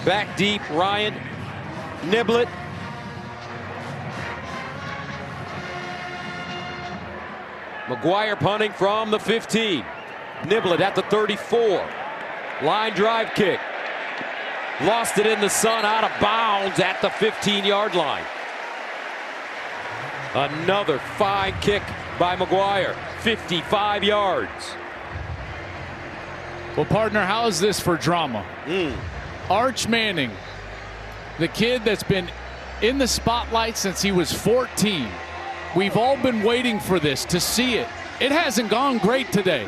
Back deep, Ryan Niblett. McGuire punting from the 15. Niblett at the 34. Line drive kick. Lost it in the sun, out of bounds at the 15-yard line. Another fine kick by McGuire. 55 yards. Well, partner, how is this for drama? Arch Manning, the kid that's been in the spotlight since he was 14. We've all been waiting for this, to see it. It hasn't gone great today.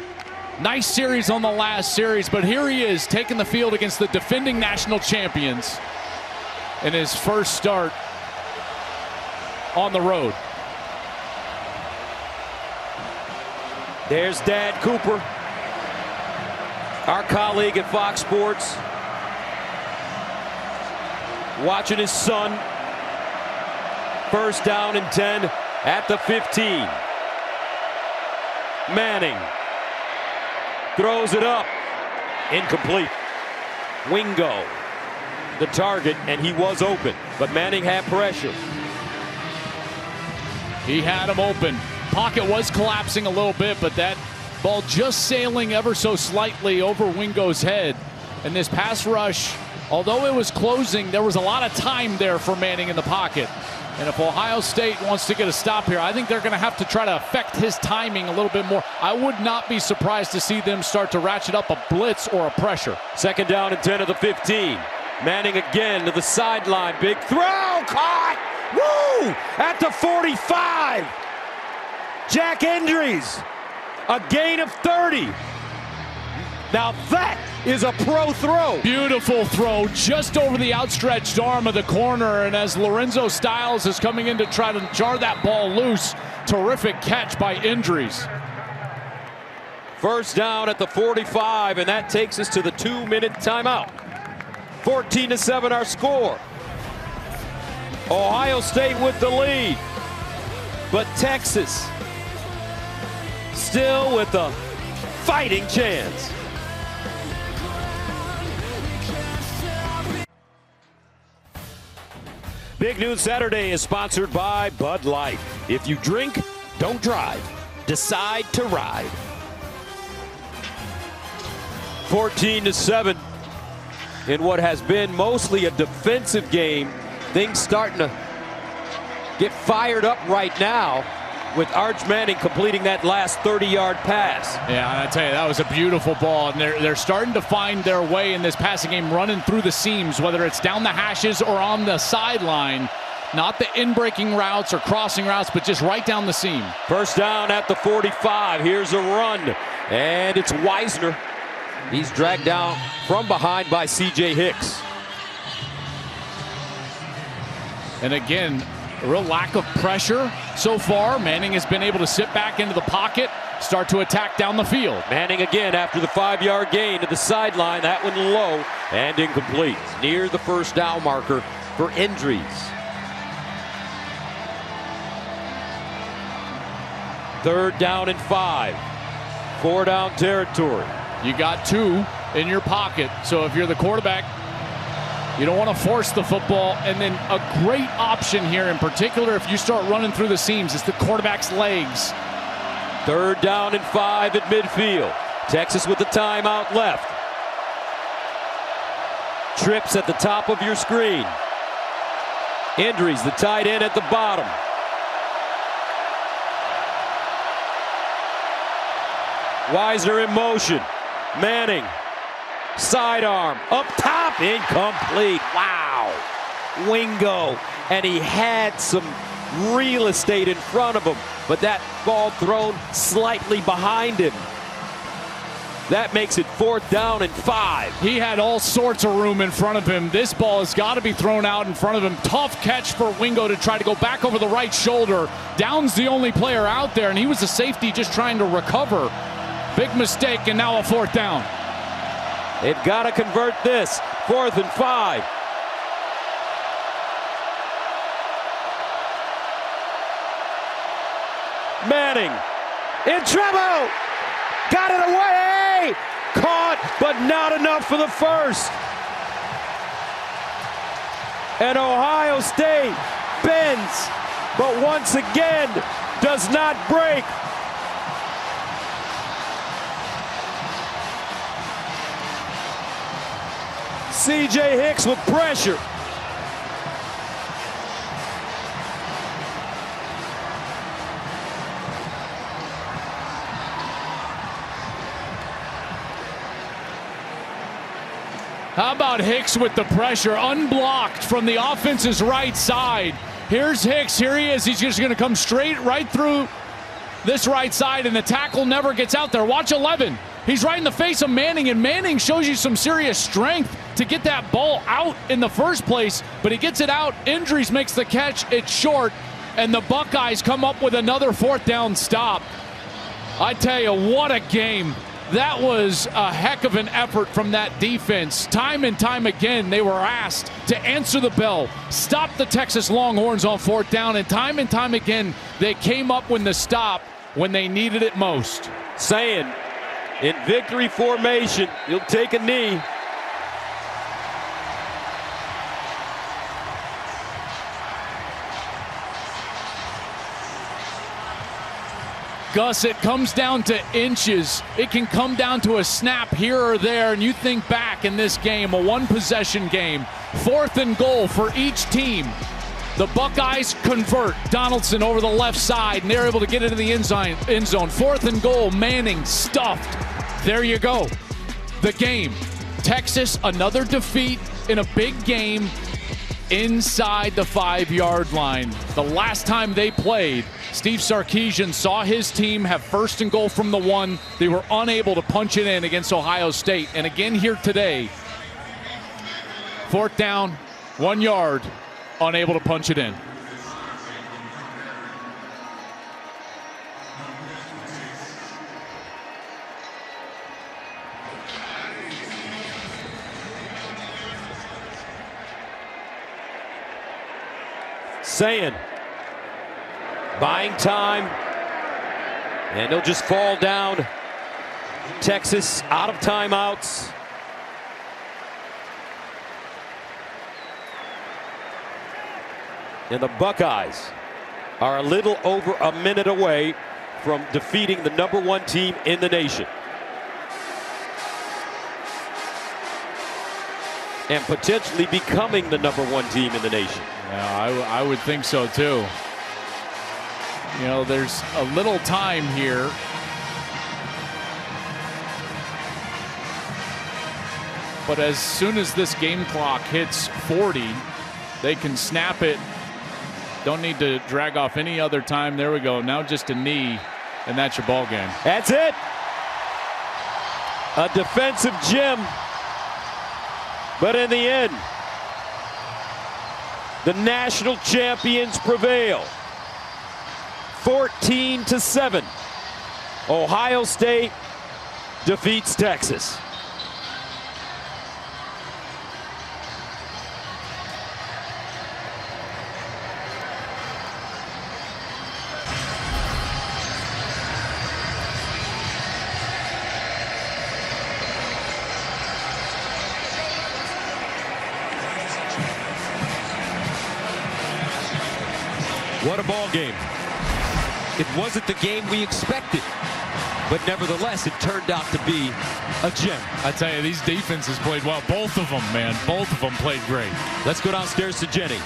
Nice series on the last series, but here he is taking the field against the defending national champions in his first start on the road. There's Dad Cooper, our colleague at Fox Sports, watching his son. First down and 10 at the 15. Manning throws it up. Incomplete. Wingo, the target, and he was open, but Manning had pressure. He had him open. Pocket was collapsing a little bit, but that ball just sailing ever so slightly over Wingo's head. And this pass rush, although it was closing, there was a lot of time there for Manning in the pocket. And if Ohio State wants to get a stop here, I think they're going to have to try to affect his timing a little bit more. I would not be surprised to see them start to ratchet up a blitz or a pressure. Second down and 10 of the 15. Manning again to the sideline. Big throw, caught! Woo! At the 45. Jack Endries, a gain of 30. Now that is a pro throw. Beautiful throw just over the outstretched arm of the corner. And as Lorenzo Styles is coming in to try to jar that ball loose, terrific catch by Endries. First down at the 45, and that takes us to the 2-minute timeout. 14-7 our score. Ohio State with the lead, but Texas still with a fighting chance. Big Noon Saturday is sponsored by Bud Light. If you drink, don't drive. Decide to ride. 14-7 in what has been mostly a defensive game. Things starting to get fired up right now with Arch Manning completing that last 30-yard pass. Yeah, and I tell you, that was a beautiful ball. And they're starting to find their way in this passing game, running through the seams, whether it's down the hashes or on the sideline. Not the in-breaking routes or crossing routes, but just right down the seam. First down at the 45. Here's a run, and it's Wisner. He's dragged down from behind by C.J. Hicks. And again, a real lack of pressure so far. Manning has been able to sit back into the pocket, start to attack down the field. Manning again after the 5-yard gain to the sideline. That one low and incomplete. Near the first down marker for Endries. Third down and 5. 4-down territory. You got 2 in your pocket, so if you're the quarterback, you don't want to force the football. And then a great option here, in particular if you start running through the seams, is the quarterback's legs. Third down and 5 at midfield. Texas with the timeout left. Trips at the top of your screen. Endries, the tight end at the bottom. Wisner in motion. Manning, sidearm, up top, incomplete. Wow. Wingo, and he had some real estate in front of him, but that ball thrown slightly behind him. That makes it 4th down and 5. He had all sorts of room in front of him. This ball has got to be thrown out in front of him. Tough catch for Wingo to try to go back over the right shoulder. Down's the only player out there, and he was a safety just trying to recover. Big mistake, and now a 4th down. They've got to convert this. 4th and 5. Manning in trouble. Got it away. Caught, but not enough for the first. And Ohio State bends, but once again does not break. C.J. Hicks with pressure. How about Hicks with the pressure, unblocked from the offense's right side. Here's Hicks. Here he is. He's just going to come straight right through this right side, and the tackle never gets out there. Watch 11. He's right in the face of Manning, and Manning shows you some serious strength to get that ball out in the first place, but he gets it out. Injuries makes the catch. It's short, and the Buckeyes come up with another 4th down stop. I tell you, what a game. That was a heck of an effort from that defense. Time and time again, they were asked to answer the bell, stop the Texas Longhorns on 4th down, and time again, they came up with the stop when they needed it most. Saying, in victory formation, he'll take a knee. Gus, it comes down to inches. It can come down to a snap here or there, and you think back in this game, a one-possession game, 4th and goal for each team. The Buckeyes convert. Donaldson over the left side, and they're able to get into the end zone. 4th and goal, Manning stuffed. There you go. The game. Texas, another defeat in a big game inside the 5-yard line. The last time they played, Steve Sarkisian saw his team have 1st and goal from the 1. They were unable to punch it in against Ohio State. And again here today, 4th down, 1 yard, unable to punch it in. Saying, buying time, and they'll just fall down. Texas out of timeouts. And the Buckeyes are a little over a minute away from defeating the #1 team in the nation. And potentially becoming the #1 team in the nation. Yeah, I would think so too. You know, there's a little time here. But as soon as this game clock hits 40, they can snap it. Don't need to drag off any other time. There we go. Now just a knee, and that's your ball game. That's it. A defensive gem. But in the end, the national champions prevail. 14-7. Ohio State defeats Texas. What a ball game. It wasn't the game we expected, but nevertheless, it turned out to be a gem. I tell you, these defenses played well. Both of them, man. Both of them played great. Let's go downstairs to Jenny.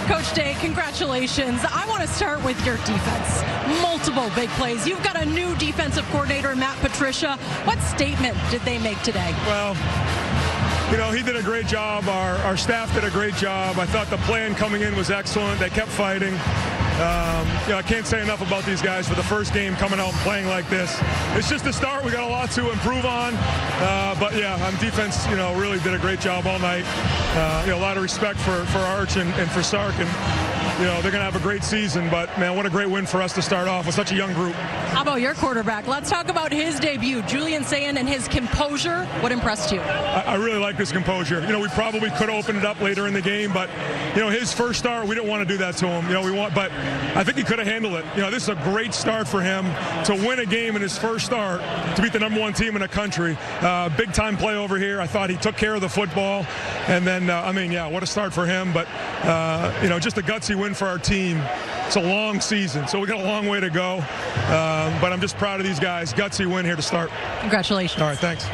Coach Day, congratulations. I want to start with your defense. Multiple big plays. You've got a new defensive coordinator, Matt Patricia. What statement did they make today? Well, you know, he did a great job. Our staff did a great job. I thought the plan coming in was excellent. They kept fighting. You know, I can't say enough about these guys for the first game coming out and playing like this. It's just a start. We got a lot to improve on. But yeah, on defense, you know, really did a great job all night. You know, a lot of respect for Arch and for Sark. And, you know, they're going to have a great season. But, man, what a great win for us to start off with such a young group. How about your quarterback? Let's talk about his debut. Julian Sayin and his composure. What impressed you? I really like his composure. You know, we probably could have opened it up later in the game, but, you know, his first start, we didn't want to do that to him. You know, but I think he could have handled it. You know, this is a great start for him to win a game in his first start, to beat the #1 team in the country. Big time play over here. I thought he took care of the football. And then, I mean, yeah, what a start for him. But, you know, just a gutsy win for our team. It's a long season, so we got a long way to go. But I'm just proud of these guys. Gutsy win here to start. Congratulations. All right, thanks.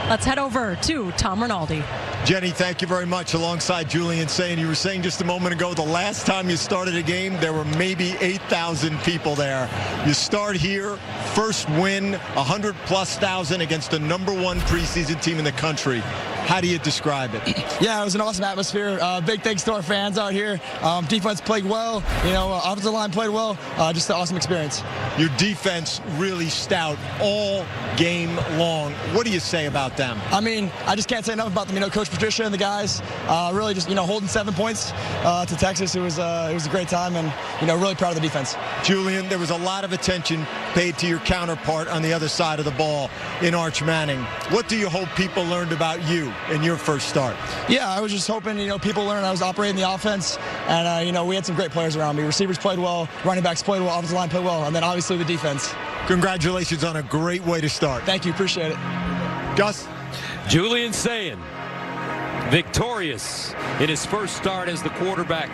Let's head over to Tom Rinaldi. Jenny, thank you very much. Alongside Julian Sayin, you were saying just a moment ago, the last time you started a game, there were maybe 8,000 people there. You start here, first win, 100,000+ against the #1 preseason team in the country. How do you describe it? Yeah, it was an awesome atmosphere. Big thanks to our fans out here. Defense played well. Offensive line played well. Just an awesome experience. Your defense really stout all game long. What do you say about them? I mean, I just can't say enough about them. Coach Patricia and the guys really just holding 7 points to Texas. It was a great time, and really proud of the defense. Julian, there was a lot of attention paid to your counterpart on the other side of the ball in Arch Manning. What do you hope people learned about you in your first start? Yeah, I was just hoping people learned I was operating the offense, and we had some great players around me. Receivers played well, running backs played well, offensive line played well, and then obviously the defense. Congratulations on a great way to start. Thank you, appreciate it. Gus? Julian Sayin, victorious in his first start as the quarterback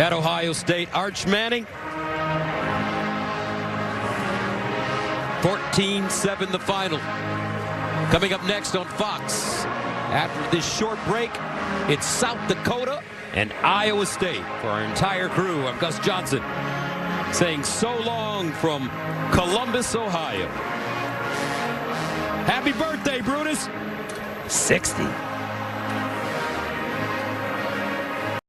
at Ohio State. Arch Manning, 14-7 the final. Coming up next on Fox. After this short break, it's South Dakota and Iowa State. For our entire crew, I'm Gus Johnson, saying so long from Columbus, Ohio. Happy birthday, Brutus. 60.